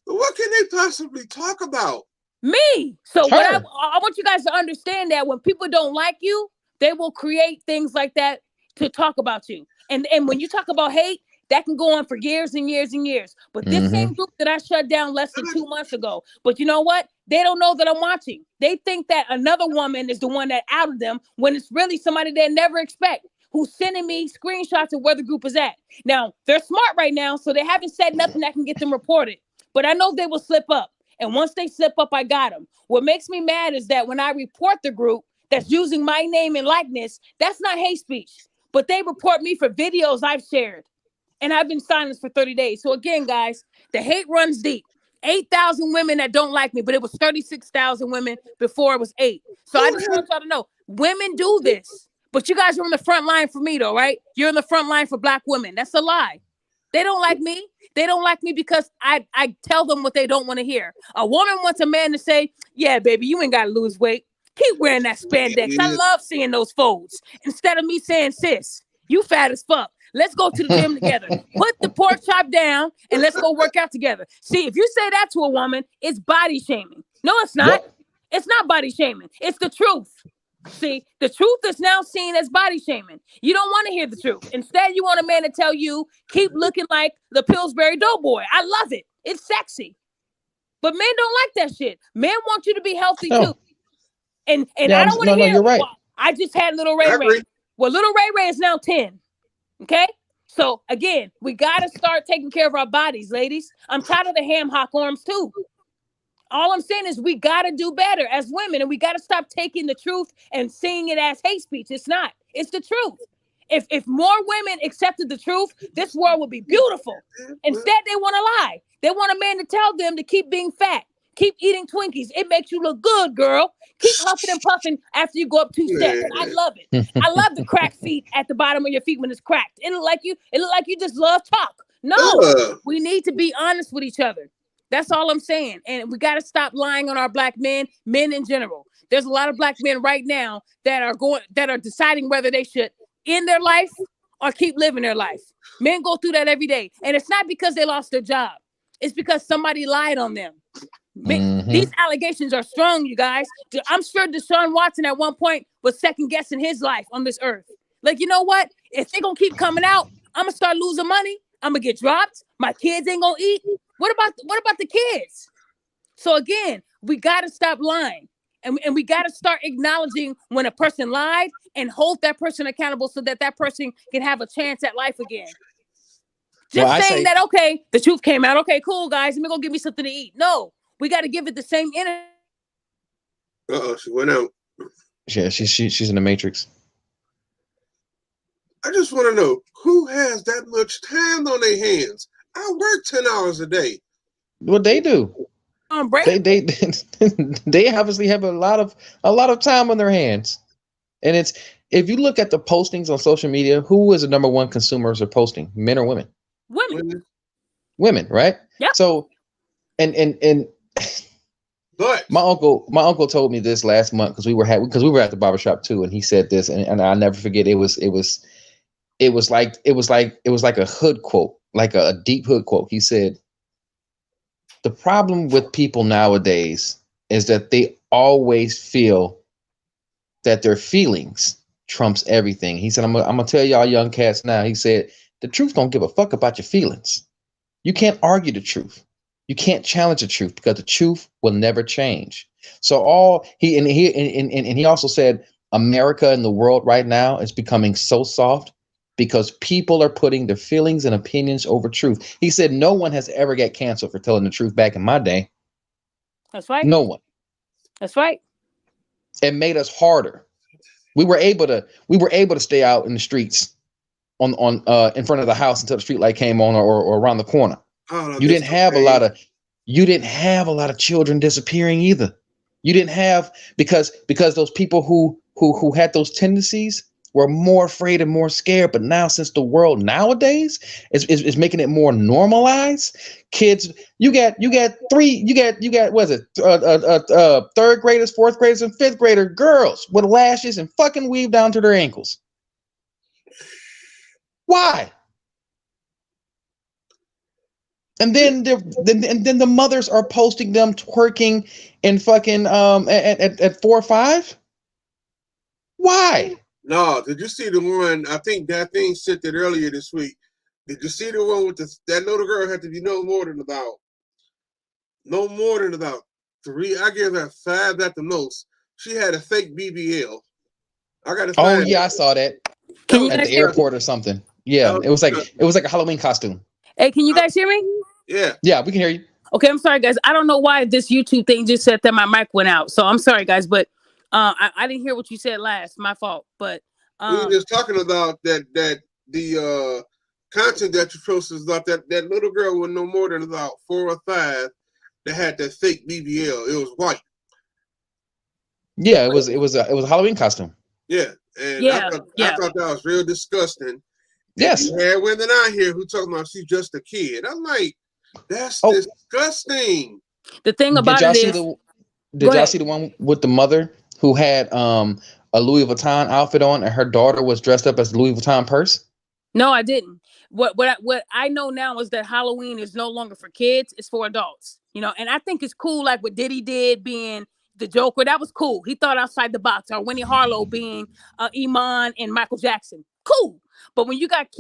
What can they possibly talk about? Me. So what I want you guys to understand that when people don't like you, they will create things like that to talk about you. And when you talk about hate, that can go on for years and years and years. But this same group that I shut down less than 2 months ago, but you know what? They don't know that I'm watching. They think that another woman is the one that outed them when it's really somebody they never expect, who's sending me screenshots of where the group is at. Now, they're smart right now, so they haven't said nothing that can get them reported. But I know they will slip up. And once they slip up, I got them. What makes me mad is that when I report the group, that's using my name and likeness, that's not hate speech. But they report me for videos I've shared. And I've been silenced for 30 days. So again, guys, the hate runs deep. 8,000 women that don't like me, but it was 36,000 women before it was 8. So I just want y'all to know, women do this. But you guys are on the front line for me, though, right? You're on the front line for black women. That's a lie. They don't like me. They don't like me because I tell them what they don't want to hear. A woman wants a man to say, yeah, baby, you ain't got to lose weight. Keep wearing that spandex. I love seeing those folds. Instead of me saying, sis, you fat as fuck. Let's go to the gym together. Put the pork chop down and let's go work out together. See, if you say that to a woman, it's body shaming. No, it's not. What? It's not body shaming. It's the truth. See, the truth is now seen as body shaming. You don't want to hear the truth. Instead, you want a man to tell you, keep looking like the Pillsbury Doughboy. I love it. It's sexy. But men don't like that shit. Men want you to be healthy too. And Yeah, I don't want to hear, you're right. well, I just had little Ray Ray. Well, little Ray Ray is now 10. Okay? So again, we got to start taking care of our bodies, ladies. I'm tired of the ham hock arms too. All I'm saying is we got to do better as women, and we got to stop taking the truth and seeing it as hate speech. It's not. It's the truth. If more women accepted the truth, this world would be beautiful. Instead, they want to lie. They want a man to tell them to keep being fat, keep eating Twinkies. It makes you look good, girl. Keep huffing and puffing after you go up 2 steps. I love it. I love the cracked feet at the bottom of your feet when it's cracked. It look like you just love talk. No, we need to be honest with each other. That's all I'm saying. And we got to stop lying on our black men in general. There's a lot of black men right now that are deciding whether they should end their life or keep living their life. Men go through that every day. And it's not because they lost their job. It's because somebody lied on them. These allegations are strong, you guys. I'm sure Deshaun Watson at one point was second guessing his life on this earth. Like, you know what? If they're going to keep coming out, I'm going to start losing money. I'm going to get dropped. My kids ain't going to eat. What about the kids? So again, we got to stop lying. And we got to start acknowledging when a person lied and hold that person accountable so that person can have a chance at life again. Just saying that, okay, the truth came out. Okay, cool, guys. Let me go give me something to eat. No, we got to give it the same energy. She went out. Yeah, she's in the Matrix. I just want to know who has that much time on their hands. I work 10 hours a day. What they do? They obviously have a lot of time on their hands, and it's, if you look at the postings on social media, who is the number one consumers of posting? Men or women? Women, right? Yeah. So, and but my uncle told me this last month because we were at the barbershop too, and he said this, and I'll never forget. It was like a hood quote, like a deep hood quote. He said, the problem with people nowadays is that they always feel that their feelings trumps everything. He said, I'm gonna tell y'all young cats now. He said, the truth don't give a fuck about your feelings. You can't argue the truth. You can't challenge the truth because the truth will never change. So he also said, America and the world right now is becoming so soft because people are putting their feelings and opinions over truth. He said no one has ever got canceled for telling the truth back in my day. That's right. No one. That's right. It made us harder. We were able to stay out in the streets on in front of the house until the street light came on or around the corner. You didn't have a lot of children disappearing either. You didn't have because those people who had those tendencies were more afraid and more scared. But now, since the world nowadays is making it more normalized, kids, you got what is it? Third graders, fourth graders, and fifth grader girls with lashes and fucking weave down to their ankles. Why? And then the mothers are posting them twerking in fucking at 4 or 5. Why? No, did you see the one? I think that thing sent it earlier this week. Did you see the one with that little girl had to be no more than about 3? I give her 5 at the most. She had a fake BBL. I got to. Oh yeah, I saw that at the airport or something. Yeah, it was like a Halloween costume. Hey, can you guys hear me? Yeah, we can hear you. Okay, I'm sorry, guys. I don't know why this YouTube thing just said that my mic went out. So I'm sorry, guys, but I didn't hear what you said last. My fault. But we were just talking about that the content that you posted about that little girl with no more than about 4 or 5 that had that fake BBL. It was white. Yeah, it was a Halloween costume. Yeah, and Yeah, I thought that was real disgusting. Yes. You had women out here who talking about she's just a kid. I'm like, that's disgusting. The thing about it is, did y'all see the one with the mother who had a Louis Vuitton outfit on and her daughter was dressed up as a Louis Vuitton purse? No, I didn't. What I know now is that Halloween is no longer for kids; it's for adults. You know, and I think it's cool, like what Diddy did, being the Joker. That was cool. He thought outside the box. Or Winnie Harlow being Iman and Michael Jackson. Cool. But when you got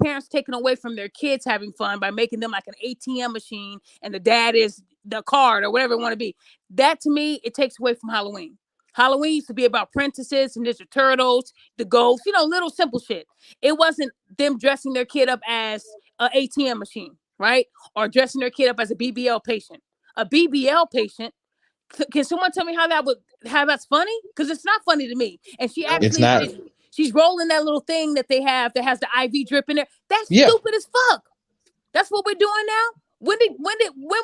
parents taking away from their kids having fun by making them like an ATM machine, and the dad is the card or whatever it want to be, that to me it takes away from Halloween. Halloween used to be about princesses and Ninja Turtles, the ghosts, little simple shit. It wasn't them dressing their kid up as an ATM machine, right? Or dressing their kid up as a BBL patient. A BBL patient. Can someone tell me how that's funny? Because it's not funny to me. And she actually, it's not. She's rolling that little thing that they have that has the IV drip in there. That's stupid as fuck. That's what we're doing now. When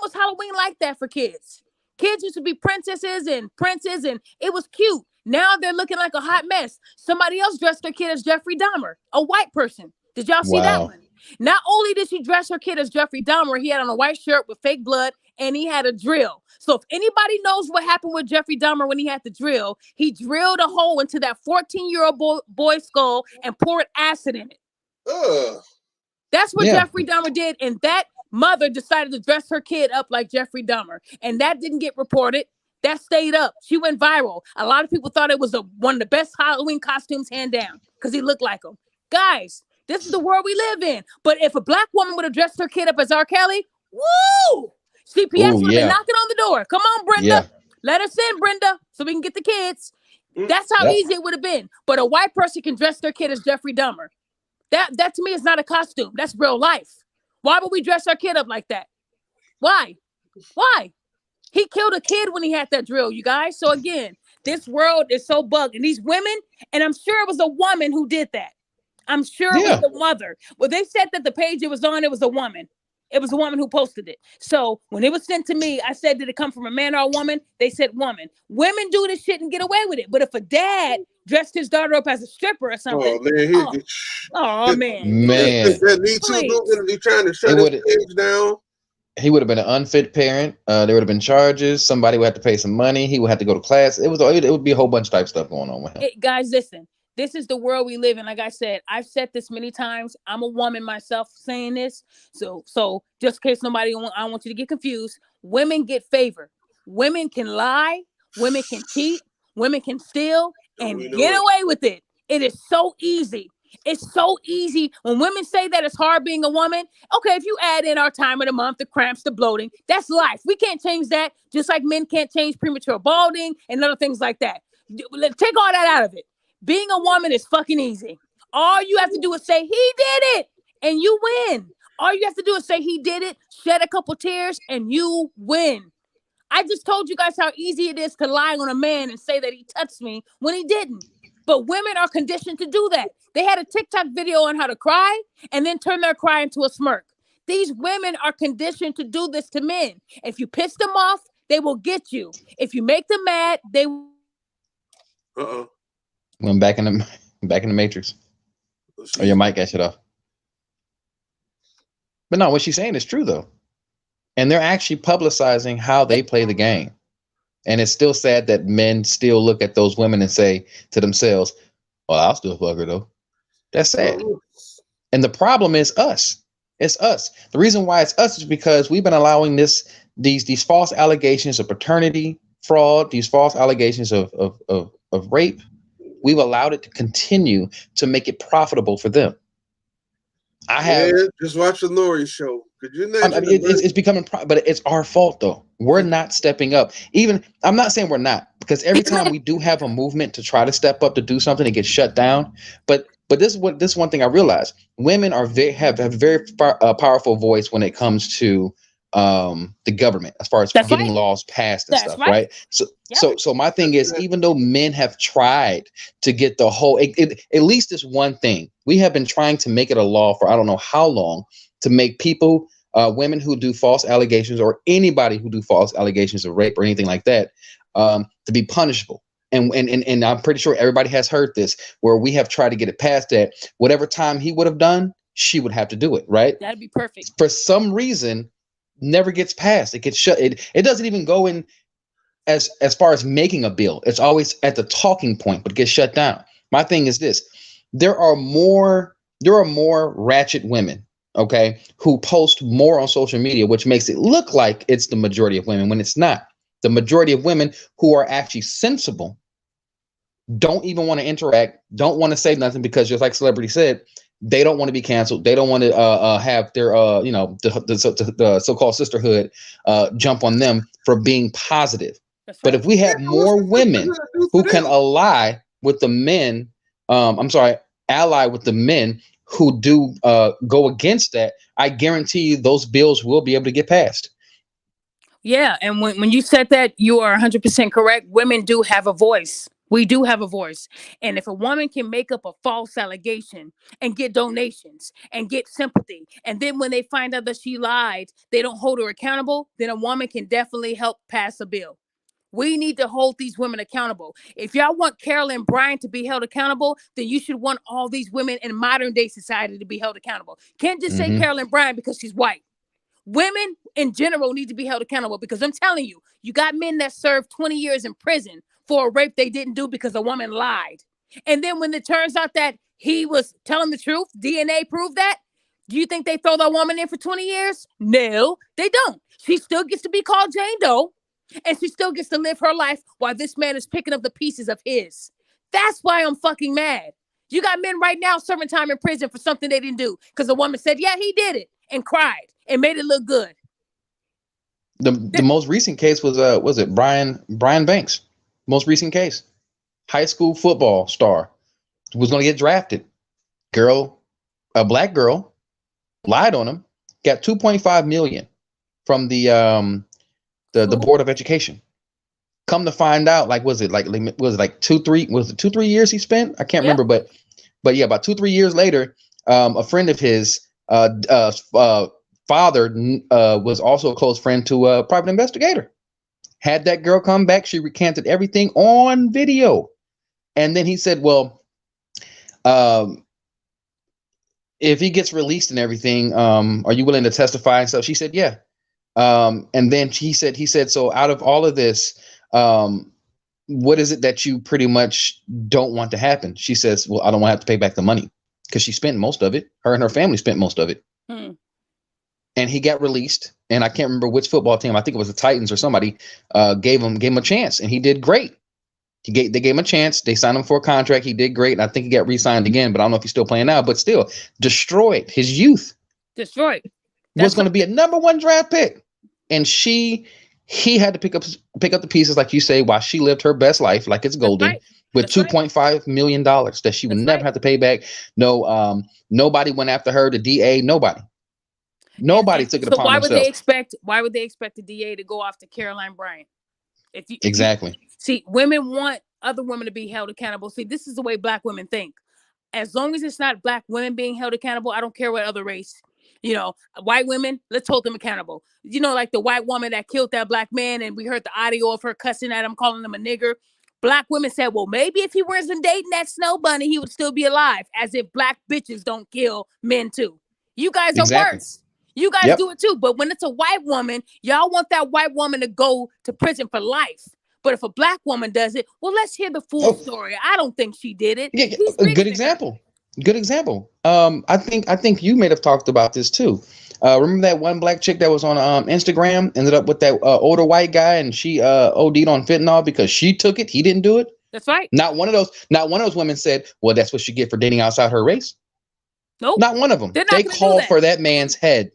was Halloween like that for kids? Kids used to be princesses and princes, and it was cute. Now they're looking like a hot mess. Somebody else dressed their kid as Jeffrey Dahmer, a white person. Did y'all see that one? Not only did she dress her kid as Jeffrey Dahmer, he had on a white shirt with fake blood, and he had a drill. So if anybody knows what happened with Jeffrey Dahmer when he had the drill, he drilled a hole into that 14-year-old boy's skull and poured acid in it. Ugh. That's what Jeffrey Dahmer did, and that mother decided to dress her kid up like Jeffrey Dahmer, and that didn't get reported. That stayed up. She went viral. A lot of people thought it was one of the best Halloween costumes, hand down, because he looked like him. Guys, this is the world we live in. But if a black woman would have dressed her kid up as R. Kelly, woo! CPS would have been knocking on the door. Come on, Brenda. Yeah. Let us in, Brenda, so we can get the kids. That's how easy it would have been. But a white person can dress their kid as Jeffrey Dahmer. That to me is not a costume. That's real life. Why would we dress our kid up like that? Why? He killed a kid when he had that drill, you guys. So again, this world is so bugged. And these women, and I'm sure it was a woman who did that. I'm sure it was the mother. Well, they said that the page it was on, it was a woman. It was a woman who posted it. So when it was sent to me, I said, did it come from a man or a woman? They said woman. Women do this shit and get away with it. But if a dad dressed his daughter up as a stripper or something, man. He trying to shut his page down. He would have been an unfit parent. There would have been charges. Somebody would have to pay some money. He would have to go to class. It would be a whole bunch of type stuff going on with him. Guys, listen. This is the world we live in. Like I said, I've said this many times. I'm a woman myself saying this. So just in case I don't want you to get confused. Women get favored. Women can lie. Women can cheat. Women can steal and get away with it. It is so easy. It's so easy. When women say that it's hard being a woman, okay, if you add in our time of the month, the cramps, the bloating, that's life. We can't change that. Just like men can't change premature balding and other things like that. Take all that out of it. Being a woman is fucking easy. All you have to do is say, he did it, and you win. All you have to do is say, he did it, shed a couple tears, and you win. I just told you guys how easy it is to lie on a man and say that he touched me when he didn't. But women are conditioned to do that. They had a TikTok video on how to cry and then turn their cry into a smirk. These women are conditioned to do this to men. If you piss them off, they will get you. If you make them mad, they will. Went back in the matrix. Or your mic got shut off. But no, what she's saying is true though. And they're actually publicizing how they play the game. And it's still sad that men still look at those women and say to themselves, well, I'll still fuck her though. That's sad. And the problem is us. It's us. The reason why it's us is because we've been allowing these false allegations of paternity fraud, these false allegations of rape. We've allowed it to continue to make it profitable for them. Just watch the Lori show. Could you imagine? It's becoming, but it's our fault though. We're not stepping up. Even I'm not saying we're not, because every time we do have a movement to try to step up to do something, it gets shut down. But this one thing I realized: women have a very powerful voice when it comes to the government as far as That's getting right. laws passed and That's stuff, right. right? So Yep. so my thing is, even though men have tried to get the whole at least this one thing, we have been trying to make it a law for I don't know how long, to make people women who do false allegations, or anybody who do false allegations of rape or anything like that, to be punishable. And I'm pretty sure everybody has heard this, where we have tried to get it past that whatever time he would have done, she would have to do it, right? That'd be perfect. For some reason, never gets passed. It gets shut. It doesn't even go in as far as making a bill. It's always at the talking point, but gets shut down. My thing is this: there are more ratchet women, okay, who post more on social media, which makes it look like it's the majority of women when it's not. The majority of women who are actually sensible don't even want to interact, don't want to say nothing, because just like CelebriD said, they don't want to be canceled. They don't want to have their the so-called sisterhood jump on them for being positive. That's But right. if we have more women who can ally with the men, ally with the men who do go against that, I guarantee you those bills will be able to get passed. Yeah, and when you said that, you are 100% correct. Women do have a voice. We do have a voice. And if a woman can make up a false allegation and get donations and get sympathy, and then when they find out that she lied, they don't hold her accountable, then a woman can definitely help pass a bill. We need to hold these women accountable. If y'all want Carolyn Bryant to be held accountable, then you should want all these women in modern day society to be held accountable. Can't just say Carolyn Bryant because she's white. Women in general need to be held accountable, because I'm telling you, you got men that served 20 years in prison for a rape they didn't do because a woman lied. And then when it turns out that he was telling the truth, DNA proved that. Do you think they throw that woman in for 20 years? No, they don't. She still gets to be called Jane Doe, and she still gets to live her life while this man is picking up the pieces of his. That's why I'm fucking mad. You got men right now serving time in prison for something they didn't do because the woman said, yeah, he did it, and cried and made it look good. The most recent case was it Brian Banks? Most recent case, high school football star, was going to get drafted. A black girl, lied on him, got 2.5 million from the Board of Education. Come to find out, was it 2-3 years he spent? I can't remember, but yeah, about 2-3 years later, a friend of his father was also a close friend to a private investigator. Had that girl come back, she recanted everything on video, and then he said, "Well, if he gets released and everything, are you willing to testify?" And so she said, "Yeah." And then he said, "So out of all of this, what is it that you pretty much don't want to happen?" She says, "Well, I don't want to have to pay back the money," because she spent most of it. Her and her family spent most of it. And he got released, and I can't remember which football team. I think it was the Titans or somebody gave him a chance, and he did great. They gave him a chance. They signed him for a contract. He did great, and I think he got re-signed again. But I don't know if he's still playing now. But still, destroyed his youth. Destroyed. Was going to be a #1 draft pick, and he had to pick up the pieces, like you say, while she lived her best life, like it's golden, with $2.5 million that she would never have to pay back. No, nobody went after her. The DA, nobody took it upon themselves. Why would they expect the DA to go after Caroline Bryant? Exactly. See, women want other women to be held accountable. See, this is the way black women think. As long as it's not black women being held accountable, I don't care what other race. White women, let's hold them accountable. Like the white woman that killed that black man, and we heard the audio of her cussing at him, calling him a nigger. Black women said, well, maybe if he wasn't dating that snow bunny, he would still be alive. As if black bitches don't kill men too. You guys are worse. You guys do it too. But when it's a white woman, y'all want that white woman to go to prison for life. But if a black woman does it, well, let's hear the full story. I don't think she did it. Yeah, a good example. Good example. I think you may have talked about this too. Remember that one black chick that was on Instagram, ended up with that older white guy, and she OD'd on fentanyl because she took it. He didn't do it. That's right. Not one of those women said, well, that's what she get for dating outside her race. Nope. Not one of them. They called for that man's head.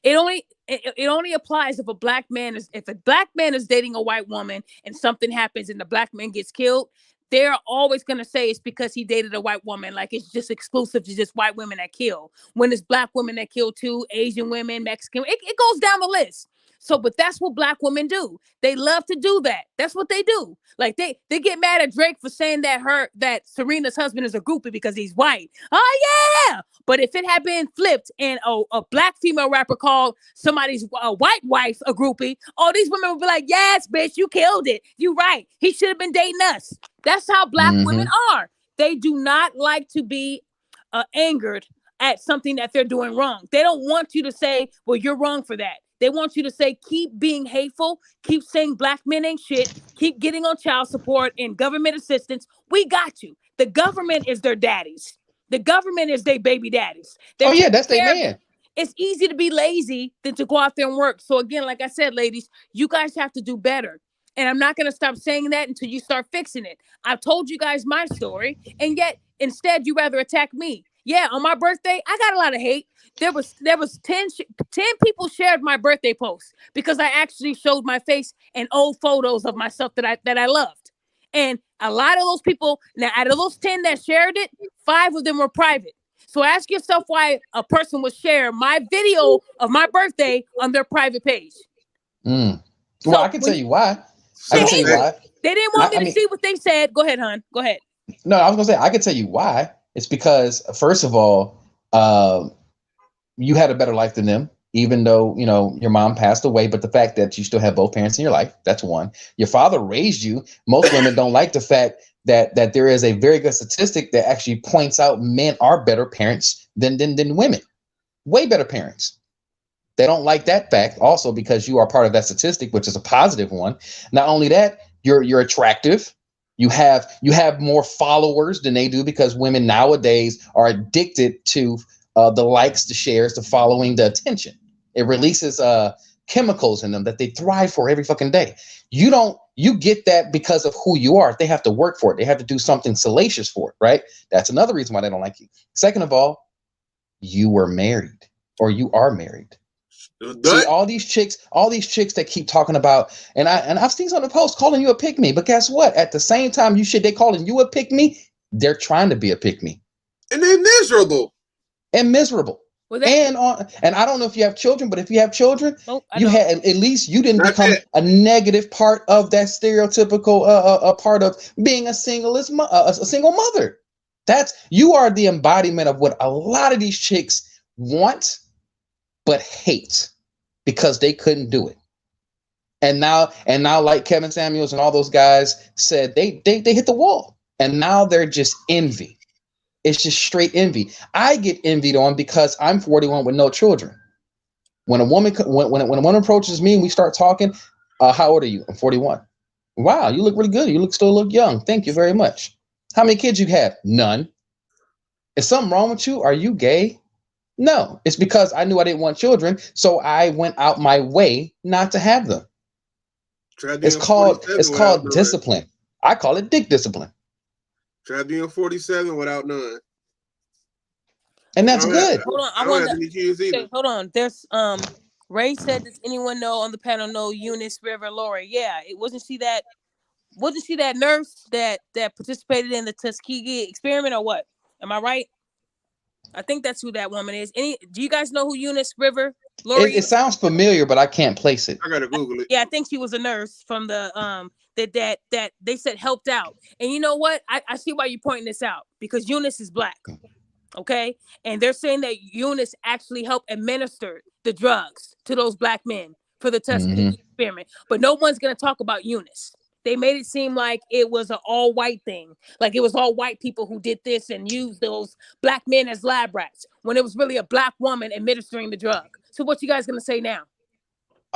It only applies if a black man is dating a white woman and something happens and the black man gets killed. They're always going to say it's because he dated a white woman. Like it's just exclusive to just white women that kill. When it's black women that kill too, Asian women, Mexican, it goes down the list. So, but that's what black women do. They love to do that. That's what they do. Like they get mad at Drake for saying that Serena's husband is a groupie because he's white. Oh yeah. But if it had been flipped and a black female rapper called somebody's white wife a groupie, all these women would be like, yes, bitch, you killed it. You right. He should have been dating us. That's how black women are. They do not like to be angered at something that they're doing wrong. They don't want you to say, well, you're wrong for that. They want you to say, keep being hateful, keep saying black men ain't shit, keep getting on child support and government assistance. We got you. The government is their daddies. The government is their baby daddies. Oh yeah, that's their man. It's easy to be lazy than to go out there and work. So again, like I said, ladies, you guys have to do better. And I'm not going to stop saying that until you start fixing it. I've told you guys my story, and yet instead you rather attack me. Yeah, on my birthday, I got a lot of hate. There was 10 people shared my birthday post because I actually showed my face and old photos of myself that I loved. And a lot of those people, now out of those 10 that shared it, 5 of them were private. So ask yourself why a person would share my video of my birthday on their private page. Well, I can tell you why. I can tell you why. They didn't want me to see what they said. Go ahead, hon. Go ahead. No, I was going to say, I can tell you why. It's because, first of all, you had a better life than them, even though, you know, your mom passed away. But the fact that you still have both parents in your life, that's one. Your father raised you. Most women don't like the fact that there is a very good statistic that actually points out men are better parents than women. Way better parents. They don't like that fact also because you are part of that statistic, which is a positive one. Not only that, you're attractive. You have more followers than they do because women nowadays are addicted to the likes, the shares, the following, the attention. It releases chemicals in them that they thrive for every fucking day. You get that because of who you are. They have to work for it. They have to do something salacious for it, right? That's another reason why they don't like you. Second of all, you were married or you are married. See, all these chicks that keep talking about, and I've seen some of the posts calling you a pick me, but guess what? At the same time, they calling you a pick me, they're trying to be a pick me, and they're miserable. Well, and I don't know if you have children, but if you have children, you had at least you didn't become a negative part of that stereotypical a part of being a single mother. You are the embodiment of what a lot of these chicks want but hate because they couldn't do it. And now like Kevin Samuels and all those guys said, they hit the wall. And now they're just envy. It's just straight envy. I get envied on because I'm 41 with no children. When a woman approaches me and we start talking, how old are you? I'm 41. Wow, you look really good. You still look young. Thank you very much. How many kids you have? None. Is something wrong with you? Are you gay? No, it's because I knew I didn't want children, so I went out my way not to have them. It's called discipline. I call it dick discipline. Try being 47 without none. And that's good. Hold on, I want to. Hold on. There's Ray said, does anyone know on the panel know Eunice River Laurie? Yeah, wasn't she that nurse that participated in the Tuskegee experiment or what? Am I right? I think that's who that woman is. Do you guys know who Eunice River Laurie is? It sounds familiar, but I can't place it. I gotta Google it. Yeah, I think she was a nurse from the that they said helped out. And you know what? I see why you're pointing this out because Eunice is black. Okay, and they're saying that Eunice actually helped administer the drugs to those black men for the Tuskegee experiment, but no one's gonna talk about Eunice. They made it seem like it was an all-white thing, like it was all white people who did this and used those black men as lab rats, when it was really a black woman administering the drug. So what you guys gonna say now?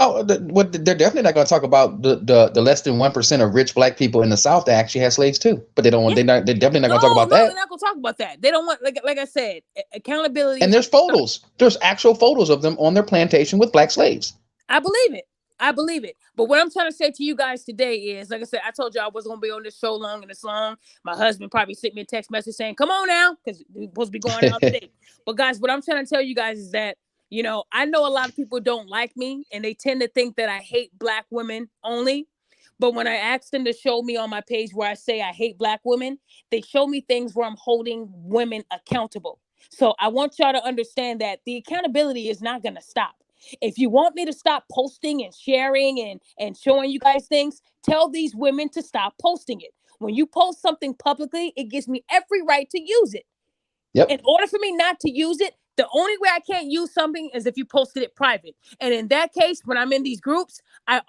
Oh, they're definitely not going to talk about the less than 1% of rich black people in the South that actually had slaves too. But they don't want. They're definitely not going to talk about that. They're not going to talk about that. They don't want, like I said, accountability. And there's photos. There's actual photos of them on their plantation with black slaves. I believe it. But what I'm trying to say to you guys today is, like I said, I told you I wasn't going to be on this show long and this long. My husband probably sent me a text message saying, "Come on now," because we're supposed to be going out today. But guys, what I'm trying to tell you guys is that, you know, I know a lot of people don't like me and they tend to think that I hate black women only. But when I ask them to show me on my page where I say I hate black women, they show me things where I'm holding women accountable. So I want y'all to understand that the accountability is not going to stop. If you want me to stop posting and sharing and showing you guys things, tell these women to stop posting it. When you post something publicly, it gives me every right to use it. Yep. In order for me not to use it, the only way I can't use something is if you posted it private. And in that case, when I'm in these groups, I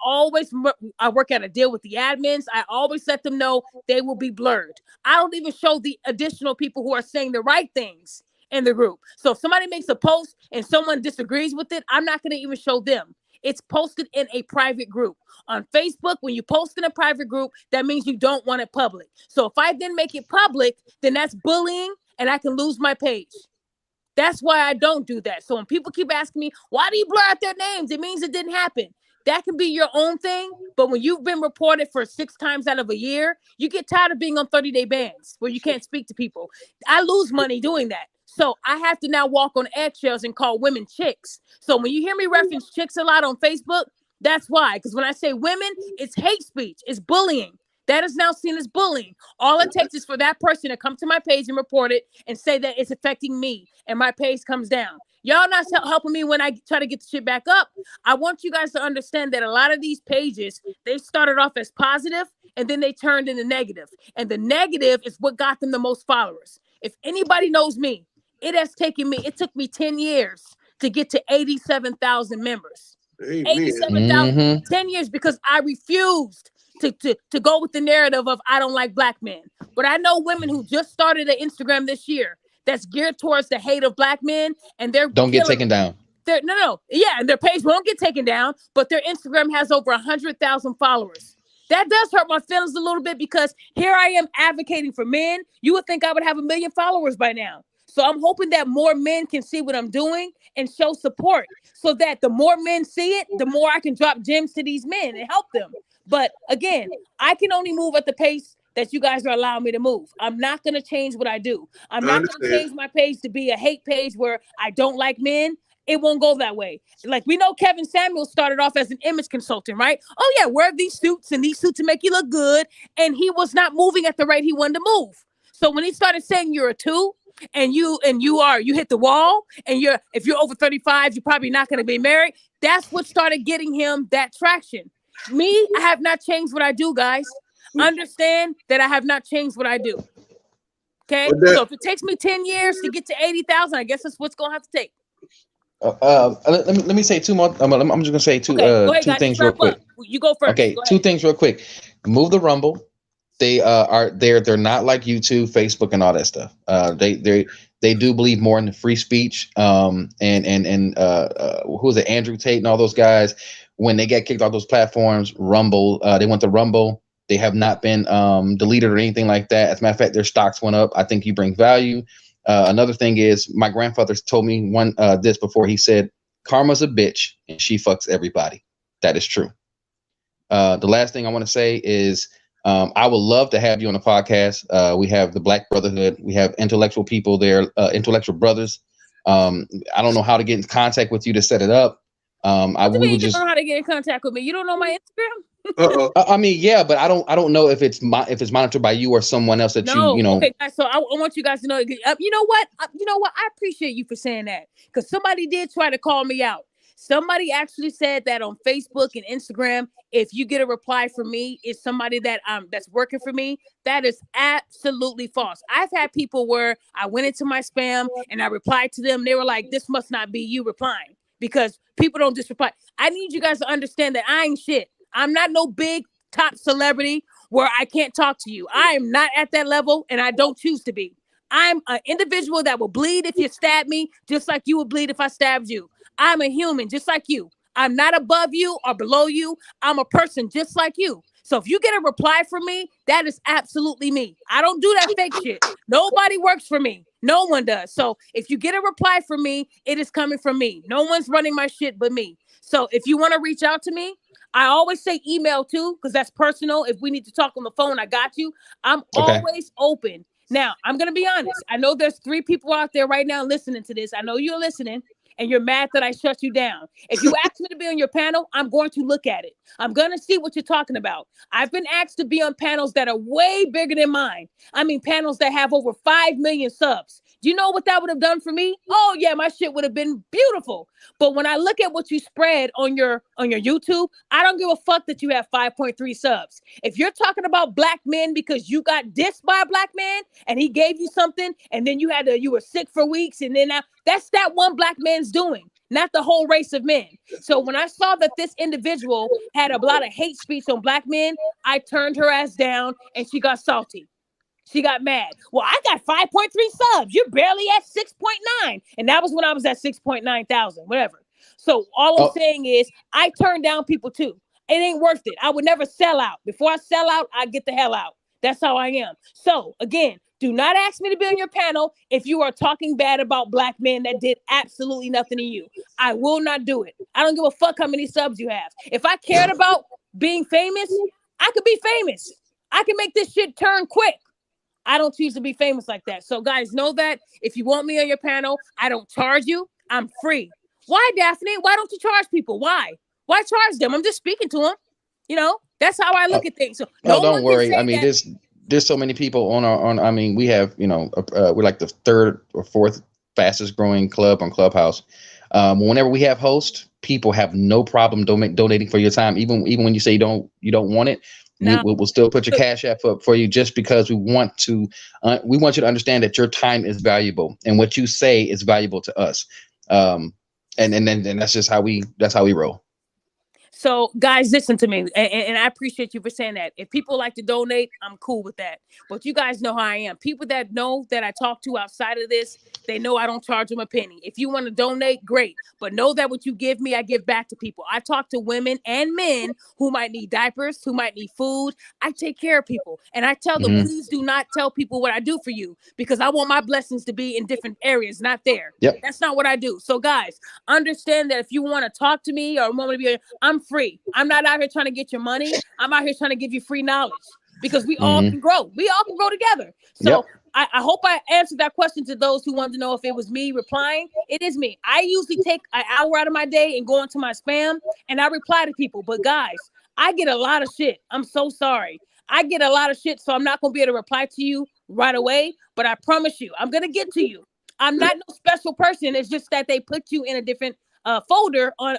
work out a deal with the admins. I always let them know they will be blurred. I don't even show the additional people who are saying the right things in the group. So if somebody makes a post and someone disagrees with it, I'm not going to even show them. It's posted in a private group. On Facebook, when you post in a private group, that means you don't want it public. So if I then make it public, then that's bullying and I can lose my page. That's why I don't do that. So when people keep asking me, why do you blur out their names? It means it didn't happen. That can be your own thing. But when you've been reported for 6 times out of a year, you get tired of being on 30-day bans where you can't speak to people. I lose money doing that. So I have to now walk on eggshells and call women chicks. So when you hear me reference chicks a lot on Facebook, that's why. Because when I say women, it's hate speech. It's bullying. That is now seen as bullying. All it takes is for that person to come to my page and report it and say that it's affecting me and my page comes down. Y'all not helping me when I try to get the shit back up. I want you guys to understand that a lot of these pages, they started off as positive and then they turned into negative. And the negative is what got them the most followers. If anybody knows me, it took me 10 years to get to 87,000 members. Amen. 87,000, 10 years because I refused to go with the narrative of I don't like black men. But I know women who just started an Instagram this year that's geared towards the hate of black men, and they're don't get taken down. And their page won't get taken down, but their Instagram has over 100,000 followers. That does hurt my feelings a little bit because here I am advocating for men. You would think I would have 1 million followers by now. So I'm hoping that more men can see what I'm doing and show support so that the more men see it, the more I can drop gems to these men and help them. But again, I can only move at the pace that you guys are allowing me to move. I'm not going to change what I do. I'm not going to change my page to be a hate page where I don't like men. It won't go that way. Like we know Kevin Samuels started off as an image consultant, right? Oh yeah, wear these suits and these suits to make you look good. And he was not moving at the rate he wanted to move. So when he started saying you're a 2 and you hit the wall and if you're over 35, you're probably not going to be married. That's what started getting him that traction. Me, I have not changed what I do, guys. Understand that I have not changed what I do. Okay? So if it takes me 10 years to get to 80,000, I guess that's what's going to have to take. Let me say 2 more. I'm just going to say two things real quick. You go first. Okay, 2 things real quick. Move the Rumble. They're not like YouTube, Facebook, and all that stuff. They do believe more in the free speech. Who's it? Andrew Tate and all those guys. When they get kicked off those platforms, Rumble, they went to Rumble. They have not been deleted or anything like that. As a matter of fact, their stocks went up. I think you bring value. Another thing is my grandfather told me this before. He said, "Karma's a bitch and she fucks everybody." That is true. The last thing I want to say is I would love to have you on the podcast. We have the Black Brotherhood. We have intellectual people there, intellectual brothers. I don't know how to get in contact with you to set it up. You don't know how to get in contact with me. You don't know my Instagram? I mean, yeah, but I don't know if it's monitored by you or someone else that you know. Okay, guys, so I want you guys to know. You know what? I appreciate you for saying that because somebody did try to call me out. Somebody actually said that on Facebook and Instagram, if you get a reply from me, it's somebody that's working for me. That is absolutely false. I've had people where I went into my spam and I replied to them. They were like, "This must not be you replying." Because people don't just reply. I need you guys to understand that I ain't shit. I'm not no big top celebrity where I can't talk to you. I am not at that level and I don't choose to be. I'm an individual that will bleed if you stab me, just like you would bleed if I stabbed you. I'm a human just like you. I'm not above you or below you. I'm a person just like you. So if you get a reply from me, that is absolutely me. I don't do that fake shit. Nobody works for me. No one does. So if you get a reply from me, it is coming from me. No one's running my shit but me. So if you want to reach out to me, I always say email too, because that's personal. If we need to talk on the phone, I got you. I'm always open. Now, I'm going to be honest. I know there's 3 people out there right now listening to this. I know you're listening. And you're mad that I shut you down. If you ask me to be on your panel, I'm going to look at it. I'm going to see what you're talking about. I've been asked to be on panels that are way bigger than mine. I mean, panels that have over 5 million subs. Do you know what that would have done for me? Oh yeah, my shit would have been beautiful. But when I look at what you spread on your YouTube, I don't give a fuck that you have 5.3 subs. If you're talking about black men because you got dissed by a black man and he gave you something and then you were sick for weeks and then that's that one black man's doing, not the whole race of men. So when I saw that this individual had a lot of hate speech on black men, I turned her ass down and she got salty. She got mad. Well, I got 5.3 subs. You're barely at 6.9. And that was when I was at 6.9 thousand, whatever. So all I'm saying is I turn down people too. It ain't worth it. I would never sell out. Before I sell out, I get the hell out. That's how I am. So again, do not ask me to be on your panel if you are talking bad about black men that did absolutely nothing to you. I will not do it. I don't give a fuck how many subs you have. If I cared about being famous, I could be famous. I can make this shit turn quick. I don't choose to be famous like that. So guys, know that if you want me on your panel, I don't charge you. I'm free. Why, Daphne? Why don't you charge people? Why charge them? I'm just speaking to them. You know, that's how I look at things. So don't worry. I mean, there's so many people I mean, we have, we're like the third or fourth fastest growing club on Clubhouse. Whenever we have hosts, people have no problem donating for your time. Even when you say you don't want it. We'll still put your cash app up for you just because we want you to understand that your time is valuable and what you say is valuable to us. And that's just how we roll. So guys, listen to me. And I appreciate you for saying that. If people like to donate, I'm cool with that. But you guys know how I am. People that know that I talk to outside of this, they know I don't charge them a penny. If you want to donate, great. But know that what you give me, I give back to people. I talk to women and men who might need diapers, who might need food. I take care of people. And I tell them, please do not tell people what I do for you because I want my blessings to be in different areas, not there. Yep. That's not what I do. So guys, understand that if you want to talk to me or want me to be, I'm free. I'm not out here trying to get your money. I'm out here trying to give you free knowledge because we all can grow. We all can grow together. So I hope I answered that question to those who wanted to know if it was me replying. It is me. I usually take an hour out of my day and go into my spam and I reply to people. But guys, I get a lot of shit. I'm so sorry. I get a lot of shit. So I'm not going to be able to reply to you right away. But I promise you, I'm going to get to you. I'm not no special person. It's just that they put you in a different folder on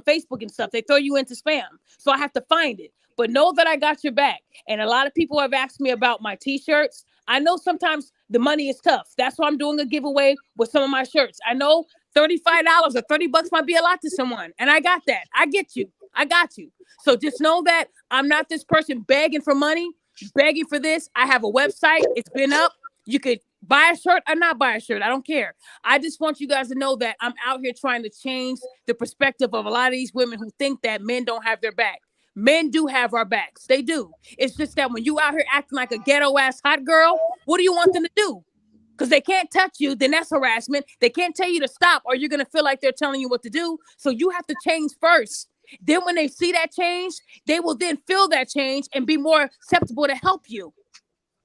Facebook and stuff. They throw you into spam. So I have to find it. But know that I got your back. And a lot of people have asked me about my t-shirts. I know sometimes the money is tough. That's why I'm doing a giveaway with some of my shirts. I know $35 or $30 might be a lot to someone. And I got that. I get you. I got you. So just know that I'm not this person begging for money, begging for this. I have a website. It's been up. You could buy a shirt or not buy a shirt. I don't care. I just want you guys to know that I'm out here trying to change the perspective of a lot of these women who think that men don't have their back. Men do have our backs. They do. It's just that when you out here acting like a ghetto ass hot girl, what do you want them to do? Because they can't touch you, then that's harassment. They can't tell you to stop or you're going to feel like they're telling you what to do. So you have to change first. Then when they see that change, they will then feel that change and be more acceptable to help you.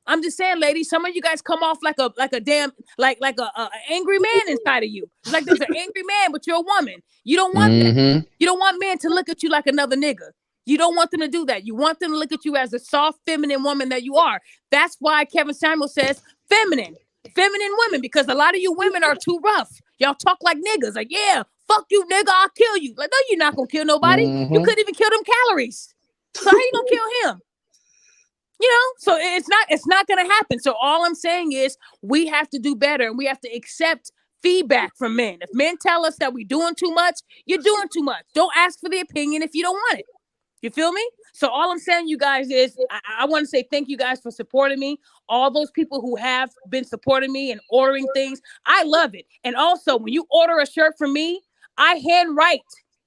I'm just saying, ladies, some of you guys come off like a damn like a angry man inside of you. It's like there's an angry man, but you're a woman. You don't want that. You don't want men to look at you like another nigga. You don't want them to do that. You want them to look at you as a soft, feminine woman that you are. That's why Kevin Samuel says feminine women, because a lot of you women are too rough. Y'all talk like niggas. Like, yeah, fuck you, nigga, I'll kill you. Like, no, you're not gonna kill nobody. You couldn't even kill them calories. So how you gonna kill him? You know, so it's not gonna happen. So all I'm saying is we have to do better and we have to accept feedback from men. If men tell us that we're doing too much, you're doing too much. Don't ask for the opinion if you don't want it. You feel me? So all I'm saying, you guys, is I want to say thank you guys for supporting me. All those people who have been supporting me and ordering things, I love it. And also, when you order a shirt from me, I handwrite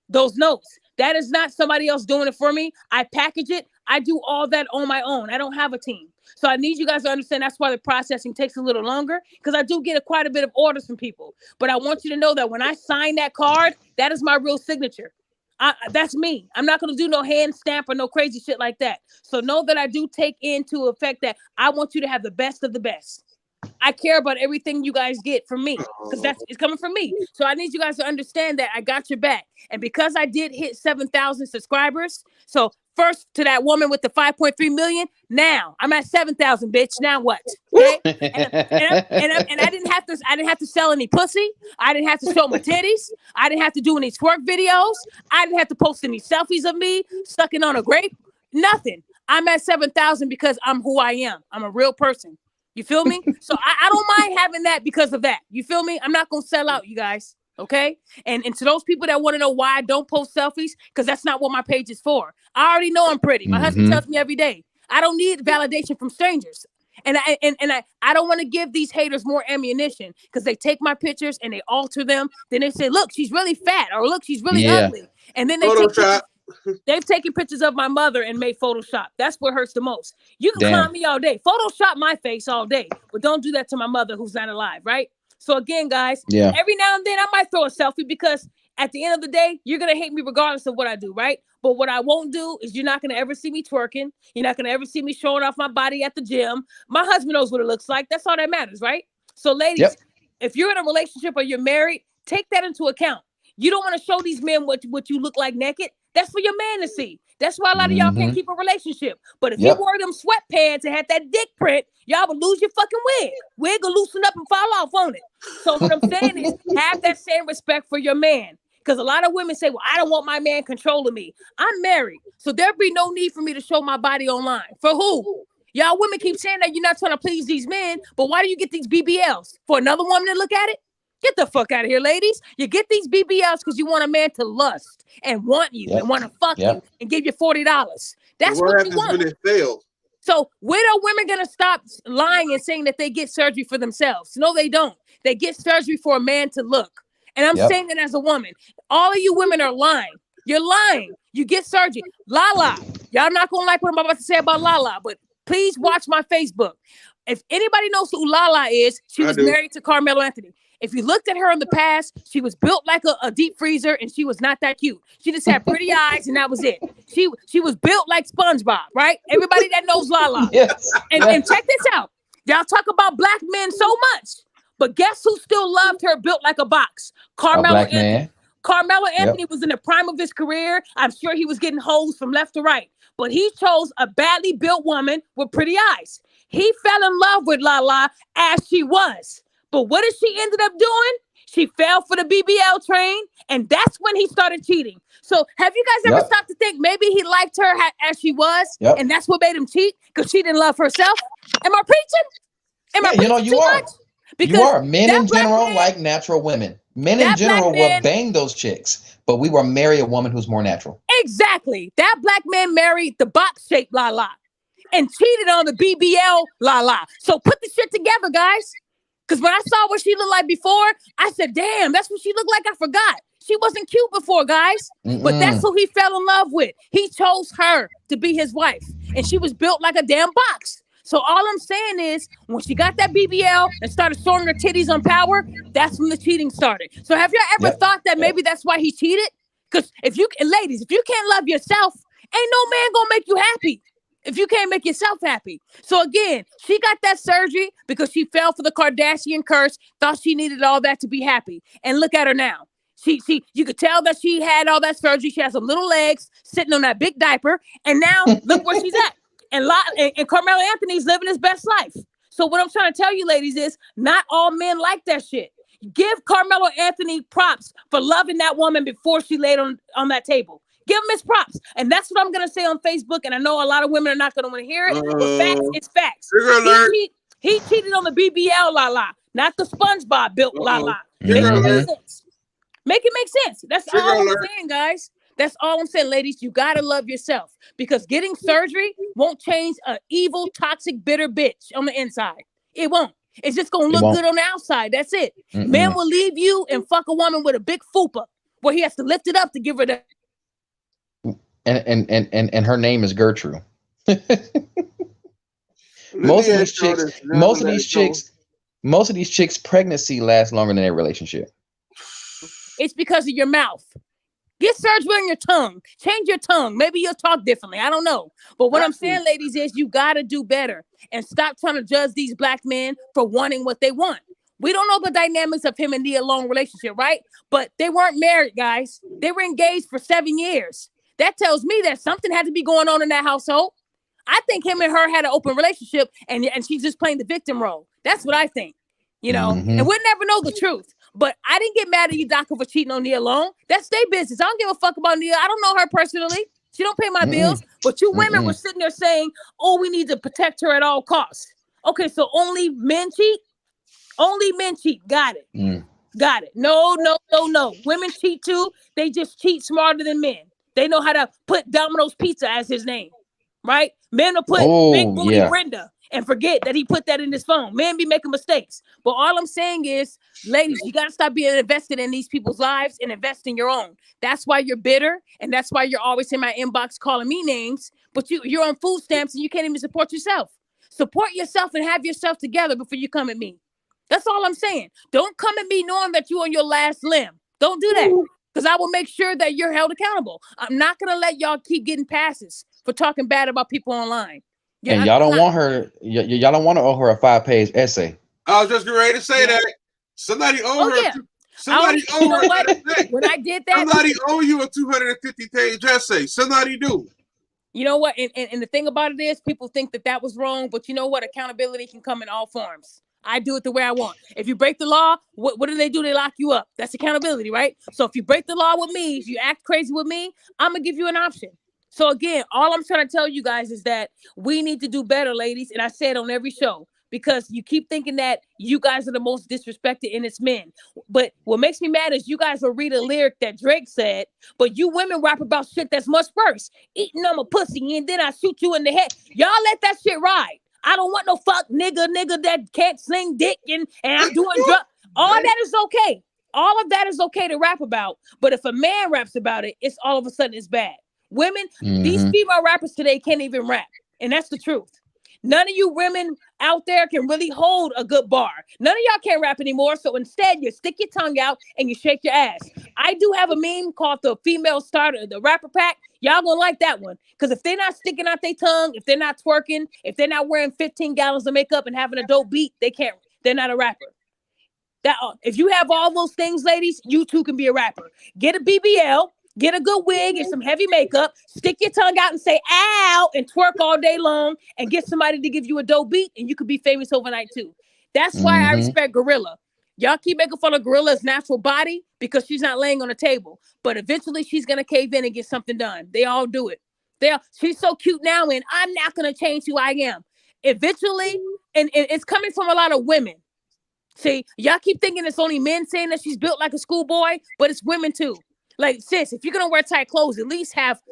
those notes. That is not somebody else doing it for me. I package it. I do all that on my own. I don't have a team. So I need you guys to understand that's why the processing takes a little longer, because I do get quite a bit of orders from people. But I want you to know that when I sign that card, that is my real signature. That's me. I'm not going to do no hand stamp or no crazy shit like that. So know that I do take into effect that I want you to have the best of the best. I care about everything you guys get from me because it's coming from me. So I need you guys to understand that I got your back. And because I did hit 7,000 subscribers, so first to that woman with the 5.3 million, now I'm at 7,000, bitch. Now what? Okay. And I didn't have to sell any pussy. I didn't have to show my titties. I didn't have to do any twerk videos. I didn't have to post any selfies of me sucking on a grape. Nothing. I'm at 7,000 because I'm who I am. I'm a real person. You feel me? So I don't mind having that because of that. You feel me? I'm not going to sell out, you guys. Okay? And to those people that want to know why I don't post selfies, because that's not what my page is for. I already know I'm pretty. My husband tells me every day. I don't need validation from strangers. And I don't want to give these haters more ammunition because they take my pictures and they alter them. Then they say, look, she's really fat, or look, she's really ugly. And then they take pictures. They've taken pictures of my mother and made Photoshop. That's what hurts the most. You can clown me all day. Photoshop my face all day. But don't do that to my mother who's not alive, right? So again, guys, every now and then I might throw a selfie because at the end of the day, you're going to hate me regardless of what I do, right? But what I won't do is you're not going to ever see me twerking. You're not going to ever see me showing off my body at the gym. My husband knows what it looks like. That's all that matters, right? So ladies, if you're in a relationship or you're married, take that into account. You don't want to show these men what you look like naked. That's for your man to see. That's why a lot of y'all can't keep a relationship. But if you wore them sweatpants and had that dick print, y'all would lose your fucking wig. Wig will loosen up and fall off on it. So what I'm saying is have that same respect for your man. Because a lot of women say, well, I don't want my man controlling me. I'm married. So there'd be no need for me to show my body online. For who? Y'all women keep saying that you're not trying to please these men. But why do you get these BBLs? For another woman to look at it? Get the fuck out of here, ladies. You get these BBLs because you want a man to lust and want you and want to fuck you and give you $40. That's what you want. When it fails? So when are women going to stop lying and saying that they get surgery for themselves? No, they don't. They get surgery for a man to look. And I'm saying that as a woman. All of you women are lying. You're lying. You get surgery. Lala. Y'all not going to like what I'm about to say about Lala, but please watch my Facebook. If anybody knows who Lala is, she was married to Carmelo Anthony. If you looked at her in the past, she was built like a deep freezer and she was not that cute. She just had pretty eyes and that was it. She was built like SpongeBob, right? Everybody that knows Lala. And check this out. Y'all talk about black men so much, but guess who still loved her built like a box? Carmelo Anthony. Man. Carmelo Anthony was in the prime of his career. I'm sure he was getting hoes from left to right, but he chose a badly built woman with pretty eyes. He fell in love with Lala as she was. But what did she ended up doing? She fell for the BBL train, and that's when he started cheating. So have you guys ever stopped to think maybe he liked her as she was, and that's what made him cheat because she didn't love herself? Am I preaching? Am I preaching you are. Because you are. Men in general like natural women. Men in general will bang those chicks, but we will marry a woman who's more natural. Exactly. That black man married the box-shaped Lala and cheated on the BBL Lala. So put the shit together, guys. Because when I saw what she looked like before, I said, damn, that's what she looked like. I forgot. She wasn't cute before, guys. But that's who he fell in love with. He chose her to be his wife. And she was built like a damn box. So all I'm saying is, when she got that BBL and started showing her titties on Power, that's when the cheating started. So have you ever thought that maybe that's why he cheated? Because ladies, if you can't love yourself, ain't no man gonna make you happy. If you can't make yourself happy. So again, she got that surgery because she fell for the Kardashian curse, thought she needed all that to be happy. And look at her now. You could tell that she had all that surgery. She has some little legs sitting on that big diaper. And now look where she's at. And Carmelo Anthony's living his best life. So what I'm trying to tell you, ladies, is not all men like that shit. Give Carmelo Anthony props for loving that woman before she laid on that table. Give him his props. And that's what I'm going to say on Facebook. And I know a lot of women are not going to want to hear it. But facts, it's facts. He cheated on the BBL Lala, not the SpongeBob built Lala. Make it make sense. Make it make sense. That's all I'm saying, guys. That's all I'm saying, ladies. You got to love yourself. Because getting surgery won't change an evil, toxic, bitter bitch on the inside. It won't. It's just going to look good on the outside. That's it. Man will leave you and fuck a woman with a big fupa where he has to lift it up to give her the... And her name is Gertrude. Most of these chicks, pregnancy lasts longer than their relationship. It's because of your mouth. Get surgery on your tongue. Change your tongue. Maybe you'll talk differently. I don't know. But what I'm saying, ladies, is you got to do better and stop trying to judge these black men for wanting what they want. We don't know the dynamics of him and Nia Long relationship, right? But they weren't married, guys. They were engaged for 7 years. That tells me that something had to be going on in that household. I think him and her had an open relationship, and she's just playing the victim role. That's what I think. You know, and we'll never know the truth. But I didn't get mad at you, Doctor, for cheating on Nia Long. That's their business. I don't give a fuck about Nia. I don't know her personally. She don't pay my bills. But you women were sitting there saying, oh, we need to protect her at all costs. Okay, so only men cheat? Only men cheat. Got it. Got it. No. Women cheat too. They just cheat smarter than men. They know how to put Domino's Pizza as his name, right? Men will put Big Booty Brenda and forget that he put that in his phone. Men be making mistakes. But all I'm saying is, ladies, you got to stop being invested in these people's lives and invest in your own. That's why you're bitter, and that's why you're always in my inbox calling me names, but you're on food stamps and you can't even support yourself. Support yourself and have yourself together before you come at me. That's all I'm saying. Don't come at me knowing that you're on your last limb. Don't do that, because I will make sure that you're held accountable. I'm not going to let y'all keep getting passes for talking bad about people online. Yeah, and y'all don't want her. Y'all don't want to owe her a 5-page essay. I was just ready to say that. Somebody owe her. Yeah. Somebody owe her. When I did that, somebody owe you a 250-page essay. Somebody do. You know what? And the thing about it is, people think that was wrong, but you know what? Accountability can come in all forms. I do it the way I want. If you break the law, what do? They lock you up. That's accountability, right? So if you break the law with me, if you act crazy with me, I'm gonna give you an option. So again, all I'm trying to tell you guys is that we need to do better, ladies. And I say it on every show, because you keep thinking that you guys are the most disrespected and it's men. But what makes me mad is you guys will read a lyric that Drake said, but you women rap about shit that's much worse. Eating on my pussy and then I shoot you in the head. Y'all let that shit ride. I don't want no fuck nigga that can't sling dick and I'm doing drugs. All that is okay. All of that is okay to rap about. But if a man raps about it, it's all of a sudden it's bad. Women, these female rappers today can't even rap. And that's the truth. None of you women out there can really hold a good bar. None of y'all can rap anymore. So instead, you stick your tongue out and you shake your ass. I do have a meme called the female starter, the rapper pack. Y'all gonna like that one. Because if they're not sticking out their tongue, if they're not twerking, if they're not wearing 15 gallons of makeup and having a dope beat, they're not a rapper. If you have all those things, ladies, you too can be a rapper. Get a BBL. Get a good wig and some heavy makeup, stick your tongue out and say, ow, and twerk all day long and get somebody to give you a dope beat and you could be famous overnight too. That's why I respect Gorilla. Y'all keep making fun of Gorilla's natural body because she's not laying on a table, but eventually she's going to cave in and get something done. They all do it. She's so cute now and I'm not going to change who I am. Eventually, and it's coming from a lot of women. See, y'all keep thinking it's only men saying that she's built like a schoolboy, but it's women too. Like, sis, if you're gonna wear tight clothes, at least have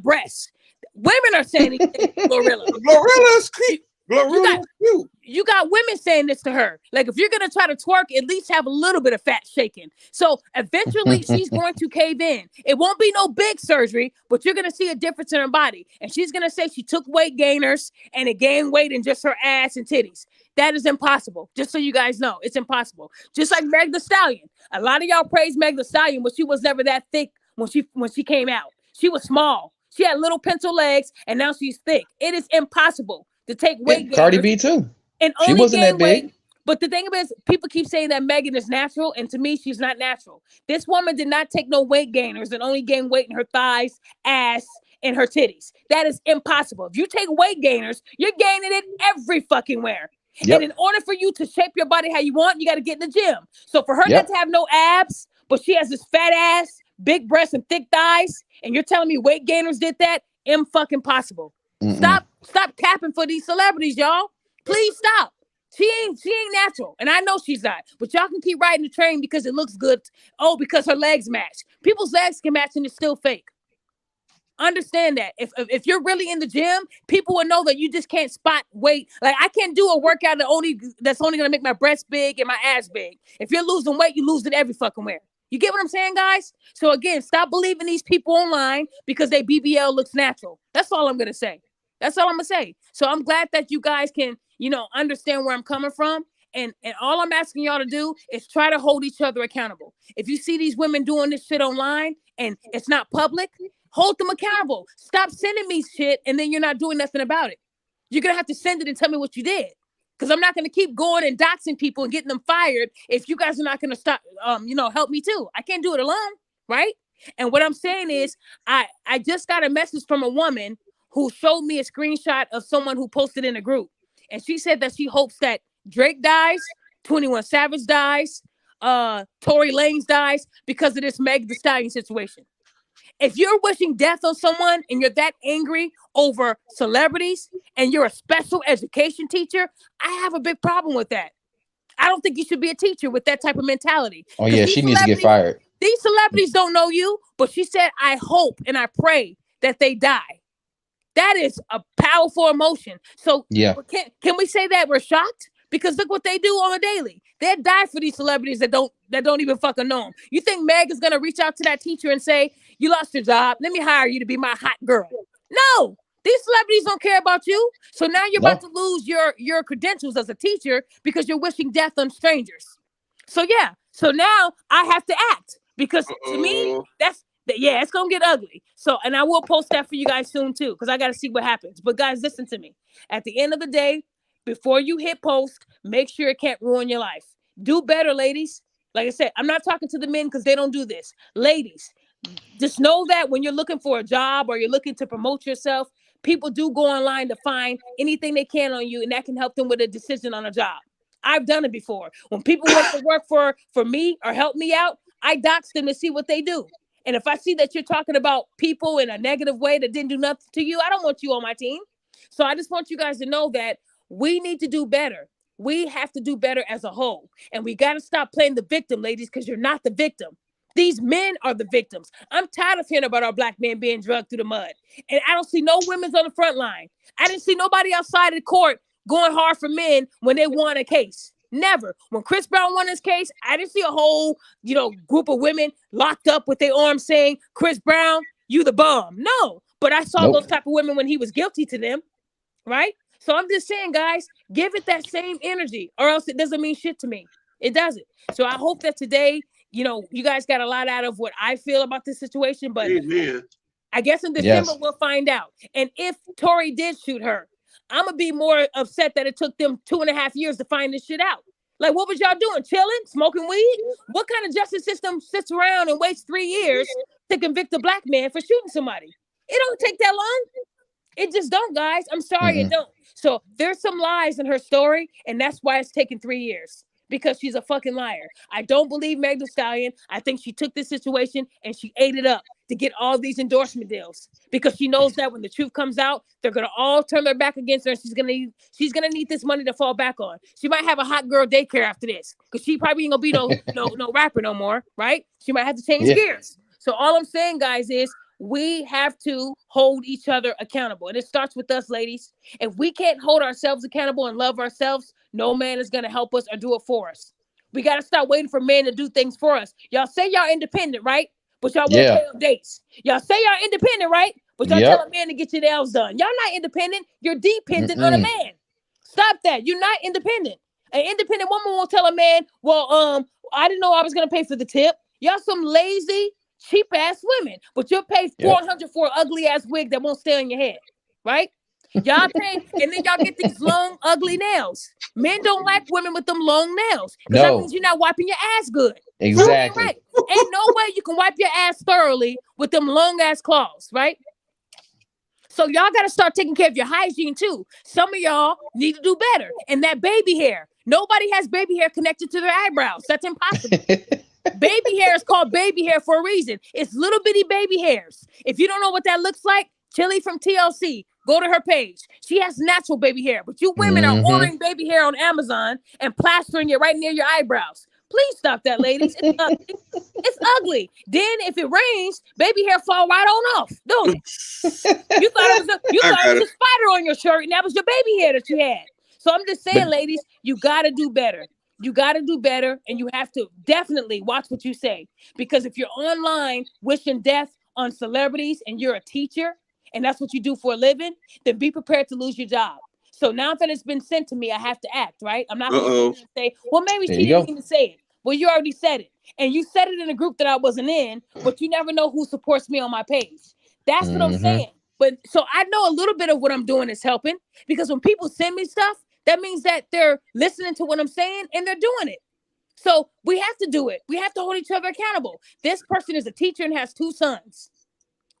breasts. Women are saying Glorilla. Glorilla's cute. You got women saying this to her. Like, if you're gonna try to twerk, at least have a little bit of fat shaking. So eventually she's going to cave in. It won't be no big surgery, but you're gonna see a difference in her body. And she's gonna say she took weight gainers and it gained weight in just her ass and titties. That is impossible. Just so you guys know, it's impossible. Just like Meg Thee Stallion. A lot of y'all praise Meg Thee Stallion, but she was never that thick when she came out. She was small. She had little pencil legs, and now she's thick. It is impossible to take weight. Cardi B too. And she wasn't that big. Weight. But the thing is, people keep saying that Megan is natural, and to me, she's not natural. This woman did not take no weight gainers and only gained weight in her thighs, ass, and her titties. That is impossible. If you take weight gainers, you're gaining it every fucking where. Yep. And in order for you to shape your body how you want, you got to get in the gym. So for her not to have no abs, but she has this fat ass, big breasts, and thick thighs, and you're telling me weight gainers did that? Fucking possible. Stop capping for these celebrities, y'all. Please stop. She ain't natural, and I know she's not. But y'all can keep riding the train because it looks good. Oh, because her legs match. People's legs can match, and it's still fake. Understand that if you're really in the gym, people will know that you just can't spot weight. Like, I can't do a workout that's only gonna make my breasts big and my ass big. If you're losing weight, you lose it every fucking where. You get what I'm saying, guys? So again, stop believing these people online because they BBL looks natural. That's all I'm gonna say. That's all I'm gonna say. So I'm glad that you guys can, understand where I'm coming from. And all I'm asking y'all to do is try to hold each other accountable. If you see these women doing this shit online and it's not public, hold them accountable. Stop sending me shit and then you're not doing nothing about it. You're going to have to send it and tell me what you did. Because I'm not going to keep going and doxing people and getting them fired if you guys are not going to stop, help me too. I can't do it alone, right? And what I'm saying is I just got a message from a woman who showed me a screenshot of someone who posted in a group. And she said that she hopes that Drake dies, 21 Savage dies, Tory Lanez dies because of this Meg Thee Stallion situation. If you're wishing death on someone and you're that angry over celebrities and you're a special education teacher, I have a big problem with that. I don't think you should be a teacher with that type of mentality. Oh yeah, she needs to get fired. These celebrities don't know you, but she said, I hope and I pray that they die. That is a powerful emotion. So yeah, can we say that we're shocked? Because look what they do on a daily. They die for these celebrities that don't even fucking know them. You think Meg is gonna reach out to that teacher and say, "You lost your job. Let me hire you to be my hot girl"? No, these celebrities don't care about you. So now you're about to lose your credentials as a teacher because you're wishing death on strangers. So yeah. So now I have to act because to me it's gonna get ugly. So, and I will post that for you guys soon too, because I got to see what happens. But guys, listen to me. At the end of the day, before you hit post, make sure it can't ruin your life. Do better, ladies. Like I said, I'm not talking to the men because they don't do this. Ladies, just know that when you're looking for a job or you're looking to promote yourself, people do go online to find anything they can on you, and that can help them with a decision on a job. I've done it before. When people want to work for me or help me out, I dox them to see what they do. And if I see that you're talking about people in a negative way that didn't do nothing to you, I don't want you on my team. So I just want you guys to know that we need to do better. We have to do better as a whole. And we got to stop playing the victim, ladies, because you're not the victim. These men are the victims. I'm tired of hearing about our black men being drugged through the mud. And I don't see no women's on the front line. I didn't see nobody outside of the court going hard for men when they won a case. Never. When Chris Brown won his case, I didn't see a whole, group of women locked up with their arms saying, Chris Brown, you the bomb. No, but I saw those type of women when he was guilty to them, right? So I'm just saying, guys, give it that same energy or else it doesn't mean shit to me. It doesn't. So I hope that today, you guys got a lot out of what I feel about this situation, but I guess in December we'll find out. And if Tory did shoot her, I'm going to be more upset that it took them 2.5 years to find this shit out. Like, what was y'all doing? Chilling? Smoking weed? What kind of justice system sits around and waits 3 years to convict a black man for shooting somebody? It don't take that long. It just don't, guys. I'm sorry, it don't. So there's some lies in her story, and that's why it's taken 3 years. Because she's a fucking liar. I don't believe Meg Thee Stallion. I think she took this situation and she ate it up to get all these endorsement deals because she knows that when the truth comes out, they're gonna all turn their back against her. And she's gonna need this money to fall back on. She might have a hot girl daycare after this because she probably ain't gonna be no rapper no more, right? She might have to change gears. So all I'm saying, guys, is we have to hold each other accountable. And it starts with us, ladies. If we can't hold ourselves accountable and love ourselves, no man is going to help us or do it for us. We got to stop waiting for men to do things for us. Y'all say y'all independent, right? But y'all won't pay on dates. Y'all say y'all independent, right? But y'all tell a man to get your nails done. Y'all not independent. You're dependent on a man. Stop that. You're not independent. An independent woman won't tell a man, well, I didn't know I was going to pay for the tip. Y'all some lazy, cheap ass women, but you'll pay $400 for an ugly ass wig that won't stay on your head, right? Y'all pay, and then y'all get these long, ugly nails. Men don't like women with them long nails because that means you're not wiping your ass good. Exactly. Right. Ain't no way you can wipe your ass thoroughly with them long ass claws, right? So y'all got to start taking care of your hygiene too. Some of y'all need to do better. And that baby hair, nobody has baby hair connected to their eyebrows. That's impossible. Baby hair is called baby hair for a reason. It's little bitty baby hairs. If you don't know what that looks like, Chili from TLC, go to her page. She has natural baby hair, but you women are ordering baby hair on Amazon and plastering it right near your eyebrows. Please stop that, ladies. It's ugly. It's ugly. Then if it rains, baby hair fall right on off, don't it? You thought it was a spider on your shirt, and that was your baby hair that you had. So I'm just saying, ladies, you got to do better. You got to do better, and you have to definitely watch what you say. Because if you're online wishing death on celebrities and you're a teacher, and that's what you do for a living, then be prepared to lose your job. So now that it's been sent to me, I have to act, right? I'm not going Uh-oh. to say, well, maybe There she you didn't go. mean to say it. Well, you already said it. And you said it in a group that I wasn't in, but you never know who supports me on my page. That's what I'm Mm-hmm. saying. But so I know a little bit of what I'm doing is helping, because when people send me stuff, that means that they're listening to what I'm saying and they're doing it. So we have to do it. We have to hold each other accountable. This person is a teacher and has two sons.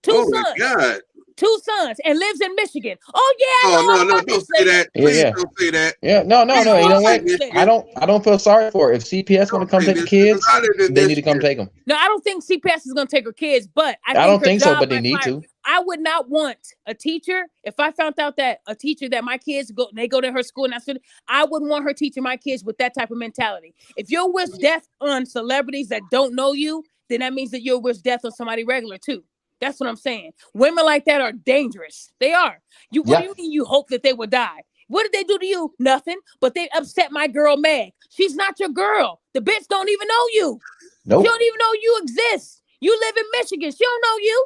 Two Oh my sons. God. Two sons, and lives in Michigan. Oh yeah, I Oh know no, all no, about don't this say lady. that. Yeah, Please yeah, don't say that. yeah. No, no, Please no. I know You don't know all say about what? this Michigan. lady. I don't feel sorry for it. If CPS want Don't to come say take the Michigan because kids, I live in they need to come Michigan. take them. No, I don't think CPS is going to take her kids, but I I think don't her think so, job but they might need fire. to. I would not want a teacher, if I found out that a teacher that my kids go, they go to her school and I said, I wouldn't want her teaching my kids with that type of mentality. If you'll wish death on celebrities that don't know you, then that means that you'll wish death on somebody regular too. That's what I'm saying. Women like that are dangerous. They are. You, what do Yeah. you mean you hope that they would die? What did they do to you? Nothing. But they upset my girl Meg. She's not your girl. The bitch don't even know you. She Nope. don't even know you exist. You live in Michigan. She don't know you.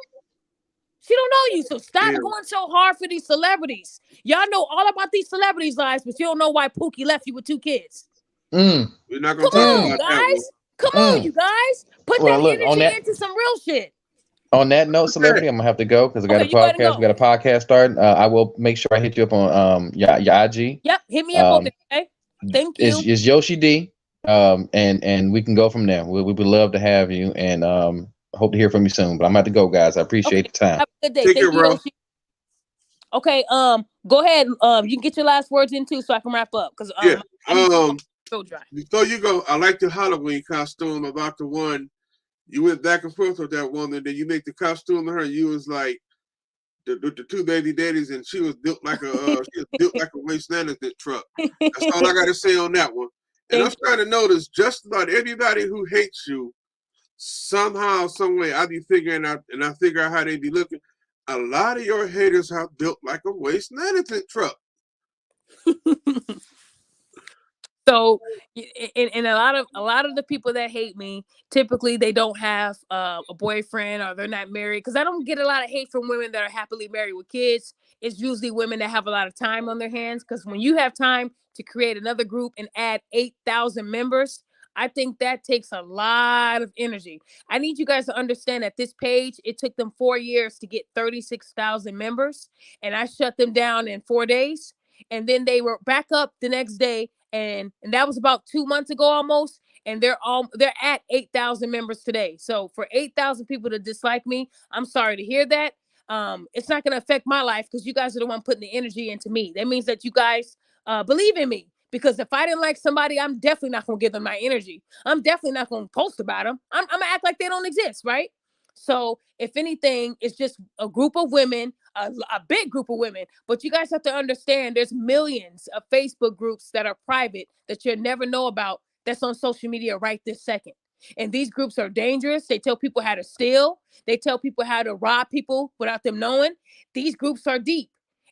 She don't know you. So stop Damn. going so hard for these celebrities. Y'all know all about these celebrities' lives, but you don't know why Pookie left you with two kids. Mm. We're not gonna Come talk on, Mm. you about that one. guys. Come on, Mm. you guys. Put Well, that look energy into some real shit. on that note, Okay. celebrity, I'm gonna have to go because I got Okay, a you gotta podcast. We go. got a podcast starting. I will make sure I hit you up on your IG. Yep, hit me up over Um, there. Okay? Thank you. is Yoshi D. And we can go from there. We would love to have you, and hope to hear from you soon. But I'm about to go, guys. I appreciate Okay, the time. have a good day. Take Thank care, you, bro. Yoshi. Okay, go ahead. You can get your last words in too, so I can wrap up. Cause Yeah. I need to go dry. Before you go, I like the Halloween costume about the one you went back and forth with that woman. Then you make the costume of her. And you was like the two baby daddies, and she was built like a waste management truck. That's all I got to say on that one. And I'm Thank you. starting to notice just about everybody who hates you somehow, some way. I be figuring out, and I figure out how they be looking. A lot of your haters are built like a waste management truck. So, and a lot of the people that hate me, typically they don't have a boyfriend or they're not married. Because I don't get a lot of hate from women that are happily married with kids. It's usually women that have a lot of time on their hands. Because when you have time to create another group and add 8,000 members, I think that takes a lot of energy. I need you guys to understand that this page, it took them 4 years to get 36,000 members, and I shut them down in 4 days. And then they were back up the next day, and that was about 2 months ago almost, and they're at 8,000 members today. So for 8,000 people to dislike me, I'm sorry to hear that. It's not going to affect my life because you guys are the one putting the energy into me. That means that you guys believe in me, because if I didn't like somebody, I'm definitely not going to give them my energy. I'm definitely not going to post about them. I'm going to act like they don't exist, right? So if anything, it's just a group of women, a big group of women. But you guys have to understand there's millions of Facebook groups that are private that you'll never know about, that's on social media right this second. And these groups are dangerous. They tell people how to steal. They tell people how to rob people without them knowing. These groups are deep.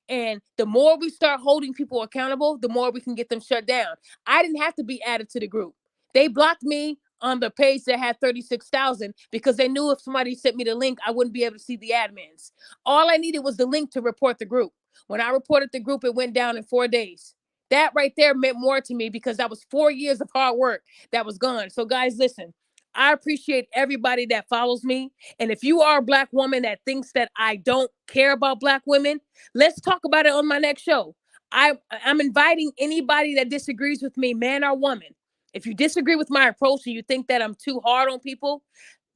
And the more we start holding people accountable, the more we can get them shut down. I didn't have to be added to the group. They blocked me on the page that had 36,000 because they knew if somebody sent me the link, I wouldn't be able to see the admins. All I needed was the link to report the group. When I reported the group, it went down in 4 days. That right there meant more to me because that was 4 years of hard work that was gone. So, guys, listen, I appreciate everybody that follows me. And if you are a Black woman that thinks that I don't care about Black women, let's talk about it on my next show. I'm inviting anybody that disagrees with me, man or woman. If you disagree with my approach and you think that I'm too hard on people,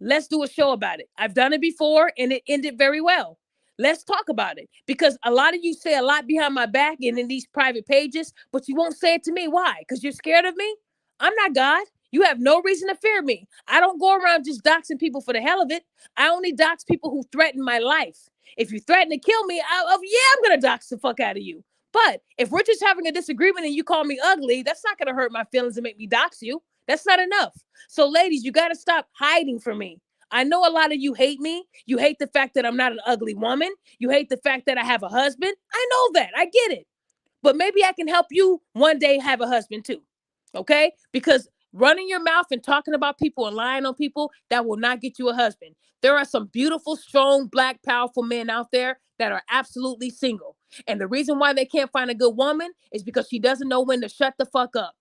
let's do a show about it. I've done it before and it ended very well. Let's talk about it, because a lot of you say a lot behind my back and in these private pages, but you won't say it to me. Why? Because you're scared of me? I'm not God. You have no reason to fear me. I don't go around just doxing people for the hell of it. I only dox people who threaten my life. If you threaten to kill me, I'm going to dox the fuck out of you. But if we're just having a disagreement and you call me ugly, that's not going to hurt my feelings and make me dox you. That's not enough. So, ladies, you got to stop hiding from me. I know a lot of you hate me. You hate the fact that I'm not an ugly woman. You hate the fact that I have a husband. I know that. I get it. But maybe I can help you one day have a husband too. Okay? Because running your mouth and talking about people and lying on people, that will not get you a husband. There are some beautiful, strong, Black, powerful men out there that are absolutely single. And the reason why they can't find a good woman is because she doesn't know when to shut the fuck up.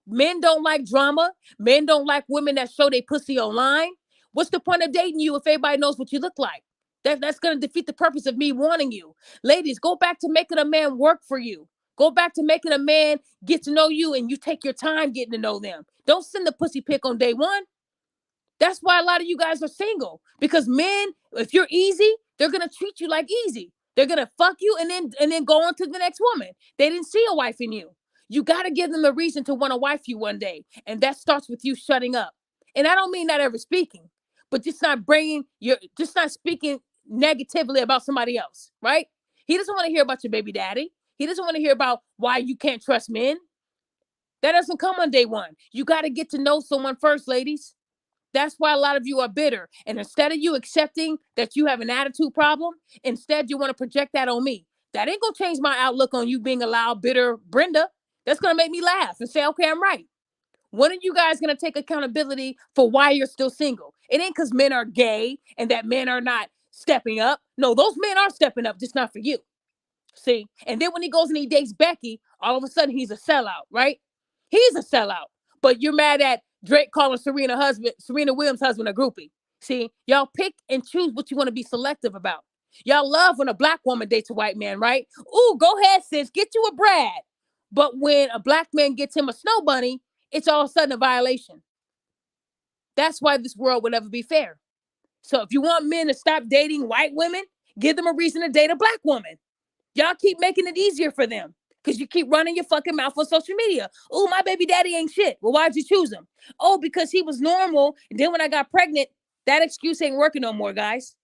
Men don't like drama. Men don't like women that show they pussy online. What's the point of dating you if everybody knows what you look like? That's going to defeat the purpose of me wanting you. Ladies, go back to making a man work for you. Go back to making a man get to know you, and you take your time getting to know them. Don't send the pussy pic on day one. That's why a lot of you guys are single, because men, if you're easy, they're going to treat you like easy. They're going to fuck you and then go on to the next woman. They didn't see a wife in you. You got to give them a reason to want to wife you one day. And that starts with you shutting up. And I don't mean not ever speaking, but just not speaking negatively about somebody else, right? He doesn't want to hear about your baby daddy. He doesn't want to hear about why you can't trust men. That doesn't come on day one. You got to get to know someone first, ladies. That's why a lot of you are bitter. And instead of you accepting that you have an attitude problem, instead you want to project that on me. That ain't going to change my outlook on you being a loud, bitter Brenda. That's going to make me laugh and say, okay, I'm right. When are you guys going to take accountability for why you're still single? It ain't because men are gay and that men are not stepping up. No, those men are stepping up, just not for you. See? And then when he goes and he dates Becky, all of a sudden he's a sellout, right? He's a sellout. But you're mad at Drake calling Serena Williams' husband a groupie. See? Y'all pick and choose what you want to be selective about. Y'all love when a black woman dates a white man, right? Ooh, go ahead, sis. Get you a Brad. But when a black man gets him a snow bunny, it's all of a sudden a violation. That's why this world will never be fair. So if you want men to stop dating white women, give them a reason to date a black woman. Y'all keep making it easier for them because you keep running your fucking mouth on social media. Oh, my baby daddy ain't shit. Well, why'd you choose him? Oh, because he was normal. And then when I got pregnant, that excuse ain't working no more, guys.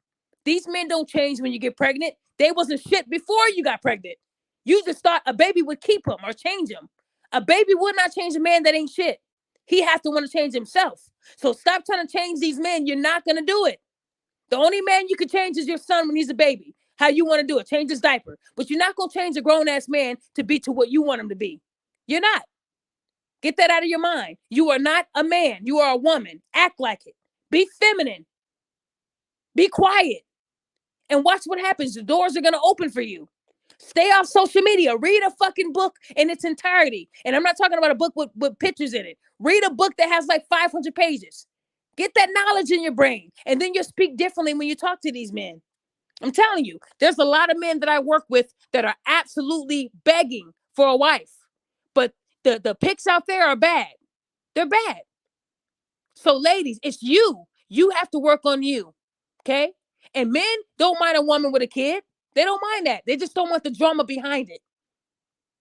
These men don't change when you get pregnant. They wasn't shit before you got pregnant. You just thought a baby would keep him or change him. A baby would not change a man that ain't shit. He has to want to change himself. So stop trying to change these men. You're not going to do it. The only man you can change is your son when he's a baby. How you want to do it. Change his diaper. But you're not going to change a grown-ass man to be to what you want him to be. You're not. Get that out of your mind. You are not a man. You are a woman. Act like it. Be feminine. Be quiet. And watch what happens. The doors are going to open for you. Stay off social media. Read a fucking book in its entirety. And I'm not talking about a book with pictures in it. Read a book that has like 500 pages. Get that knowledge in your brain. And then you'll speak differently when you talk to these men. I'm telling you, there's a lot of men that I work with that are absolutely begging for a wife. But the pics out there are bad. They're bad. So ladies, it's you. You have to work on you. Okay? And men don't mind a woman with a kid. They don't mind that. They just don't want the drama behind it.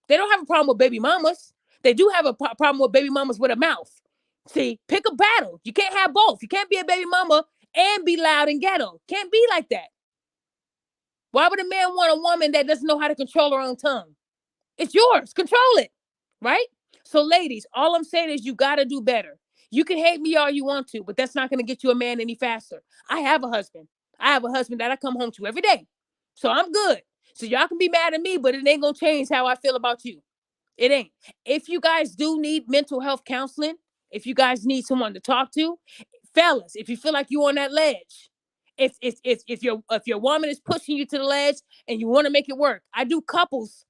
They don't have a problem with baby mamas. They do have a problem with baby mamas with a mouth. See, pick a battle. You can't have both. You can't be a baby mama and be loud and ghetto. Can't be like that. Why would a man want a woman that doesn't know how to control her own tongue? It's yours. Control it. Right? So ladies, all I'm saying is you got to do better. You can hate me all you want to, but that's not going to get you a man any faster. I have a husband. I have a husband that I come home to every day. So I'm good. So y'all can be mad at me, but it ain't going to change how I feel about you. It ain't. If you guys do need mental health counseling, if you guys need someone to talk to, fellas, if you feel like you're on that ledge, if your woman is pushing you to the ledge and you want to make it work, I do couples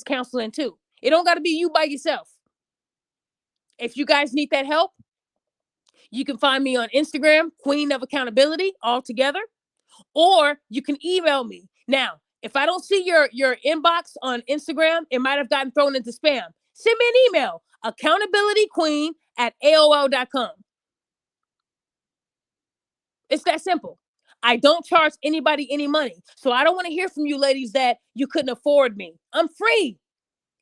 counseling too. It don't got to be you by yourself. If you guys need that help, you can find me on Instagram, Queen of Accountability, all together, or you can email me. Now, if I don't see your inbox on Instagram, it might have gotten thrown into spam. Send me an email, accountabilityqueen@aol.com. It's that simple. I don't charge anybody any money. So I don't want to hear from you ladies that you couldn't afford me. I'm free.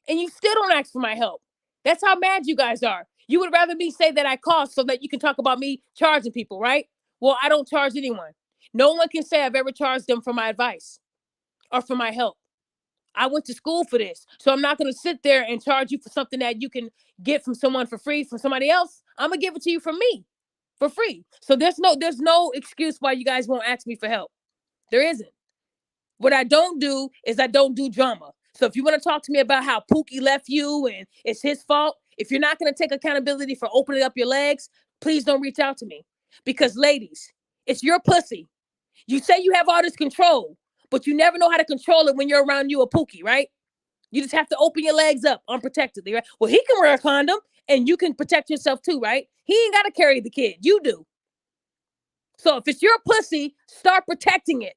And you still don't ask for my help. That's how mad you guys are. You would rather me say that I cost so that you can talk about me charging people, right? Well, I don't charge anyone. No one can say I've ever charged them for my advice or for my help. I went to school for this. So I'm not going to sit there and charge you for something that you can get from someone for free from somebody else. I'm going to give it to you from me for free. So there's no excuse why you guys won't ask me for help. There isn't. What I don't do is I don't do drama. So if you want to talk to me about how Pookie left you and it's his fault, if you're not going to take accountability for opening up your legs, please don't reach out to me. Because ladies, it's your pussy. You say you have all this control, but you never know how to control it when you're around you a pookie, right? You just have to open your legs up unprotectedly, right? Well, he can wear a condom and you can protect yourself too, right? He ain't got to carry the kid. You do. So if it's your pussy, start protecting it.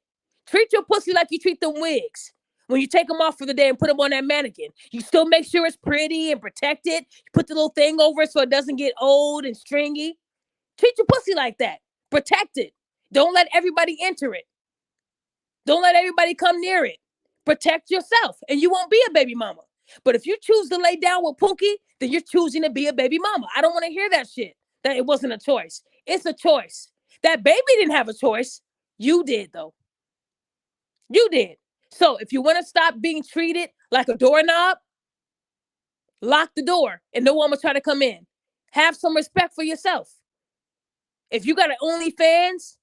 Treat your pussy like you treat them wigs. When you take them off for the day and put them on that mannequin, you still make sure it's pretty and protected. You put the little thing over it so it doesn't get old and stringy. Treat your pussy like that. Protect it. Don't let everybody enter it. Don't let everybody come near it. Protect yourself and you won't be a baby mama. But if you choose to lay down with Pookie, then you're choosing to be a baby mama. I don't want to hear that shit, that it wasn't a choice. It's a choice. That baby didn't have a choice. You did, though. You did. So if you want to stop being treated like a doorknob, lock the door and no one will try to come in. Have some respect for yourself. If you got an OnlyFans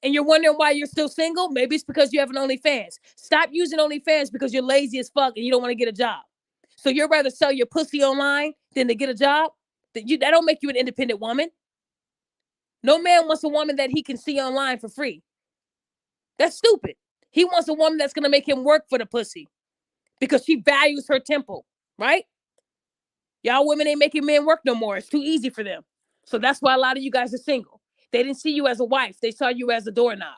and you're wondering why you're still single, maybe it's because you have an OnlyFans. Stop using OnlyFans because you're lazy as fuck and you don't want to get a job. So you'd rather sell your pussy online than to get a job? That don't make you an independent woman. No man wants a woman that he can see online for free. That's stupid. He wants a woman that's going to make him work for the pussy because she values her temple, right? Y'all women ain't making men work no more. It's too easy for them. So that's why a lot of you guys are single. They didn't see you as a wife. They saw you as a doorknob.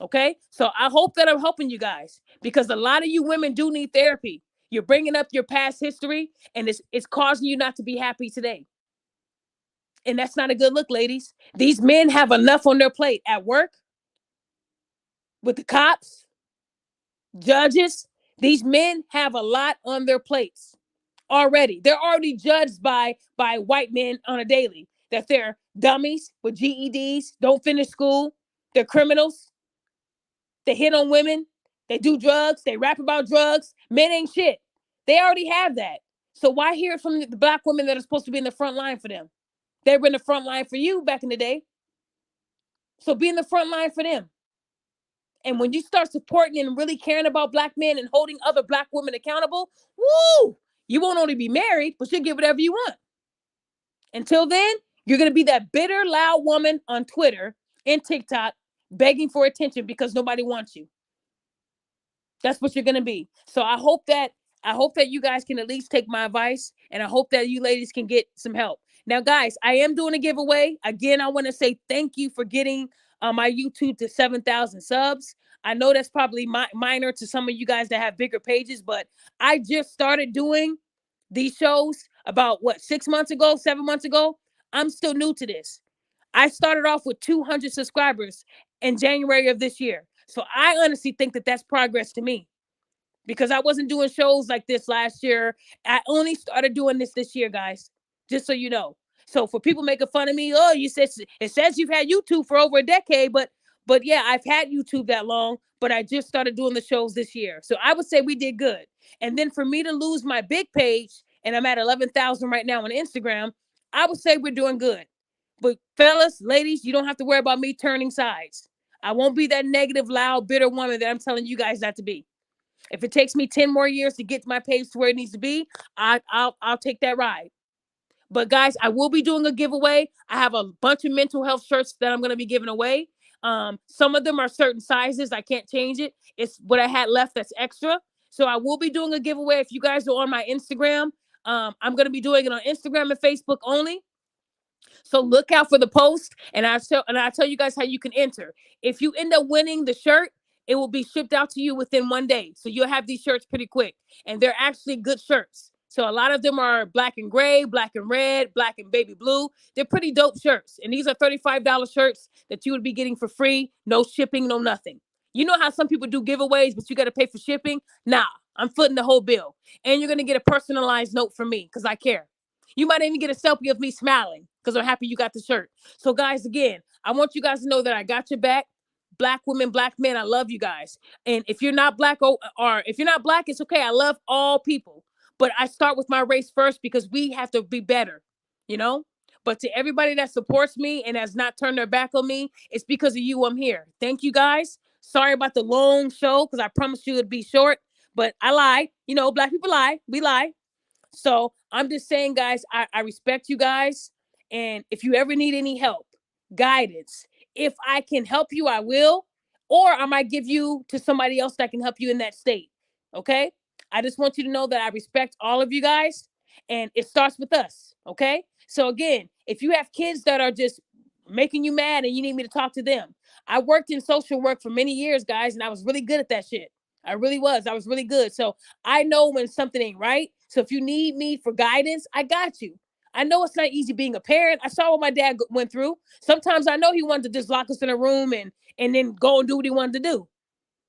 Okay? So I hope that I'm helping you guys because a lot of you women do need therapy. You're bringing up your past history and it's causing you not to be happy today. And that's not a good look, ladies. These men have enough on their plate at work, with the cops, judges. These men have a lot on their plates already. They're already judged by white men on a daily that they're dummies with GEDs, don't finish school, they're criminals, they hit on women, they do drugs, they rap about drugs. Men ain't shit. They already have that. So why hear it from the black women that are supposed to be in the front line for them? They were in the front line for you back in the day. So be in the front line for them. And when you start supporting and really caring about black men and holding other black women accountable, woo, you won't only be married, but you'll get whatever you want. Until then, you're going to be that bitter, loud woman on Twitter and TikTok begging for attention because nobody wants you. That's what you're going to be. So I hope that you guys can at least take my advice, and I hope that you ladies can get some help. Now, guys, I am doing a giveaway. Again, I want to say thank you for getting my YouTube to 7,000 subs. I know that's probably minor to some of you guys that have bigger pages, but I just started doing these shows about 7 months ago. I'm still new to this. I started off with 200 subscribers in January of this year. So I honestly think that that's progress to me because I wasn't doing shows like this last year. I only started doing this year, guys, just so you know. So for people making fun of me, oh, it says you've had YouTube for over a decade, but yeah, I've had YouTube that long, but I just started doing the shows this year. So I would say we did good. And then for me to lose my big page, and I'm at 11,000 right now on Instagram, I would say we're doing good. But fellas, ladies, you don't have to worry about me turning sides. I won't be that negative, loud, bitter woman that I'm telling you guys not to be. If it takes me 10 more years to get my page to where it needs to be, I'll take that ride. But guys, I will be doing a giveaway. I have a bunch of mental health shirts that I'm going to be giving away. Some of them are certain sizes. I can't change it. It's what I had left that's extra. So I will be doing a giveaway. If you guys are on my Instagram, I'm going to be doing it on Instagram and Facebook only. So look out for the post, and I'll tell you guys how you can enter. If you end up winning the shirt, it will be shipped out to you within 1 day. So you'll have these shirts pretty quick, and they're actually good shirts. So a lot of them are black and gray, black and red, black and baby blue. They're pretty dope shirts, and these are $35 shirts that you would be getting for free, no shipping, no nothing. You know how some people do giveaways, but you got to pay for shipping? Nah, I'm footing the whole bill, and you're gonna get a personalized note from me because I care. You might even get a selfie of me smiling because I'm happy you got the shirt. So guys, again, I want you guys to know that I got your back. Black women, black men, I love you guys. And if you're not black or if you're not black, it's okay. I love all people. But I start with my race first because we have to be better, you know? But to everybody that supports me and has not turned their back on me, it's because of you I'm here. Thank you guys. Sorry about the long show because I promised you it'd be short. But I lied. You know, black people lie. We lie. So I'm just saying, guys, I respect you guys. And if you ever need any help, guidance, if I can help you, I will. or I might give you to somebody else that can help you in that state. Okay. I just want you to know that I respect all of you guys, and it starts with us. Okay. So again, if you have kids that are just making you mad and you need me to talk to them, I worked in social work for many years, guys, and I was really good at that shit. I really was. I was really good. So I know when something ain't right. So if you need me for guidance, I got you. I know it's not easy being a parent. I saw what my dad went through. Sometimes I know he wanted to just lock us in a room and then go and do what he wanted to do.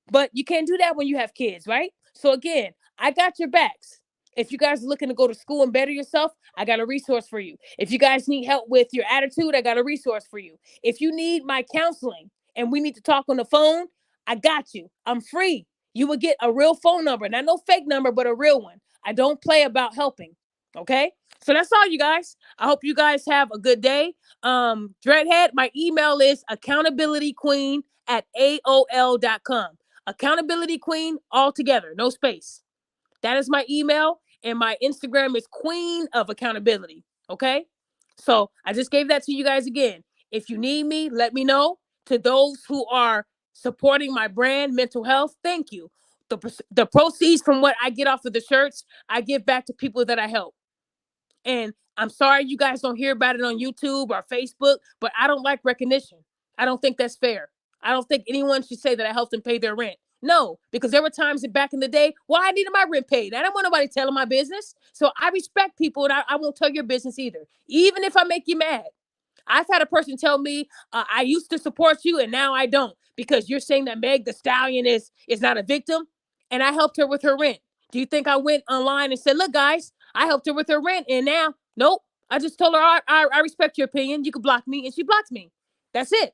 But you can't do that when you have kids, right? So again, I got your backs. If you guys are looking to go to school and better yourself, I got a resource for you. If you guys need help with your attitude, I got a resource for you. If you need my counseling and we need to talk on the phone, I got you. I'm free. You will get a real phone number, not no fake number, but a real one. I don't play about helping. Okay. So that's all, you guys. I hope you guys have a good day. Dreadhead, my email is accountabilityqueen@aol.com. Accountability Queen, all together, no space. That is my email, and my Instagram is Queen of Accountability. Okay. So I just gave that to you guys again. If you need me, let me know. To those who are supporting my brand, mental health, thank you. The proceeds from what I get off of the shirts, I give back to people that I help. And I'm sorry you guys don't hear about it on YouTube or Facebook, but I don't like recognition. I don't think that's fair. I don't think anyone should say that I helped them pay their rent. No, because there were times that back in the day, well, I needed my rent paid. I don't want nobody telling my business. So I respect people, and I won't tell your business either, even if I make you mad. I've had a person tell me, I used to support you and now I don't, because you're saying that Meg the Stallion is not a victim, and I helped her with her rent. Do you think I went online and said, look, guys, I helped her with her rent, and now, nope. I just told her, I respect your opinion. You can block me, and she blocked me. That's it.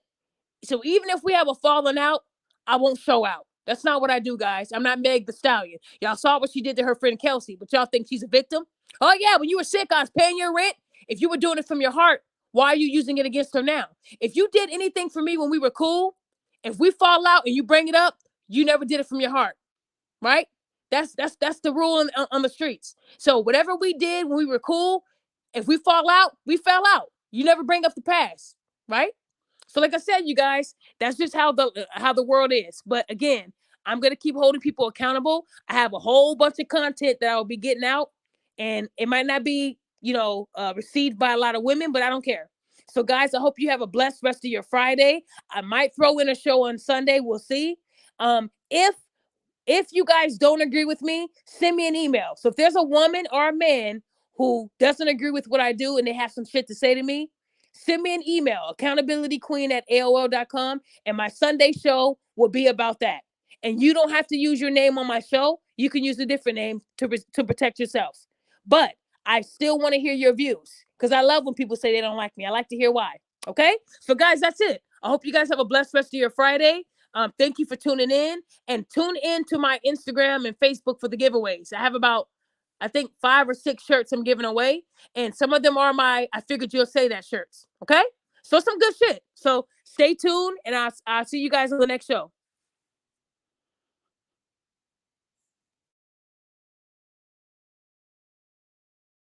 So even if we have a falling out, I won't show out. That's not what I do, guys. I'm not Meg the Stallion. Y'all saw what she did to her friend Kelsey, but y'all think she's a victim? Oh, yeah, when you were sick, I was paying your rent. If you were doing it from your heart, why are you using it against her now? If you did anything for me when we were cool, if we fall out and you bring it up, you never did it from your heart, right? That's the rule on the streets. So whatever we did when we were cool, if we fall out, we fell out. You never bring up the past, right? So like I said, you guys, that's just how the world is. But again, I'm going to keep holding people accountable. I have a whole bunch of content that I'll be getting out, and it might not be, received by a lot of women, but I don't care. So guys, I hope you have a blessed rest of your Friday. I might throw in a show on Sunday. We'll see. If you guys don't agree with me, send me an email. So if there's a woman or a man who doesn't agree with what I do and they have some shit to say to me, send me an email, accountabilityqueen@aol.com, and my Sunday show will be about that. And you don't have to use your name on my show. You can use a different name to protect yourself. But I still want to hear your views, because I love when people say they don't like me. I like to hear why. Okay? So guys, that's it. I hope you guys have a blessed rest of your Friday. Thank you for tuning in, and tune in to my Instagram and Facebook for the giveaways. I have about, I think, 5 or 6 shirts I'm giving away, and some of them are my I figured you'll say that shirts. Okay, so some good shit. So stay tuned, and I'll see you guys on the next show.